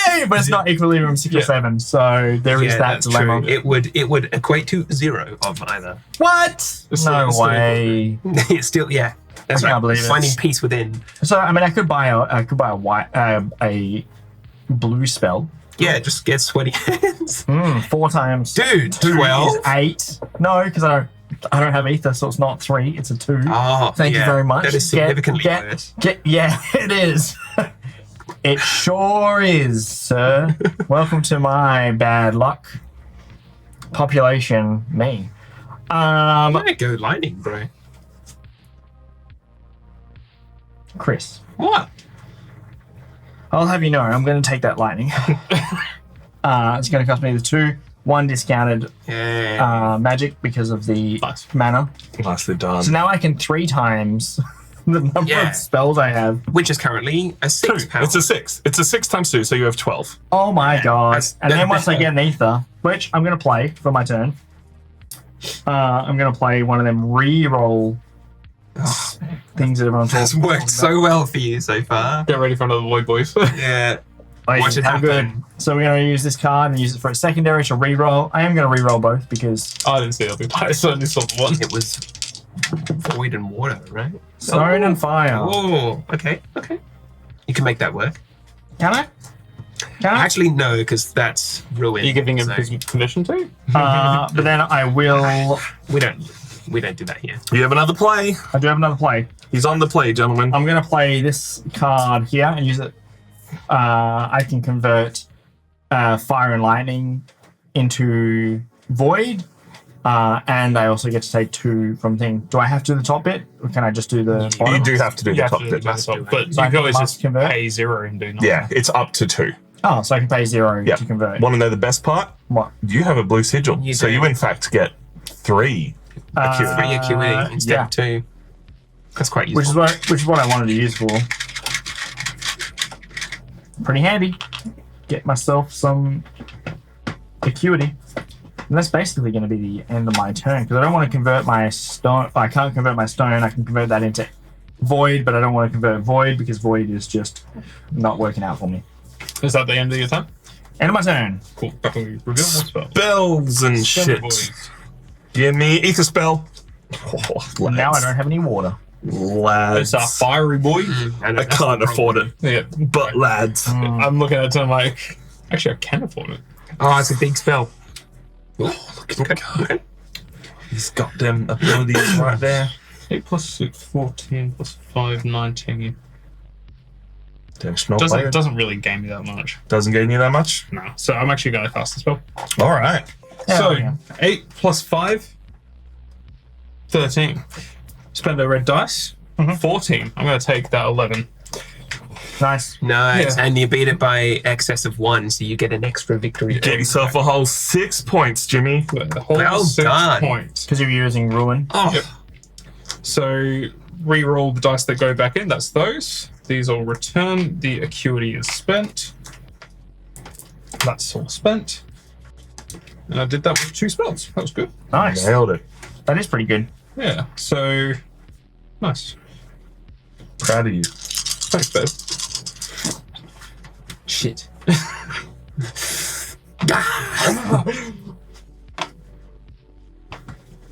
Hey, but it's not equilibrium 6 or 7, so there is that that's dilemma. true. It would equate to 0 of either. What? No it's way. It's still That's I can't right. believe it. Finding peace within. So I mean, I could buy a white, a blue spell. Yeah, just get sweaty hands. 4 times. Dude, 2 12. is 8. No, because I don't have ether, so it's not 3. It's a 2. Oh, Thank you yeah. very much. That is significantly worse. Yeah, it is. It sure is, sir. Welcome to my bad luck. Population, me. I'm gonna go lightning, bro. Chris, What? I'll have you know, I'm going to take that lightning. It's going to cost me the 2, 1 discounted Yeah. magic because of the Nice. mana. Nicely done. So now I can 3 times the number Yeah. of spells I have. Which is currently a 6 power. It's a 6. It's a 6 times 2, so you have 12. Oh my god. that's- And then that- once I get an ether, which I'm going to play for my turn, I'm going to play one of them re-roll Oh, things that everyone talks that's worked so well for you so far. Get ready for another void, boys. Yeah. about. Watch it How good. happen. So we're going to use this card and use it for a secondary to re-roll. I am going to re-roll both because I didn't see it. I certainly saw the one. It was void and water, right? stone and fire. Oh, okay. You can make that work. Can I? Actually, no, because that's ruin. Are you giving him so his condition too? But then I will. we don't do that here. You have another play. I do have another play. He's on the play, gentlemen. I'm going to play this card here and use it. I can convert Fire and Lightning into Void. And I also get to take 2 from thing. Do I have to do the top bit, or can I just do the bottom? You do have to do You the have top to do bit. the top, but So I you can always must just convert? pay 0 and do nothing. Yeah, it's up to 2. Oh, so I can pay 0 Yeah. to convert. Want to know the best part? What? You have a blue sigil, You so do. you in fact get 3 Acuity. 3 Acuity instead yeah. of 2. That's quite Which useful. is what I wanted to use for. Pretty handy. Get myself some Acuity. And that's basically going to be the end of my turn, because I don't want to convert my stone. I can't convert my stone. I can convert that into Void, but I don't want to convert Void because Void is just not working out for me. Is that the end of your turn? End of my turn. Cool. Back when we reveal more spell. Spells and shit. Boys. Give me Ether Spell. Oh, Now I lads. don't have any water. Lads. It's a fiery boy. I can't afford it. Yeah. But lads. I'm looking at it and I'm like, actually, I can afford it. Oh, it's a big spell. Oh, look at the guy. He's got them abilities right there. 8 plus 6, 14 plus 5, 19. That's not bad. Doesn't really gain me that much. Doesn't gain you that much. No. So I'm actually going to cast the spell. All right. So, yeah. 8 plus 5, 13. Spend a red dice. 14. I'm going to take that 11. Nice. Nice. Yeah. And you beat it by excess of 1, so you get an extra victory. Get yourself a whole 6 points, Jimmy. The whole Well 6 done. points. Because you're using Ruin. Oh, Yep. So, re-roll the dice that go back in. That's those. These all return. The Acuity is spent. That's all spent. And I did that with 2 spells. That was good. Nice. Nailed it. That is pretty good. Yeah. So, nice. Proud of you. Thanks, babe. shit.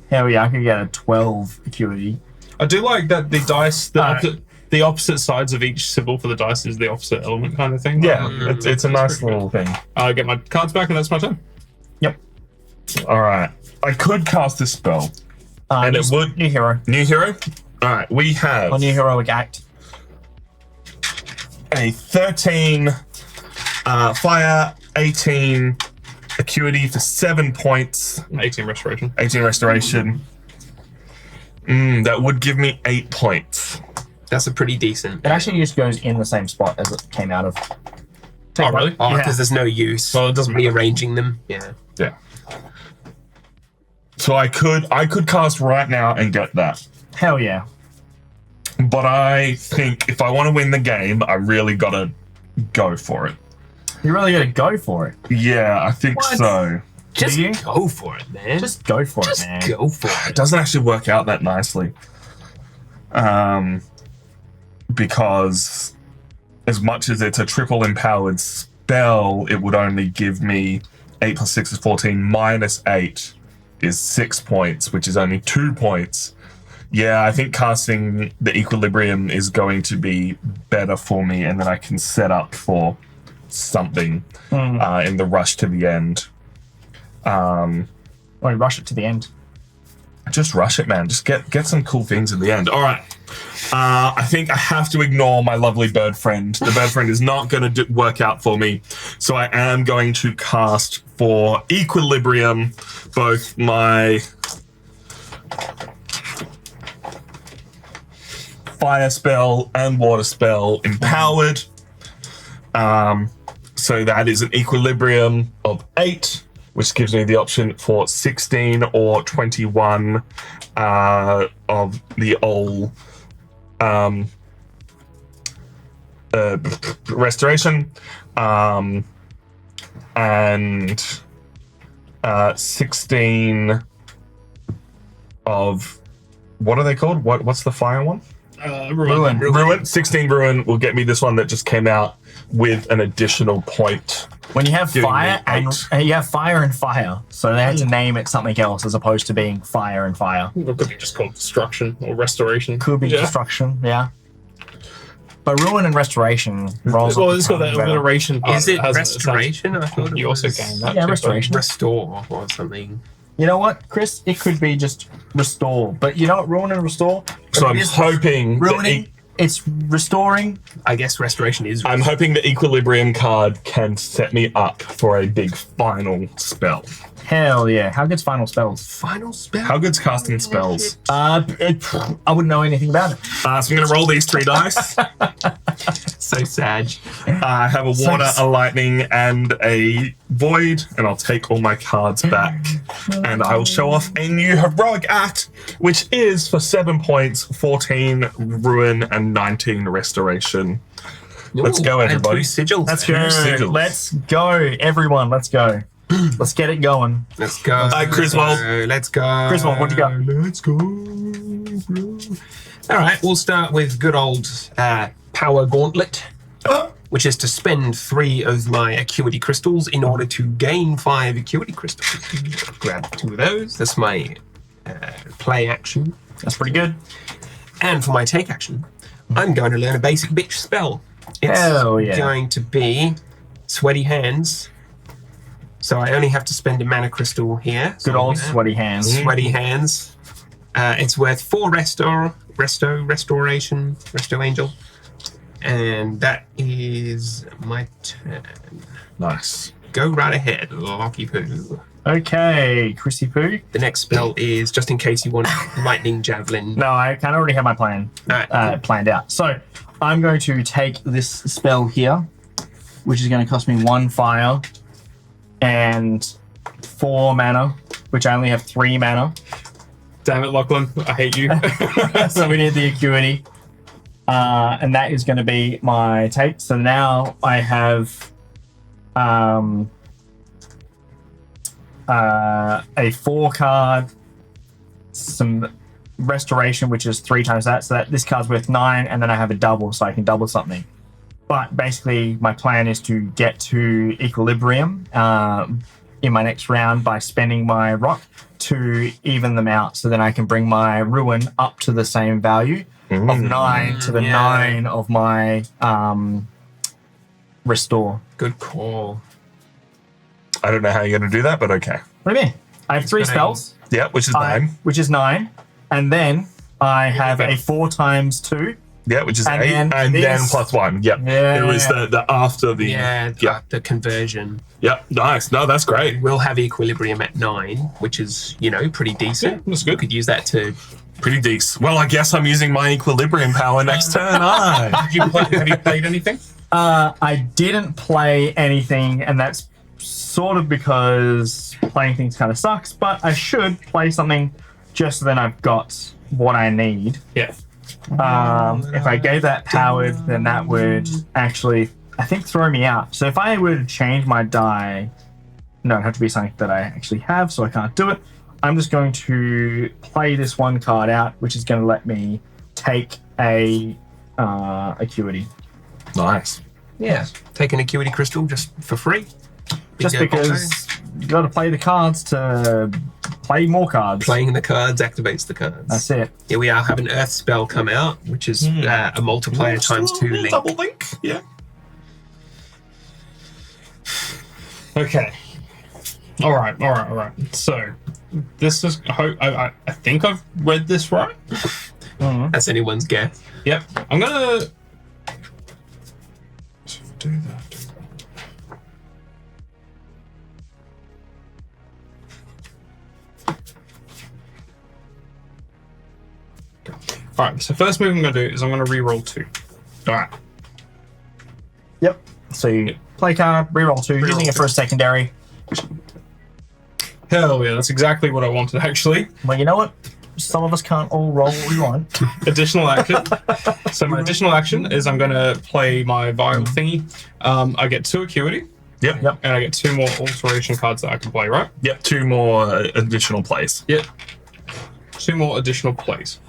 Hell yeah, I could get a 12 Acuity. I do like that the dice, Alright. the opposite sides of each symbol for the dice is the opposite element kind of thing. Yeah, it's a nice little thing. I get my cards back and that's my turn. Yep. All right. I could cast this spell. And it would- New hero. New hero? All right, we have Or new heroic act. a 13 fire, 18 acuity for 7 points, 18 restoration. 18 restoration. That would give me 8 points. That's a pretty decent. It actually just goes in the same spot as it came out of. Oh, really? Oh, Yeah. because there's no use. Well, it doesn't matter. Rearranging them. Yeah. Yeah. So I could cast right now and get that. Hell yeah. But I think if I want to win the game, I really gotta go for it. You really gotta go for it. Yeah, I think What? so. Just you? go for it, man. Just go for Just it, man. go for It it. doesn't actually work out that nicely. Because as much as it's a triple empowered spell, it would only give me 8 plus 6 is 14 minus 8 is 6 points, which is only 2 points. Yeah, I think casting the Equilibrium is going to be better for me, and then I can set up for something in the rush to the end. Or you rush it to the end. Just rush it, man. Just get some cool things in the end. All right. I think I have to ignore my lovely bird friend. The bird friend is not going to work out for me. So I am going to cast for Equilibrium both my fire spell and water spell empowered. So that is an Equilibrium of 8, which gives me the option for 16 or 21 of the old restoration, and 16 of what are they called? What's the fire one? Ruin. Ruin. 16 ruin will get me this one that just came out with an additional point. When you have Giving fire me and 8. you have fire and fire, so they had to name it something else as opposed to being fire and fire. It could be just called destruction or restoration. Could be Yeah. destruction, yeah. But ruin and restoration rolls. Well, off it's the got that tongue better. alliteration part. Is it hasn't restoration? I thought You it also was gain that. Yeah, too, restoration. restore or something. You know what, Chris? It could be just restore. But you know what, ruin and restore? So I'm It is hoping that ruining. It's restoring. I guess restoration is. I'm hoping the Equilibrium card can set me up for a big final spell. Hell yeah! How good's final spells? Final spell. How good's casting spells? I wouldn't know anything about it. So I'm going to roll these 3 dice. So sad. I have a water, a lightning, and a void, and I'll take all my cards back. And I will show off a new heroic act, which is for 7 points, 14 ruin, and 19 restoration. Let's go, everybody. And 2 sigils. Let's go. sigils. Let's go, everyone. Let's go. Let's get it going. Let's go. Griswold. Let's go. Griswold, what do you got? Let's go. All right, we'll start with good old Power Gauntlet, which is to spend 3 of my Acuity crystals in order to gain 5 Acuity crystals. Grab 2 of those. That's my play action. That's pretty good. And for my take action, I'm going to learn a basic bitch spell. It's Hell yeah. going to be Sweaty Hands. So I only have to spend a mana crystal here. Good old sweaty hands. Sweaty Hands. It's worth 4 restoration, Resto Angel. And that is my turn. Nice. Go right ahead, Locky Poo. Okay, Chrissy Poo. The next spell is just in case you want Lightning Javelin. No, I kind of already have my plan Alright. planned out. So I'm going to take this spell here, which is going to cost me 1 fire and 4 mana, which I only have 3 mana. Damn it, Lachlan. I hate you. So we need the Acuity. And that is going to be my take. So now I have a 4 card, some restoration, which is 3 times that. So that this card's worth 9, and then I have a double, so I can double something. But basically, my plan is to get to Equilibrium in my next round by spending my rock to even them out, so then I can bring my ruin up to the same value of 9 to the 9 of my restore. Good call. I don't know how you're going to do that, but okay. What do you mean? I have 3 gonna- spells, Yeah, which is 9. which is 9, and then I have a 4 times 2. Yeah, which is And 8. then And then this- +1. Yep. Yeah. It was the after the. Yeah, Yeah. the conversion. Yep. Nice. No, that's great. We'll have Equilibrium at 9, which is, pretty decent. Yeah, that's good. We could use that to... Pretty decent. Well, I guess I'm using my Equilibrium power next turn, aren't I? Have you played anything? I didn't play anything, and that's sort of because playing things kind of sucks, but I should play something just so then I've got what I need. Yeah. If I gave that powered, then that would actually, I think, throw me out. So if I were to change my die, no, it'd have to be something that I actually have, so I can't do it. I'm just going to play this 1 card out, which is going to let me take a Acuity. Nice. Yeah, take an Acuity crystal just for free. Just Big because you got to play the cards to play more cards. Playing the cards activates the cards. That's it. Here we are, have an Earth spell come out, which is a multiplier times 2 link. Double link. Yeah. Okay. All right. So, this is. I think I've read this right. That's anyone's guess. Yep. I'm gonna do that. All right. So first move I'm gonna do is I'm gonna re-roll 2. All right. Yep. So you play card, reroll 2, using it for a secondary. Hell yeah, that's exactly what I wanted actually. Well, you know what? Some of us can't all roll what we want. Additional action. So my additional action is I'm going to play my vial thingy. I get 2 Acuity. Yep. Yep. And I get 2 more alteration cards that I can play, right? Yep. 2 more additional plays. Yep. 2 more additional plays.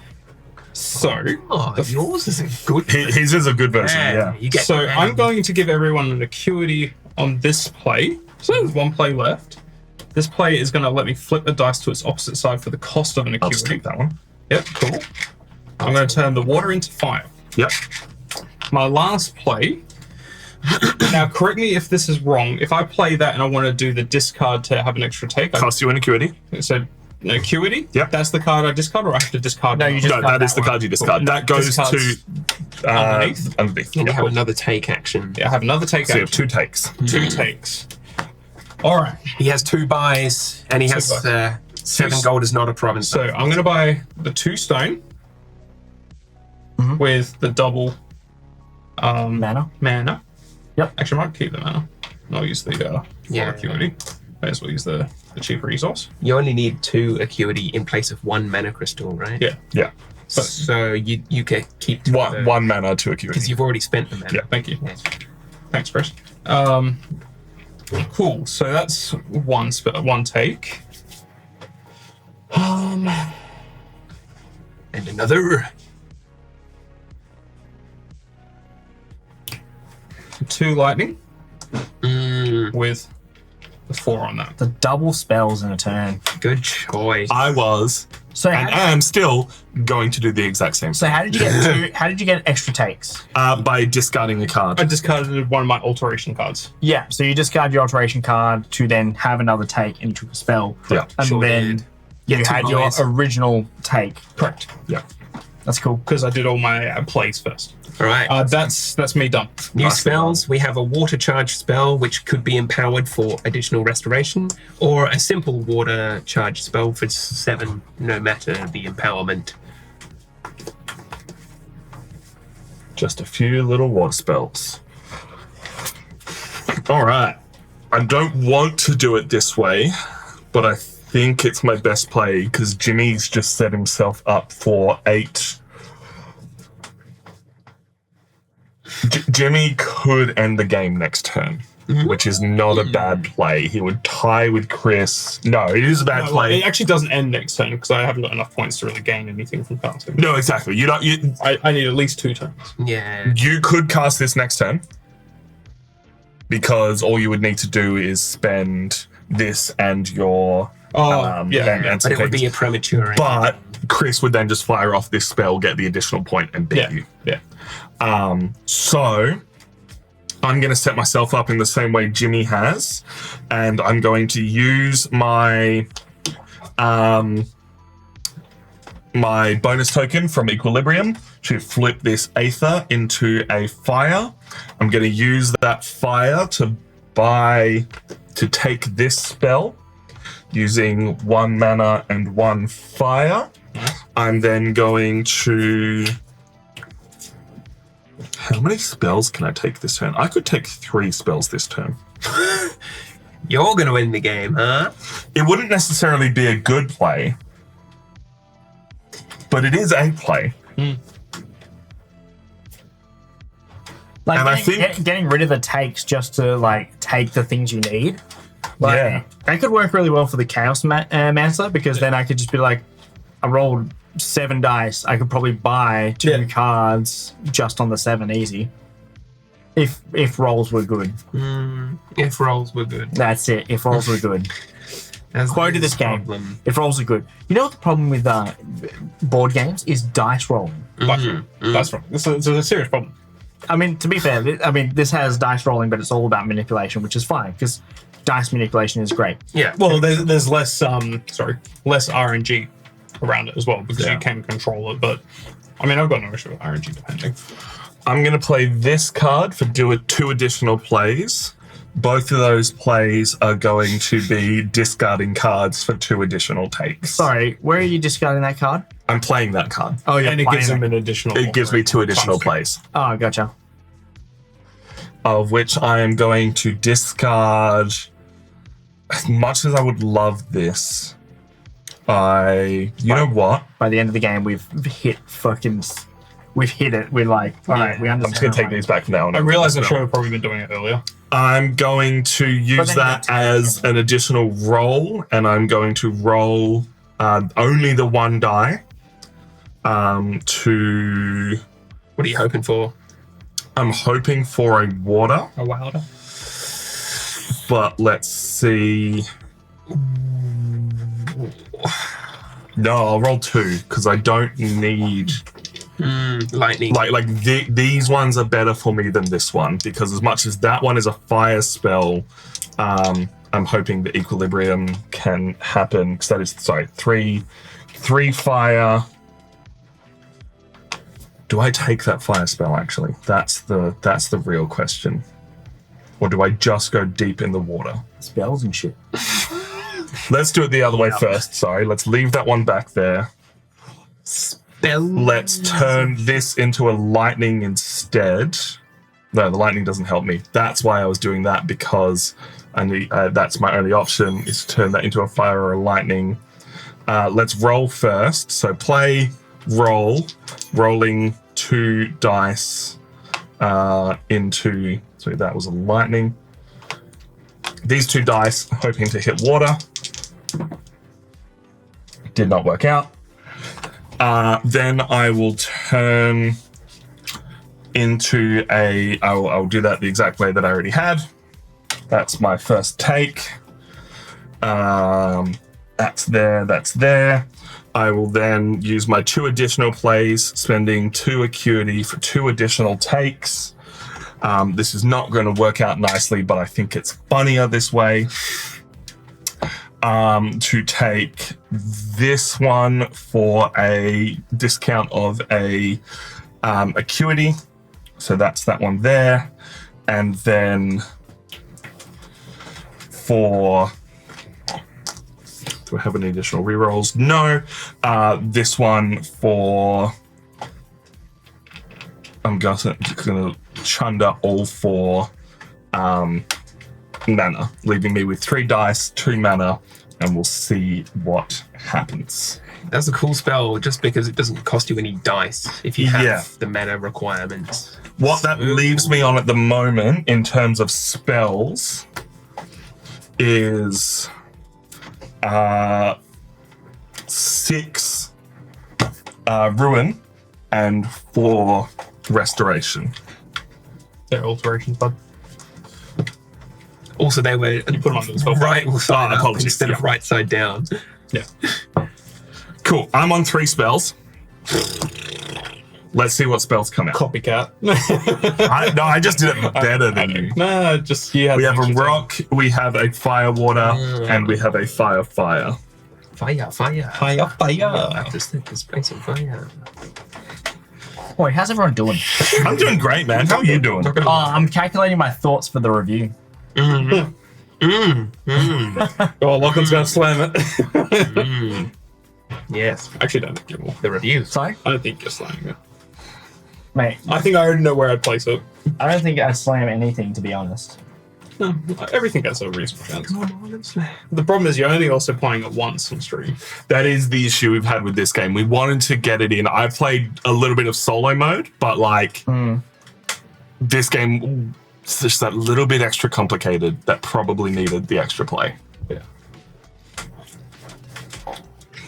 So, Oh, yours is a good... His is a good version. Yeah. You get I'm going to give everyone an Acuity on this play. So there's 1 play left. This play is going to let me flip the dice to its opposite side for the cost of an I'll just Acuity. take that one. Yep, cool. I'm going to turn the water into fire. Yep. my last play. Now, correct me if this is wrong. If I play that and I want to do the discard to have an extra take, Cost you an Acuity. so Acuity. Yep. That's the card I discard, or I have to discard. No, you one? just- No, that is the one. card you discard. That goes Discards to underneath. underneath. And you Yeah. have another take action. Yeah, I have another take. So you have action. 2 takes. 2 takes. All right. He has 2 buys, and he has buys. 7 gold is not a province. So I'm going to buy the 2 stone with the double Mana. mana. Yep. Actually, I might keep the mana. I'll use the Acuity. May as well use the cheaper resource. You only need 2 acuity in place of 1 mana crystal, right? Yeah. Yeah. So you can keep 2 One mana to because Acuity. you've already spent the mana. Yeah. Thank you. Yeah. Thanks, Chris. Cool. So that's one take. And another. 2 lightning Mm, with the 4 on that. The double spells in a turn. good choice. I was So and am still going to do the exact same so thing. how did you get how did you get extra takes? By discarding a card. I discarded one of my alteration cards. Yeah, so you discard your alteration card to then have another take and you took a spell. Yeah. And Sure then did. you Yeah, 2 had your buys. original take. Correct. Yeah. That's cool. Because I did all my plays first. All right. That's me done. New nice. spells. We have a water charge spell, which could be empowered for additional restoration, or a simple water charge spell for 7, no matter the empowerment. Just a few little water spells. All right. I don't want to do it this way, but I think it's my best play because Jimmy's just set himself up for 8. Jimmy could end the game next turn, which is not a bad play. He would tie with Chris. No, it is a bad play. It actually doesn't end next turn because I haven't got enough points to really gain anything from casting. No, exactly. You don't. I need at least 2 turns. Yeah. You could cast this next turn because all you would need to do is spend this and your and But some it would be things. a premature. But Chris would then just fire off this spell, get the additional point, and beat Yeah. you. Yeah. So I'm going to set myself up in the same way Jimmy has, and I'm going to use my my bonus token from Equilibrium to flip this Aether into a fire. I'm going to use that fire to take this spell using 1 mana and 1 fire. I'm then going to... How many spells can I take this turn? I could take 3 spells this turn. You're going to win the game, huh? It wouldn't necessarily be a good play, but it is a play. Like And I getting, think- getting rid of the takes just to like take the things you need. Like, Yeah. that could work really well for the Chaos Mancer because then I could just be like, I rolled 7 dice. I could probably buy 2 cards just on the 7 easy. If rolls were good. If rolls were good. That's it. If rolls were good. That's Quote of the this game. problem. If rolls are good. You know what the problem with board games is dice rolling. That's wrong. It's a serious problem. I mean, to be fair, this has dice rolling, but it's all about manipulation, which is fine because dice manipulation is great. Yeah. Well, there's less less RNG around it as well because Yeah. you can control it. But I mean, I've got no issue with RNG depending. I'm going to play this card for 2 additional plays. Both of those plays are going to be discarding cards for 2 additional takes. Sorry, where are you discarding that card? I'm playing that card. Oh, yeah. And it gives them an additional. It gives me 2 additional plays, Oh, gotcha. of which I am going to discard. As much as I would love this, you know what? By the end of the game, we've hit it. We're like, all right, we I'm just understand. going to take these back from now on. I realize I should have probably been doing it earlier. I'm going to use then that you as an additional roll, and I'm going to roll only the 1 die. To What are you hoping for? I'm hoping for a water, A wilder. but let's see. No, I'll roll 2 because I don't need. Lightning. These ones are better for me than this one, because as much as that one is a fire spell, I'm hoping the equilibrium can happen. Because that is, sorry, three fire. Do I take that fire spell, actually? That's the real question. Or do I just go deep in the water? Spells and shit. Let's do it the other way first. Sorry, let's leave that one back there. Let's turn this into a lightning instead. No, the lightning doesn't help me. That's why I was doing that, because I need, that's my only option, is to turn that into a fire or a lightning. Let's roll first. So play, rolling 2 dice into, so that was a lightning. These 2 dice, hoping to hit water. Did not work out. Then I will turn into I'll do that the exact way that I already had. That's my first take. That's there. I will then use my 2 additional plays, spending 2 acuity for 2 additional takes. This is not going to work out nicely, but I think it's funnier this way. To take this one for a discount of a acuity. So that's that one there. And then for... Do I have any additional rerolls? No. This one for... I'm just going to chunder all 4 mana, leaving me with 3 dice, 2 mana, and we'll see what happens. That's a cool spell, just because it doesn't cost you any dice if you have the mana requirements. What that leaves me on at the moment in terms of spells is 6 ruin and 4 restoration. They're alterations, bud. Also, they were You put them on the right side up apologies. instead of right side down. Yeah. Cool. I'm on 3 spells. Let's see what spells come out. Copycat. I just did it better than you. No, just you had. We have a rock, we have a fire water, and we have a fire. Fire. Fire. Just think the space of fire. Boy, how's everyone doing? I'm doing great, man. How are you doing? Oh, I'm calculating my thoughts for the review. Oh, Lachlan's gonna slam it. Yes. Actually, don't think you will. The reviews. Sorry? I don't think you're slamming it. Mate, I think I already know where I'd place it. I don't think I slam anything, to be honest. No, everything has a reasonable chance. The problem is you're only also playing it once on stream. That is the issue we've had with this game. We wanted to get it in. I played a little bit of solo mode, but this game is just that little bit extra complicated that probably needed the extra play. Yeah.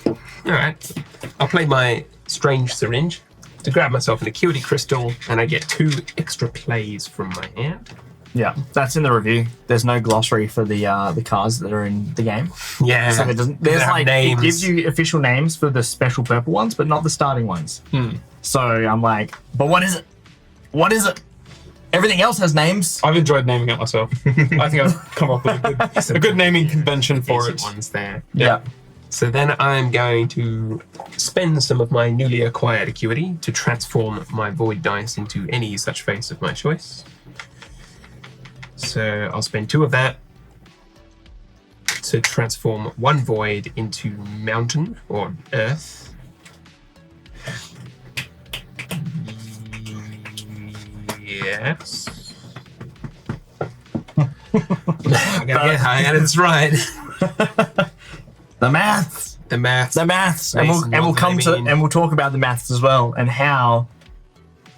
All right. I'll play my strange syringe to grab myself an acuity crystal, and I get 2 extra plays from my hand. Yeah, that's in the review. There's no glossary for the cards that are in the game. Yeah. So it doesn't. There's They have like names. it gives you official names for the special purple ones, but not the starting ones. So I'm like, but what is it? What is it? Everything else has names. I've enjoyed naming it myself. I think I've come up with a good naming convention for it. Ones there. Yeah. So then I'm going to spend some of my newly acquired acuity to transform my void dice into any such face of my choice. So I'll spend 2 of that to transform 1 void into mountain or earth. Yes. I got it's right. The maths. The maths. The maths. And Mason, we'll what come I to mean. and we'll talk about the maths as well, and how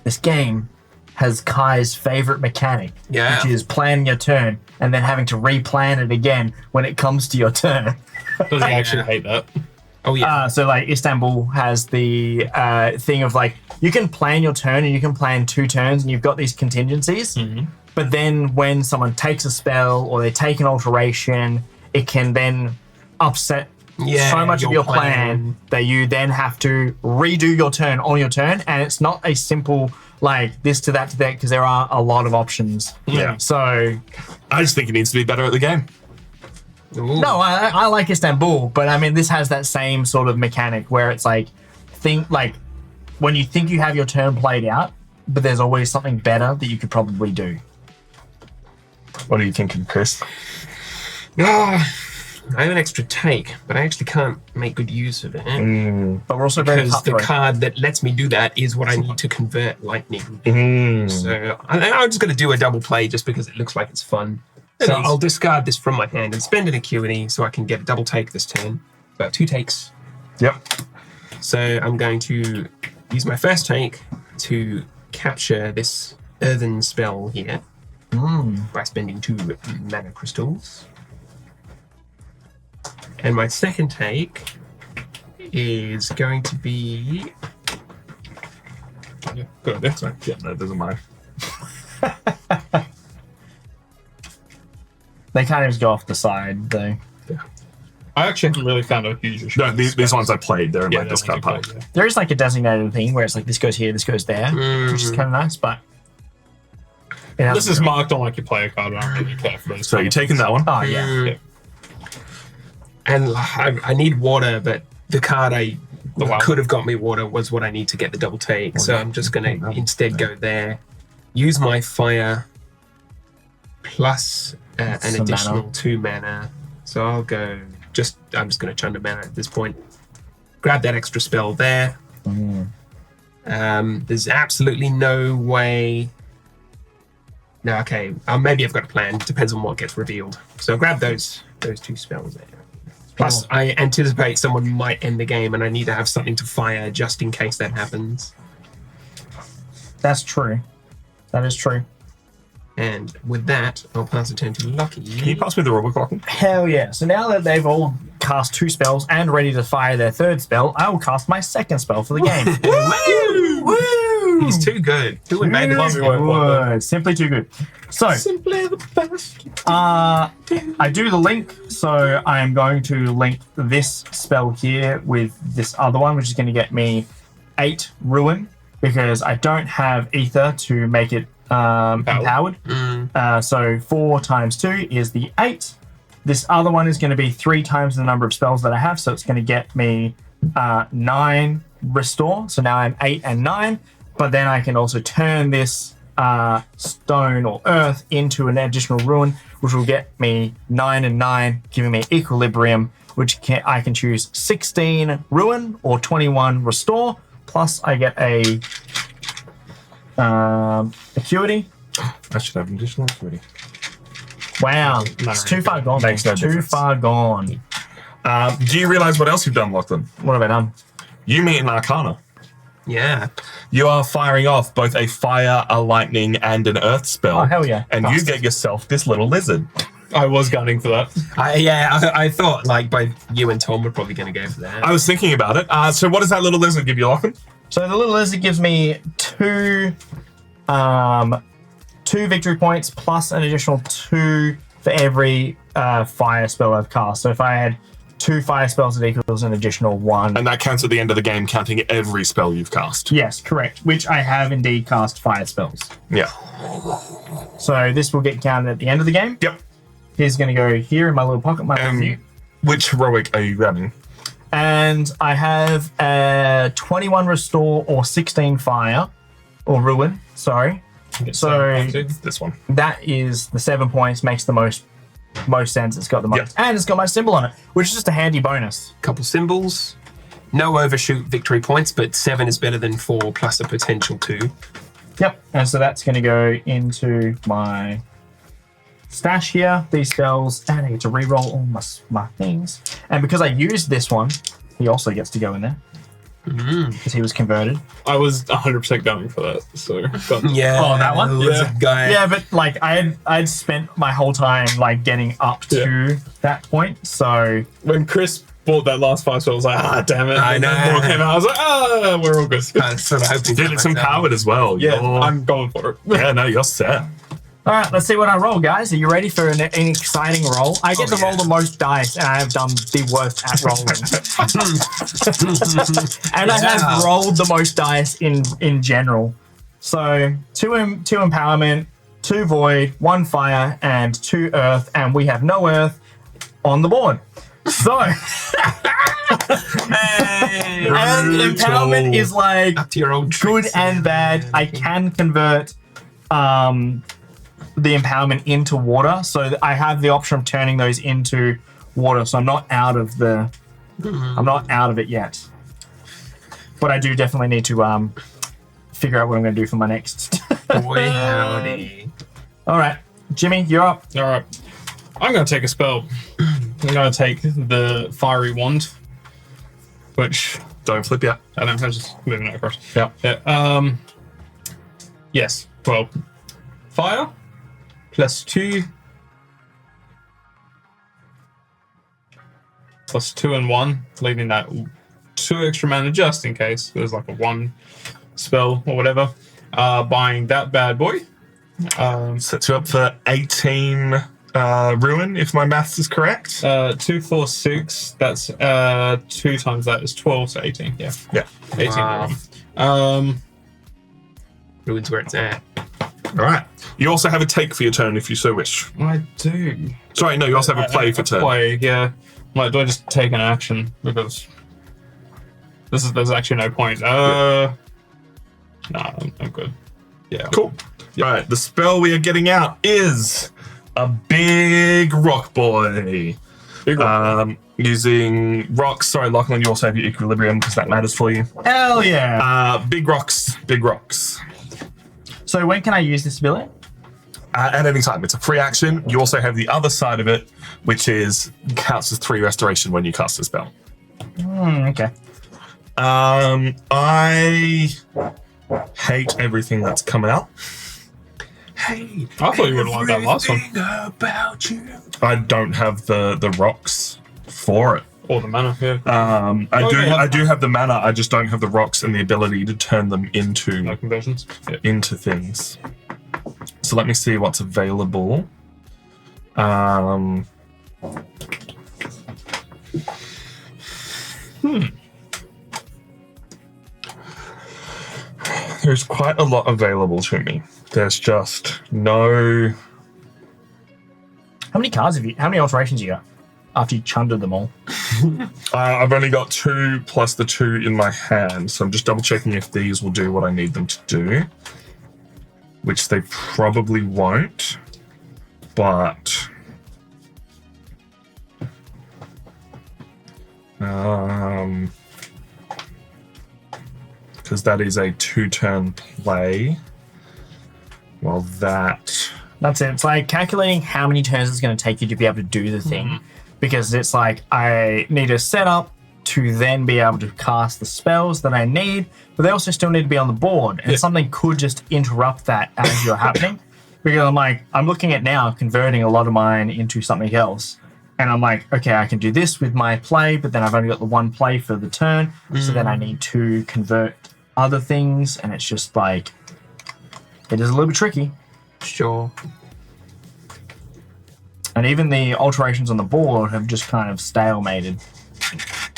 this game has Kai's favorite mechanic, Yeah. which is planning your turn and then having to replan it again when it comes to your turn. Does he actually hate that? Oh yeah. So like Istanbul has the thing of like, you can plan your turn and you can plan 2 turns and you've got these contingencies. But then when someone takes a spell or they take an alteration, it can then upset so much of your plan that you then have to redo your turn on your turn, and it's not a simple like this to that because there are a lot of options. Yeah. So I just think it needs to be better at the game. Ooh. no, I like Istanbul, but I mean this has that same sort of mechanic where it's like when you think you have your turn played out, but there's always something better that you could probably do. What are you thinking, Chris? I have an extra take, but I actually can't make good use of it. But we're also very Because the cutthroat. card that lets me do that is what I need to convert lightning. So I'm just going to do a double play just because it looks like it's fun. So I'll discard this from my hand and spend an Acuity so I can get a double take this turn. So 2 takes. Yep. So I'm going to use my first take to capture this earthen spell here by spending 2 mana crystals. And my second take is going to be... Yeah, good idea. Sorry. Yeah, no, it doesn't matter. They kind of just go off the side though. I actually haven't really found a huge issue. No, these ones I played, they're in Yeah, my that discard one's pile. okay, yeah. There is like a designated thing where it's like this goes here, this goes there, which is kind of nice, but it has- This is marked on like your player card. I don't really care for those. So you're taking that one. Oh yeah. Yeah. And I need water, but the card I wow. could have got me water was what I need to get the double take. So I'm just going to instead go there, use my fire plus an Some additional mana. 2 mana. So I'll go I'm just going to chunder mana at this point. Grab that extra spell there. There's absolutely no way. No, okay. Maybe I've got a plan. Depends on what gets revealed. So I'll grab those 2 spells there. Plus, I anticipate someone might end the game, and I need to have something to fire just in case that happens. That's true. That is true. And with that, I'll pass the turn to Lucky. Can you pass me the rubber clock? Hell yeah. So now that they've all cast 2 spells and ready to fire their 3rd spell, I will cast my 2nd spell for the game. Woo! He's too good. Who would make this? Good. Simply too good. So, Simply the best. I do the link, so I am going to link this spell here with this other one, which is going to get me 8 ruin, because I don't have ether to make it empowered. So 4 times 2 is the 8. This other one is going to be 3 times the number of spells that I have, so it's going to get me 9 restore. So now I'm 8 and 9, but then I can also turn this stone or earth into an additional ruin, which will get me 9 and 9, giving me equilibrium, which I can choose 16 ruin or 21 restore, plus I get a acuity. I should have an additional acuity. Wow, it's too far gone. Makes no too difference. far gone. Do you realize what else you've done, Lachlan? What have I done? You meet an Arcana. Yeah. You are firing off both a fire, a lightning, and an earth spell. Oh, hell yeah. And you get yourself this little lizard. I was gunning for that. I thought like both you and Tom were probably going to go for that. I was thinking about it. So what does that little lizard give you, Lachlan? So the little lizard gives me 2 victory points plus an additional 2 for every fire spell I've cast. So if I had 2 fire spells, it equals an additional 1. And that counts at the end of the game, counting every spell you've cast. Yes, correct. Which I have indeed cast fire spells. Yeah. So this will get counted at the end of the game. Yep. Here's going to go here in my little pocket, my review. Which heroic are you grabbing? And I have 21 restore or 16 fire or ruin. Sorry. So This one. that is the 7 points, makes the most sense. It's got the most, Yep. and it's got my symbol on it, which is just a handy bonus. Couple symbols. No overshoot victory points, but 7 is better than 4 plus a potential 2. Yep. And so that's going to go into my stash here. These spells, and I get to reroll all my things. And because I used this one, he also gets to go in there because he was converted. I was 100% gunning for that. So gun. Yeah. Oh, that one? Lizard guy. Yeah, but like I'd spent my whole time like getting up to that point. So When Chris bought that last 5 spells, I was like, damn it. I And then know. more came out. I was like, we're all good. I sort of hoping Dude, it's empowered as well. Yeah, You're- I'm going for it. Yeah, no, you're set. All right, let's see what I roll, guys. Are you ready for an exciting roll? I get to roll the most dice, and I have done the worst at rolling. And I have rolled the most dice in general. So 2 empowerment, 2 void, 1 fire, and 2 earth, and we have no earth on the board. So, and empowerment is like Up to your own good tricks. and bad. I can convert the empowerment into water, so I have the option of turning those into water. So I'm not out of it yet, but I do definitely need to figure out what I'm going to do for my next. Boy, howdy. All right, Jimmy, you're up. All right. I'm going to take a spell. I'm going to take the Fiery Wand, which Don't flip yet. I don't know, I'm just moving it across. Yeah. Yeah. Yes. Well, fire +2 +2 and 1, leaving that 2 extra mana just in case there's like a 1 spell or whatever. Buying that bad boy. Sets you up for 18 ruin, if my maths is correct. 2, 4, 6. That's 2 times that is 12, so 18. Yeah. Yeah. 18 Wow. ruin. Ruins where it's at. All right. You also have a take for your turn if you so wish. I do. Sorry, no, you also have a play for turn. Play, yeah. Like, do I just take an action? Because there's actually no point. No, I'm good. Yeah. Cool. All right. The spell we are getting out is a big rock boy. Big rock. Using rocks. Sorry, Lachlan, you also have your equilibrium because that matters for you. Hell yeah! Big rocks. Big rocks. So when can I use this ability? At any time. It's a free action. You also have the other side of it, which is counts as 3 restoration when you cast a spell. Okay. I hate everything that's come out. Hey, I thought you would like that last one. about you. I don't have the rocks for it. Or the mana, yeah. I do have the mana. I just don't have the rocks and the ability to turn them into No conversions. Yeah. into things. So let me see what's available. There's quite a lot available to me. There's just no. How many cards have you? How many alterations you got after you chundered them all? I've only got 2 plus the 2 in my hand, so I'm just double checking if these will do what I need them to do. Which they probably won't, but because that is a 2-turn play. Well, That's it. It's like calculating how many turns it's going to take you to be able to do the thing. Because it's like I need a setup to then be able to cast the spells that I need, but they also still need to be on the board. And something could just interrupt that as you're happening. Because I'm looking at now converting a lot of mine into something else. And I'm like, okay, I can do this with my play, but then I've only got the 1 play for the turn. So then I need to convert other things. And it's just like, it is a little bit tricky. Sure. And even the alterations on the board have just kind of stalemated.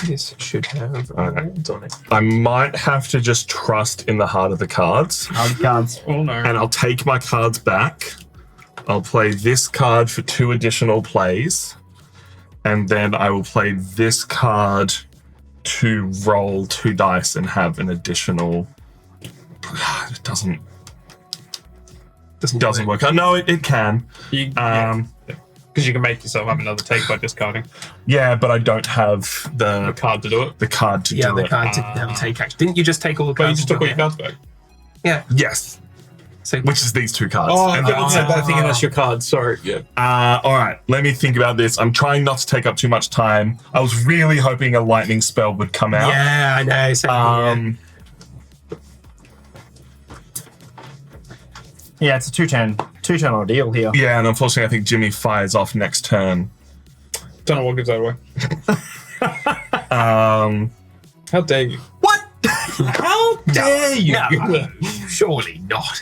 This should have words on it. I might have to just trust in the heart of the cards, Hard cards. Oh no. and I'll take my cards back. I'll play this card for 2 additional plays, and then I will play this card to roll 2 dice and have an additional. It doesn't work. No, it can. Because you can make yourself have another take by discarding Yeah, but I don't have a the card to do it. card to do The it. card to take action. Didn't you just take all the But you cards? just took all your Yeah. cards back. Yeah. Yes, So which is these 2 cards. Oh, I And couldn't then- say that thinking that's your card. Sorry. Yeah. all right, let me think about this. I'm trying not to take up too much time. I was really hoping a lightning spell would come out. yeah, I know. Same here. Yeah, it's a 2-turn ordeal here. Yeah, and unfortunately, I think Jimmy fires off next turn. Don't know what gives that away. How dare you? What? How dare you? No, surely not.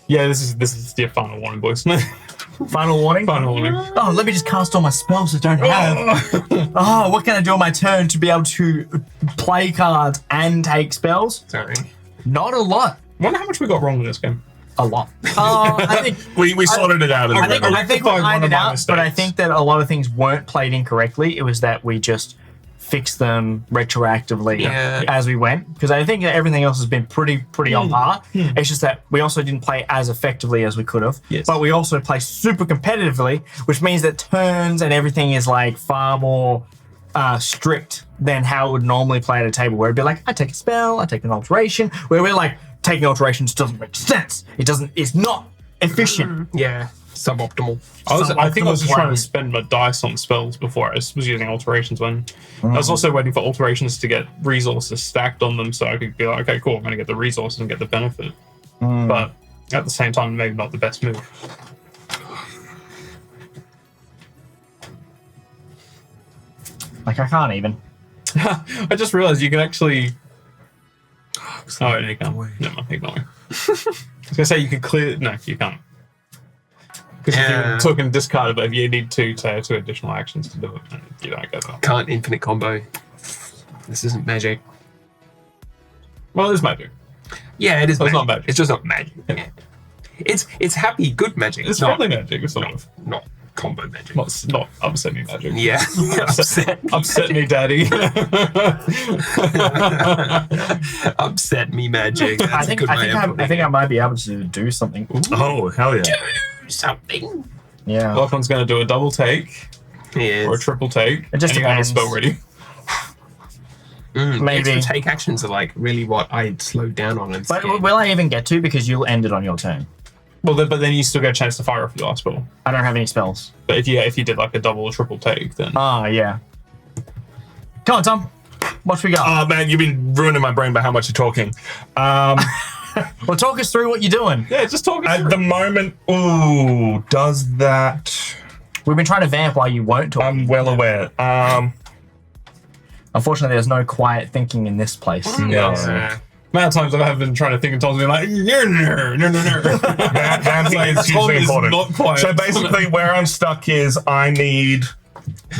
Yeah, this is your final warning, boys. Final warning? Final warning. Oh, let me just cast all my spells I don't have. Oh, what can I do on my turn to be able to play cards and take spells? Sorry. Not a lot. Wonder how much we got wrong in this game. A lot. I think We sorted it out. I think we rectified one ironed of it my out, but I mistakes. think that a lot of things weren't played incorrectly. It was that we just fixed them retroactively as we went. Because I think that everything else has been pretty on par. It's just that we also didn't play as effectively as we could have. Yes. But we also play super competitively, which means that turns and everything is like far more strict than how it would normally play at a table, where it'd be like, I take a spell, I take an alteration, where we're like, taking alterations doesn't make sense. It's not efficient. Yeah, suboptimal. I think I was just trying to play. spend my dice on spells before I was using alterations when I was also waiting for alterations to get resources stacked on them so I could be like, okay, cool, I'm going to get the resources and get the benefit. But at the same time, maybe not the best move. Like, I can't even. I just realized you can actually... Oh, you can't. Never mind, ignore me. I was going to say you can clear... No, you can't. Because if you took and discarded, but if you need two additional actions to do it, you don't get that. Can't infinite combo. This isn't magic. Well, it's magic. Yeah, it is. Well, it's magic. not magic. It's just not magic. Yeah. It's happy, good magic. It's not, friendly magic, it's sort of. not combo magic. Not upset me magic. Yeah, Upset me, daddy. upset me magic. That's I a think good way of I putting think it. I might be able to do something. Oh, hell yeah. Do something. Yeah. Lachlan's going to do a double take Yes. or a triple take. It just and you have a depends. spell ready. Maybe. Extra take actions are like really what I slowed down on. And But will I even get to? Because you'll end it on your turn. Well, but then you still get a chance to fire off your last spell. I don't have any spells. But if you did like a double or triple take, then Ah, yeah. Come on, Tom. What we got? Oh man, you've been ruining my brain by how much you're talking. Well, talk us through what you're doing. yeah, just talk us At through. the moment, ooh, does that? We've been trying to vamp while you won't talk. I'm well aware. Unfortunately, there's no quiet thinking in this place. No. amount of times I've been trying to think and Tom's been like, Vamping is Tom hugely is important. not quiet. So basically, where I'm stuck is I need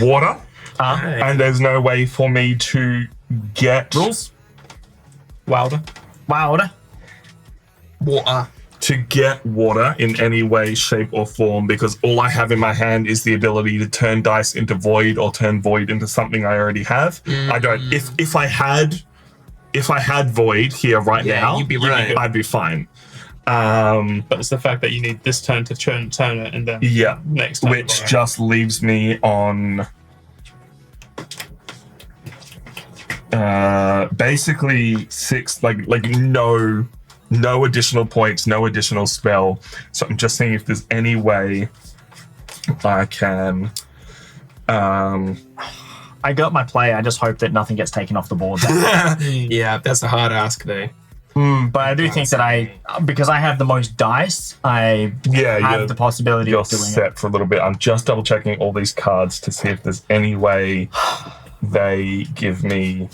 water, and there's no way for me to get Rules? Wilder. Wilder. Water. to get water in any way, shape, or form, because all I have in my hand is the ability to turn dice into void or turn void into something I already have. I don't. If I had void here right now, you'd be right. I'd be fine. But it's the fact that you need this turn to turn it and then Yeah, next turn. which just leaves me on basically 6, like no additional points, no additional spell. So I'm just seeing if there's any way I can. I got my play. I just hope that nothing gets taken off the board. Yeah, that's a hard ask though. But I do think that because I have the most dice, I Yeah, have the possibility you're of doing set for a little bit. I'm just double checking all these cards to see if there's any way they give me.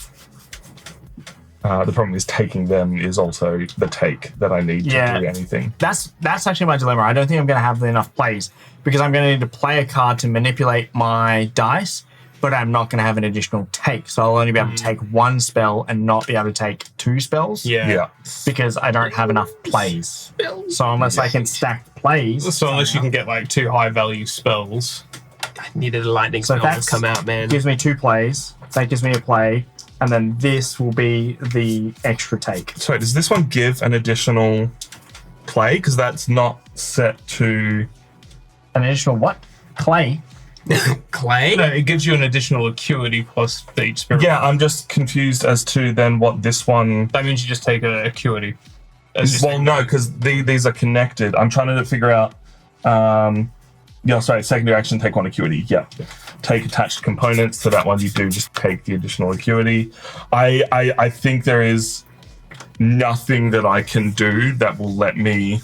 The problem is taking them is also the take that I need to do anything. That's actually my dilemma. I don't think I'm going to have enough plays because I'm going to need to play a card to manipulate my dice, but I'm not going to have an additional take. So I'll only be able to take one spell and not be able to take 2 spells. Yeah. Because I don't have enough plays. So unless I can stack plays. So unless you can get like 2 high value spells. I needed a lightning So spell to that's come out, man. gives me 2 plays. That gives me a play. And then this will be the extra take. So does this one give an additional play? Because that's not set to. An additional what? Clay. Clay? No, it gives you an additional acuity plus the each spirit. Yeah, I'm just confused as to then what this one. That means you just take an acuity. Well, no, because these are connected. I'm trying to figure out. Secondary action, take 1 acuity. Yeah. Take attached components. So that one you do just take the additional acuity. I think there is nothing that I can do that will let me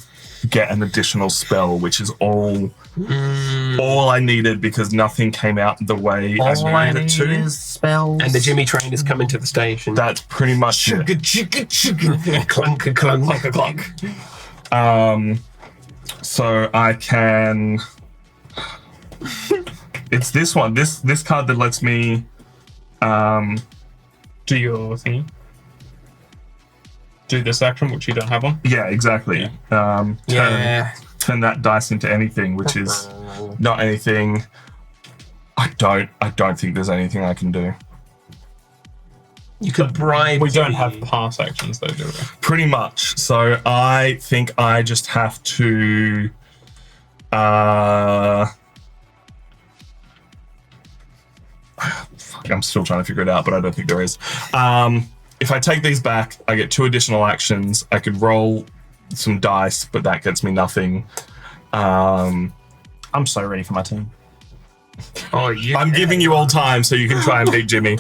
get an additional spell, which is all I needed because nothing came out the way I needed it to. Spells. And the Jimmy train is coming to the station. That's pretty much it. Clunk, clunk, clunk, clunk. So I can. It's this one. This card that lets me. Do your thingy. Do this action, which you don't have on. Yeah, exactly. Yeah. Turn that dice into anything, which is not anything. I don't think there's anything I can do. You could bribe. We don't the- have pass actions though, do we? Pretty much. So I think I just have to. Fuck, I'm still trying to figure it out, but I don't think there is. If I take these back, I get 2 additional actions. I could roll some dice, but that gets me nothing. I'm so ready for my turn. Oh, yeah. I'm giving you all time so you can try and beat Jimmy.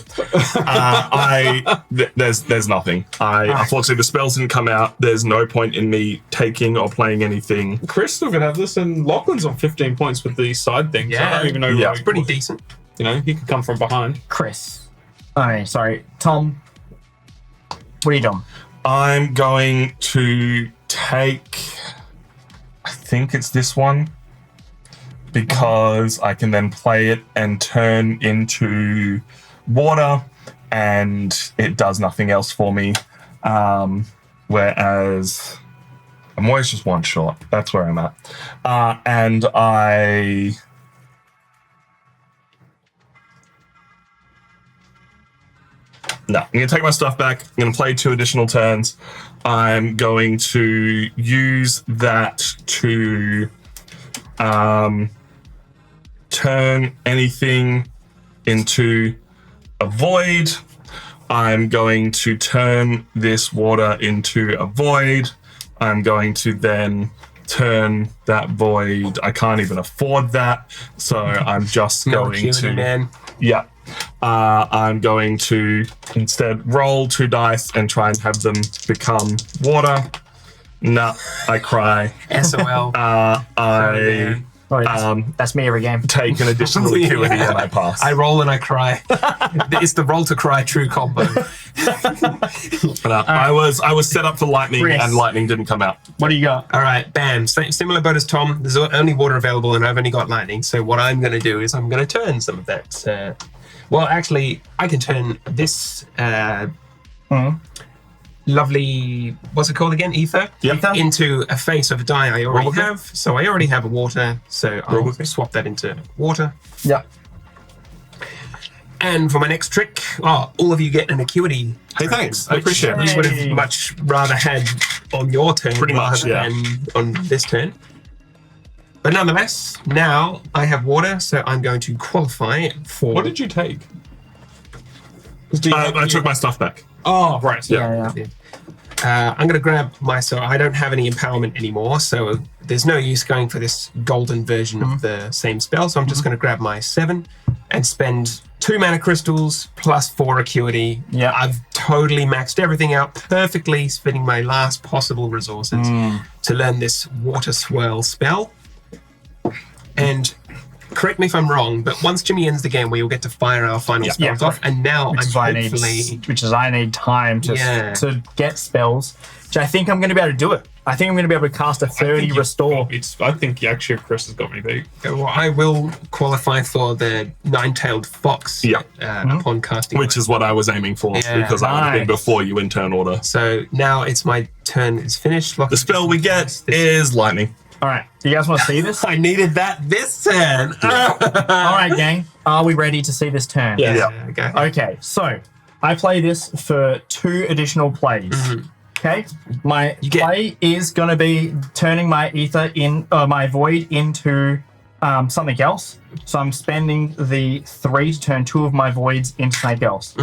There's nothing. Unfortunately, the spells didn't come out. There's no point in me taking or playing anything. Chris still gonna have this, and Lachlan's on 15 points with these side things. Yeah. I don't even know. Yeah. like, It's pretty decent. You know, he could come from behind. Chris. Oh, sorry. Tom. What are you doing? I'm going to take. I think it's this one. Because I can then play it and turn into water, and it does nothing else for me. Whereas I'm always just one short. That's where I'm at. And I. No, I'm going to take my stuff back. I'm going to play 2 additional turns. I'm going to use that to. Turn anything into a void. I'm going to turn this water into a void. I'm going to then turn that void. I can't even afford that, so I'm just going Acuity, to. man. Yeah. I'm going to instead roll 2 dice and try and have them become water. Nah, I cry. SOL. I. Oh, that's me every game. Take an additional acuity and I pass. I roll and I cry. It's the roll to cry true combo. I was set up for lightning, Chris. and lightning didn't come out. What do you got? All right, bam. Similar boat as Tom. There's only water available, and I've only got lightning. So what I'm going to do is I'm going to turn some of that. Well, actually, I can turn this lovely. What's it called again? Ether. Yep. Into a face of a die I already Robocop? have. So I already have a water. So I'll Robocop? swap that into water. Yeah. And for my next trick, all of you get an acuity. Hey, thanks. I appreciate You it. would have much rather had on your turn Pretty much, rather yeah. than on this turn. But nonetheless, now I have water, so I'm going to qualify for. What did you take? I took my stuff back. Oh, right. Yeah. I'm going to grab myself. I don't have any empowerment anymore, so there's no use going for this golden version of the same spell. So I'm just going to grab my 7 and spend 2 mana crystals plus 4 acuity. Yeah. I've totally maxed everything out perfectly, spending my last possible resources to learn this water swirl spell. And correct me if I'm wrong, but once Jimmy ends the game, we will get to fire our final spells off. And now I need time to get spells, which I think I'm going to be able to do it. I think I'm going to be able to cast a 30 restore. I think actually Chris has got me beat. Well, I will qualify for the 9-tailed fox upon casting. Which is what I was aiming for, because I would have been before you in turn order. So now it's my turn. It's finished. The spell we get is lightning. All right. Do you guys want to see this? I needed that this turn. All right, gang. Are we ready to see this turn? Yeah. Okay. Okay, so I play this for 2 additional plays. Okay, my play is going to be turning my ether my void into something else. So I'm spending the 3 to turn 2 of my voids into something else.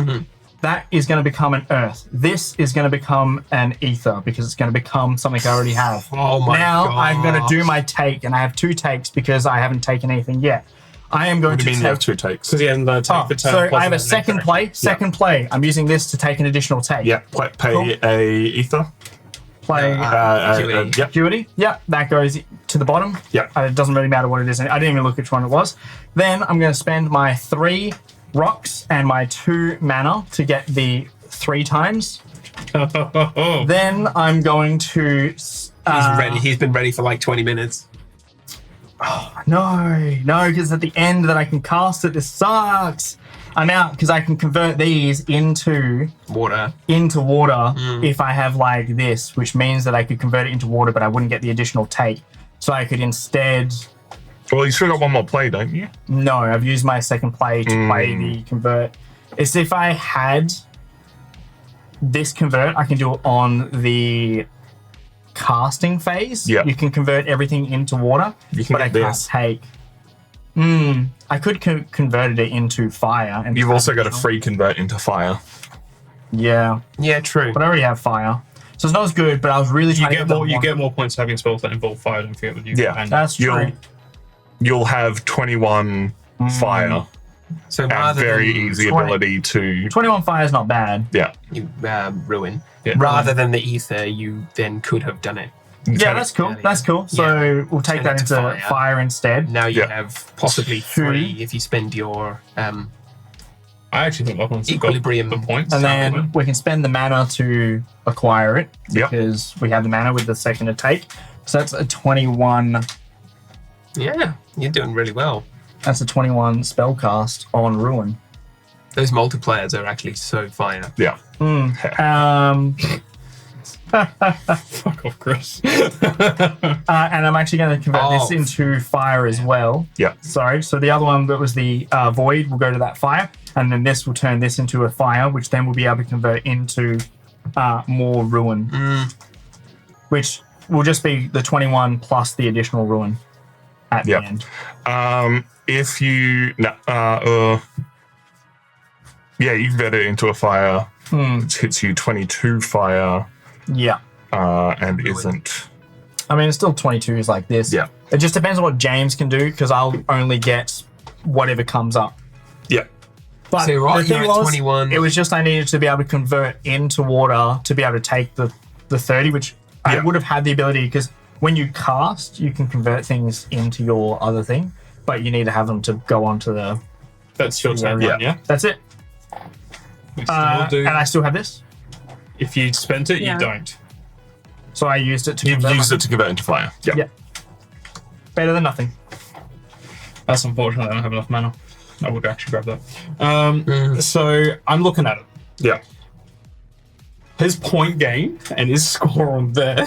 That is going to become an earth. This is going to become an ether because it's going to become something I already have. Oh my Now God. I'm going to do my take, and I have 2 takes because I haven't taken anything yet. I am going What do to you mean take. you have 2 takes? Because he hasn't take the turn. So plus I have a the second next play. Second play. I'm using this to take an additional take. Yeah, pay a ether. Play Acuity. Yep. acuity. Yeah, that goes to the bottom. Yep. It doesn't really matter what it is. I didn't even look which one it was. Then I'm going to spend my 3 rocks and my 2 mana to get the 3 times. Then I'm going to. He's ready. He's been ready for like 20 minutes. No, because at the end that I can cast it, this sucks. I'm out because I can convert these into Water. If I have like this, which means that I could convert it into water, but I wouldn't get the additional take. So I could instead. Well, you still got one more play, don't you? No, I've used my second play to play the convert. It's if I had this convert, I can do it on the casting phase. Yeah. You can convert everything into water, You can but I get can't this. take. I could convert it into fire. And You've also got a free convert into fire. Yeah, Yeah, true. but I already have fire, so it's not as good. But I was really You trying to get get more. that You one. get more points having spells that involve fire. Don't forget with you. Yeah. And That's true. You'll have 21 fire So and rather very than easy 20 ability to 21 fire is not bad. yeah. you, ruin, Yeah. rather than the ether, you then could have done it. Yeah, that's cool. That's cool. So we'll take Turn that it into to fire. fire. Instead. Now you Yeah. have possibly 3 if you spend your I actually think Lachlan's Equilibrium got the points. And then we can spend the mana to acquire it Yep. because we have the mana with the second to take. So that's a 21. Yeah, you're doing really well. That's a 21 spell cast on Ruin. Those multipliers are actually so fire. Yeah. Fuck off, Chris. And I'm actually going to convert this into fire as well. Yeah. Sorry. So the other one that was the void will go to that fire, and then this will turn this into a fire, which then we'll be able to convert into more ruin, which will just be the 21 plus the additional ruin at Yep. the end. If you yeah, you convert it into a fire. It hits you 22 fire Yeah. and isn't. I mean, it's still 22 is like this. Yeah. It just depends on what James can do because I'll only get whatever comes up. Yeah. But So you're right, the thing you're at was, 21. it was just I needed to be able to convert into water to be able to take the 30, which I Yeah. would have had the ability because when you cast, you can convert things into your other thing, but you need to have them to go onto the. That's your turn, Yeah. right? Yeah. That's it. We still do. And I still have this, If you spent it, Yeah. you don't. so I used it to. You've convert used my- it to convert into fire. Yeah. Yeah. Better than nothing. That's unfortunate. I don't have enough mana. I would actually grab that. So I'm looking at it. Yeah. His point gain and his score on there.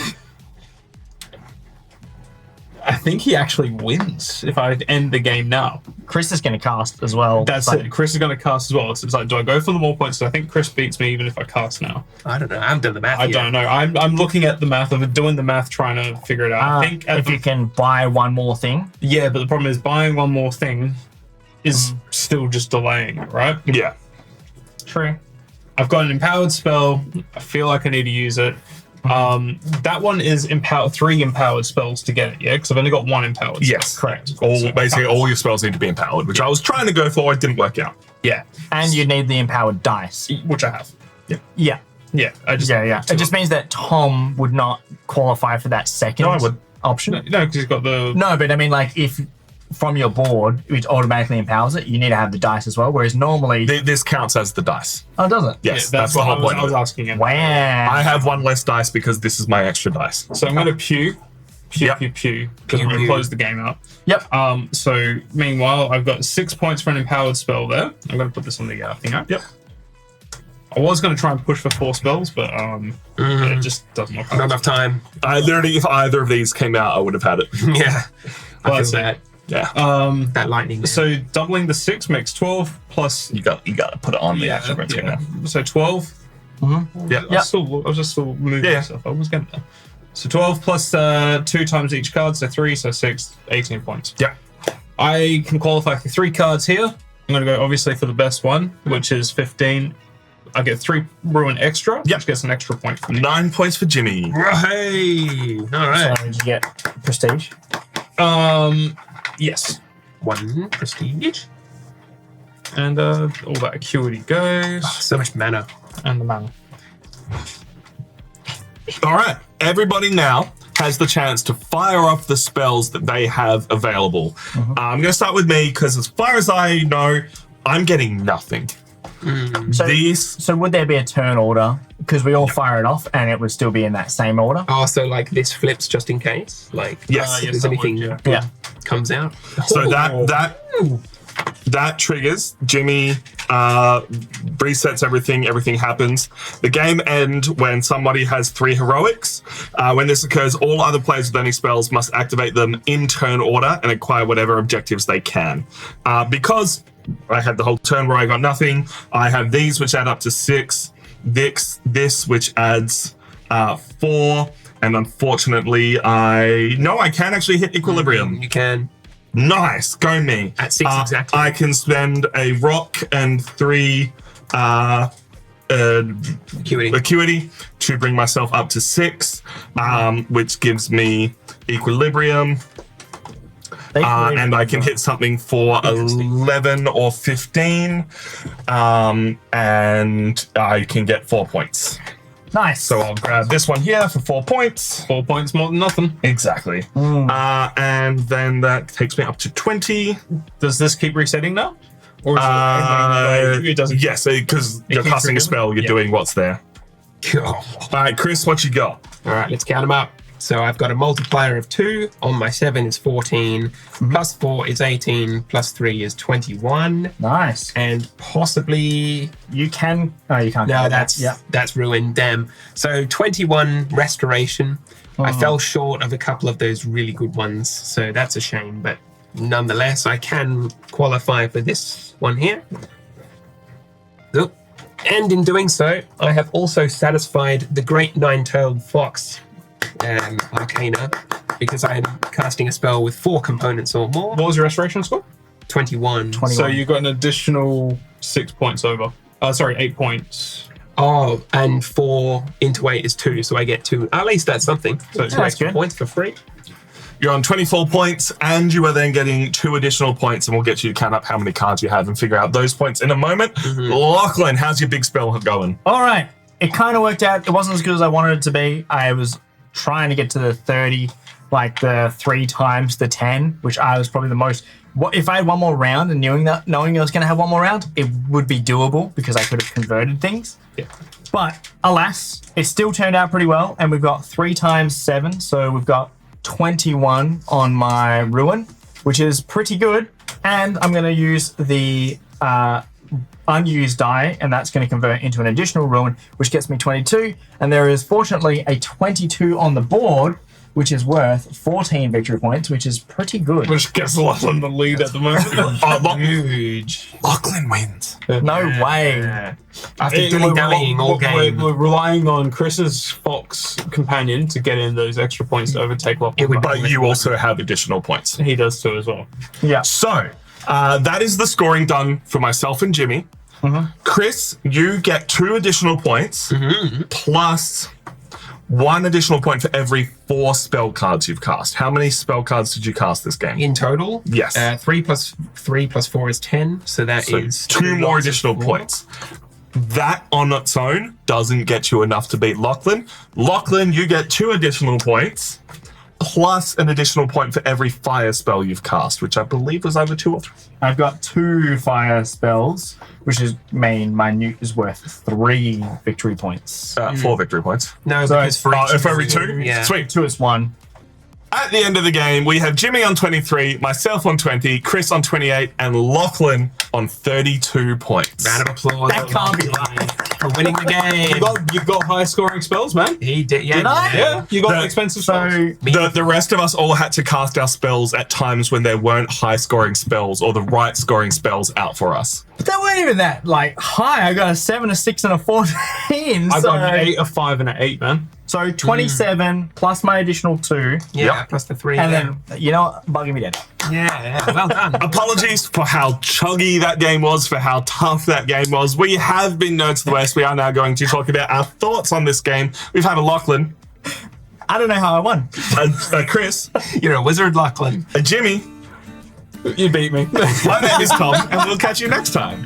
I think he actually wins if I end the game now. Chris is going to cast as well. That's but it. Chris is going to cast as well. So it's like, do I go for the more points? So I think Chris beats me even if I cast now. I don't know. I haven't done the math I yet. don't know. I'm looking at the math of it, doing the math, trying to figure it out. I think at if the- you can buy one more thing. yeah, but the problem is buying one more thing is still just delaying it, right? Yeah. True. I've got an empowered spell. I feel like I need to use it. That one is 3 empowered spells to get it, yeah? Because I've only got 1 empowered Yes. spell. Correct. Basically, all your spells need to be empowered, which I was trying to go for. It didn't work out. Yeah, And you need the empowered dice. which I have. Yeah. Yeah, I just Yeah. It just means that Tom would not qualify for that second No, I would. option. no, because he's got the No, but I mean, like, if from your board, which automatically empowers it, you need to have the dice as well. Whereas normally, This counts as the dice. oh, does it? Yes, Yeah, that's the what whole I was, point. I was of it. asking him. Wow. I have 1 less dice because this is my extra dice. So I'm going to pew, Yep. because I'm going to Pew. close the game out. Yep. So meanwhile, I've got 6 points for an empowered spell there. I'm going to put this on the thing out. Yep. I was going to try and push for 4 spells, but it just doesn't work. Not enough time. Literally, if either of these came out, I would have had it. Yeah. I Well, feel that's it. that. Yeah. That lightning. So doubling the 6 makes 12 plus. You got to put it on the actual red screen now. So 12. Yeah. Yep. I was just still moving Yeah. myself. I was getting there. So 12 plus 2 times each card, so 3, so 6, 18 points. Yeah. I can qualify for 3 cards here. I'm going to go obviously for the best one, which is 15. I get 3 ruin extra, Yep. which gets an extra point for me. 9 points for Jimmy. Hey! All right. So did you get prestige? Yes. 1 prestige. And all that acuity goes, So much mana. and the mana. All right. Everybody now has the chance to fire off the spells that they have available. I'm going to start with me because as far as I know, I'm getting nothing. So would there be a turn order? Because we all fire it off and it would still be in that same order? Oh, so like this flips just in case? Like, Yes. if there's anything Yeah. comes out? So that triggers Jimmy, resets everything. Everything happens. The game ends when somebody has 3 heroics. When this occurs, all other players with any spells must activate them in turn order and acquire whatever objectives they can. Because I had the whole turn where I got nothing, I have these which add up to 6. This which adds 4. And unfortunately, I can actually hit equilibrium. You can. Nice, go me. At 6 exactly. I can spend a rock and 3 acuity to bring myself up to 6, which gives me equilibrium. And I can hit something for 11 or 15, and I can get 4 points. Nice. So I'll grab this one here for 4 points. 4 points more than nothing. Exactly. And then that takes me up to 20. Does this keep resetting now? Or is it doesn't? Yes, because you're keeps casting a spell, you're doing what's there. All right, Chris, what you got? All right, let's count them up. So I've got a multiplier of 2. On my 7 is 14. Plus 4 is 18. Plus 3 is 21. Nice. And possibly... You can... Oh, you can't. No, that's ruined. Damn. So 21 restoration. I fell short of a couple of those really good ones. So that's a shame. But nonetheless, I can qualify for this one here. Oop. And in doing so, I have also satisfied the Great Nine-Tailed Fox Arcana, because I am casting a spell with 4 components or more. What was your restoration score? 21. So you got an additional 6 points over. 8 points. Oh, and 4 into 8 is 2, so I get 2. At least that's something. So it's 2 extra good. points for free. You're on 24 points, and you are then getting 2 additional points, and we'll get you to count up how many cards you have and figure out those points in a moment. Lachlan, how's your big spell going? All right. It kind of worked out. It wasn't as good as I wanted it to be. I was trying to get to the 30, like the 3 times the 10, which I was probably the most. If I had one more round and knowing I was going to have one more round, it would be doable because I could have converted things. Yeah. But alas, it still turned out pretty well, and we've got 3 times 7, so we've got 21 on my ruin, which is pretty good. And I'm going to use the unused die, and that's going to convert into an additional ruin, which gets me 22. And there is fortunately a 22 on the board, which is worth 14 victory points, which is pretty good. Which gets Lachlan the lead at the moment. Huge. Lachlan wins. No way. After dilly-dallying all game. We're relying on Chris's Fox companion to get in those extra points to overtake Lachlan. But you also have additional points. He does too as well. Yeah. So, that is the scoring done for myself and Jimmy. Chris, you get 2 additional points, plus 1 additional point for every 4 spell cards you've cast. How many spell cards did you cast this game? In total? Yes. 3 plus 3 plus 4 is 10, so that is 2 more additional points. That on its own doesn't get you enough to beat Lachlan. Lachlan, you get 2 additional points, plus an additional point for every fire spell you've cast, which I believe was either 2 or 3. I've got 2 fire spells, which is my newt is worth 3 victory points. 4 victory points. No, So because for each For every 2? Yeah. Sweet. 2 is 1. At the end of the game, we have Jimmy on 23, myself on 20, Chris on 28, and Lachlan on 32 points. Round of applause. That can't be right. For winning the game. You've got high scoring spells, man. He did, yeah. Did I? Yeah, you got expensive spells. So The rest of us all had to cast our spells at times when there weren't high-scoring spells or the right-scoring spells out for us. they weren't even that high. I got a 7, a 6, and a 14. I got an 8, a 5, and an 8, man. So 27 plus my additional 2. Yeah, plus the 3. And then, you know what? Bugging me dead. Yeah, well done. Apologies for how chuggy that game was, for how tough that game was. We have been Nerds of the West. We are now going to talk about our thoughts on this game. We've had a Lachlan, I don't know how I won. a Chris, You're a wizard, Lachlan. a Jimmy. You beat me. My name is Tom, and we'll catch you next time.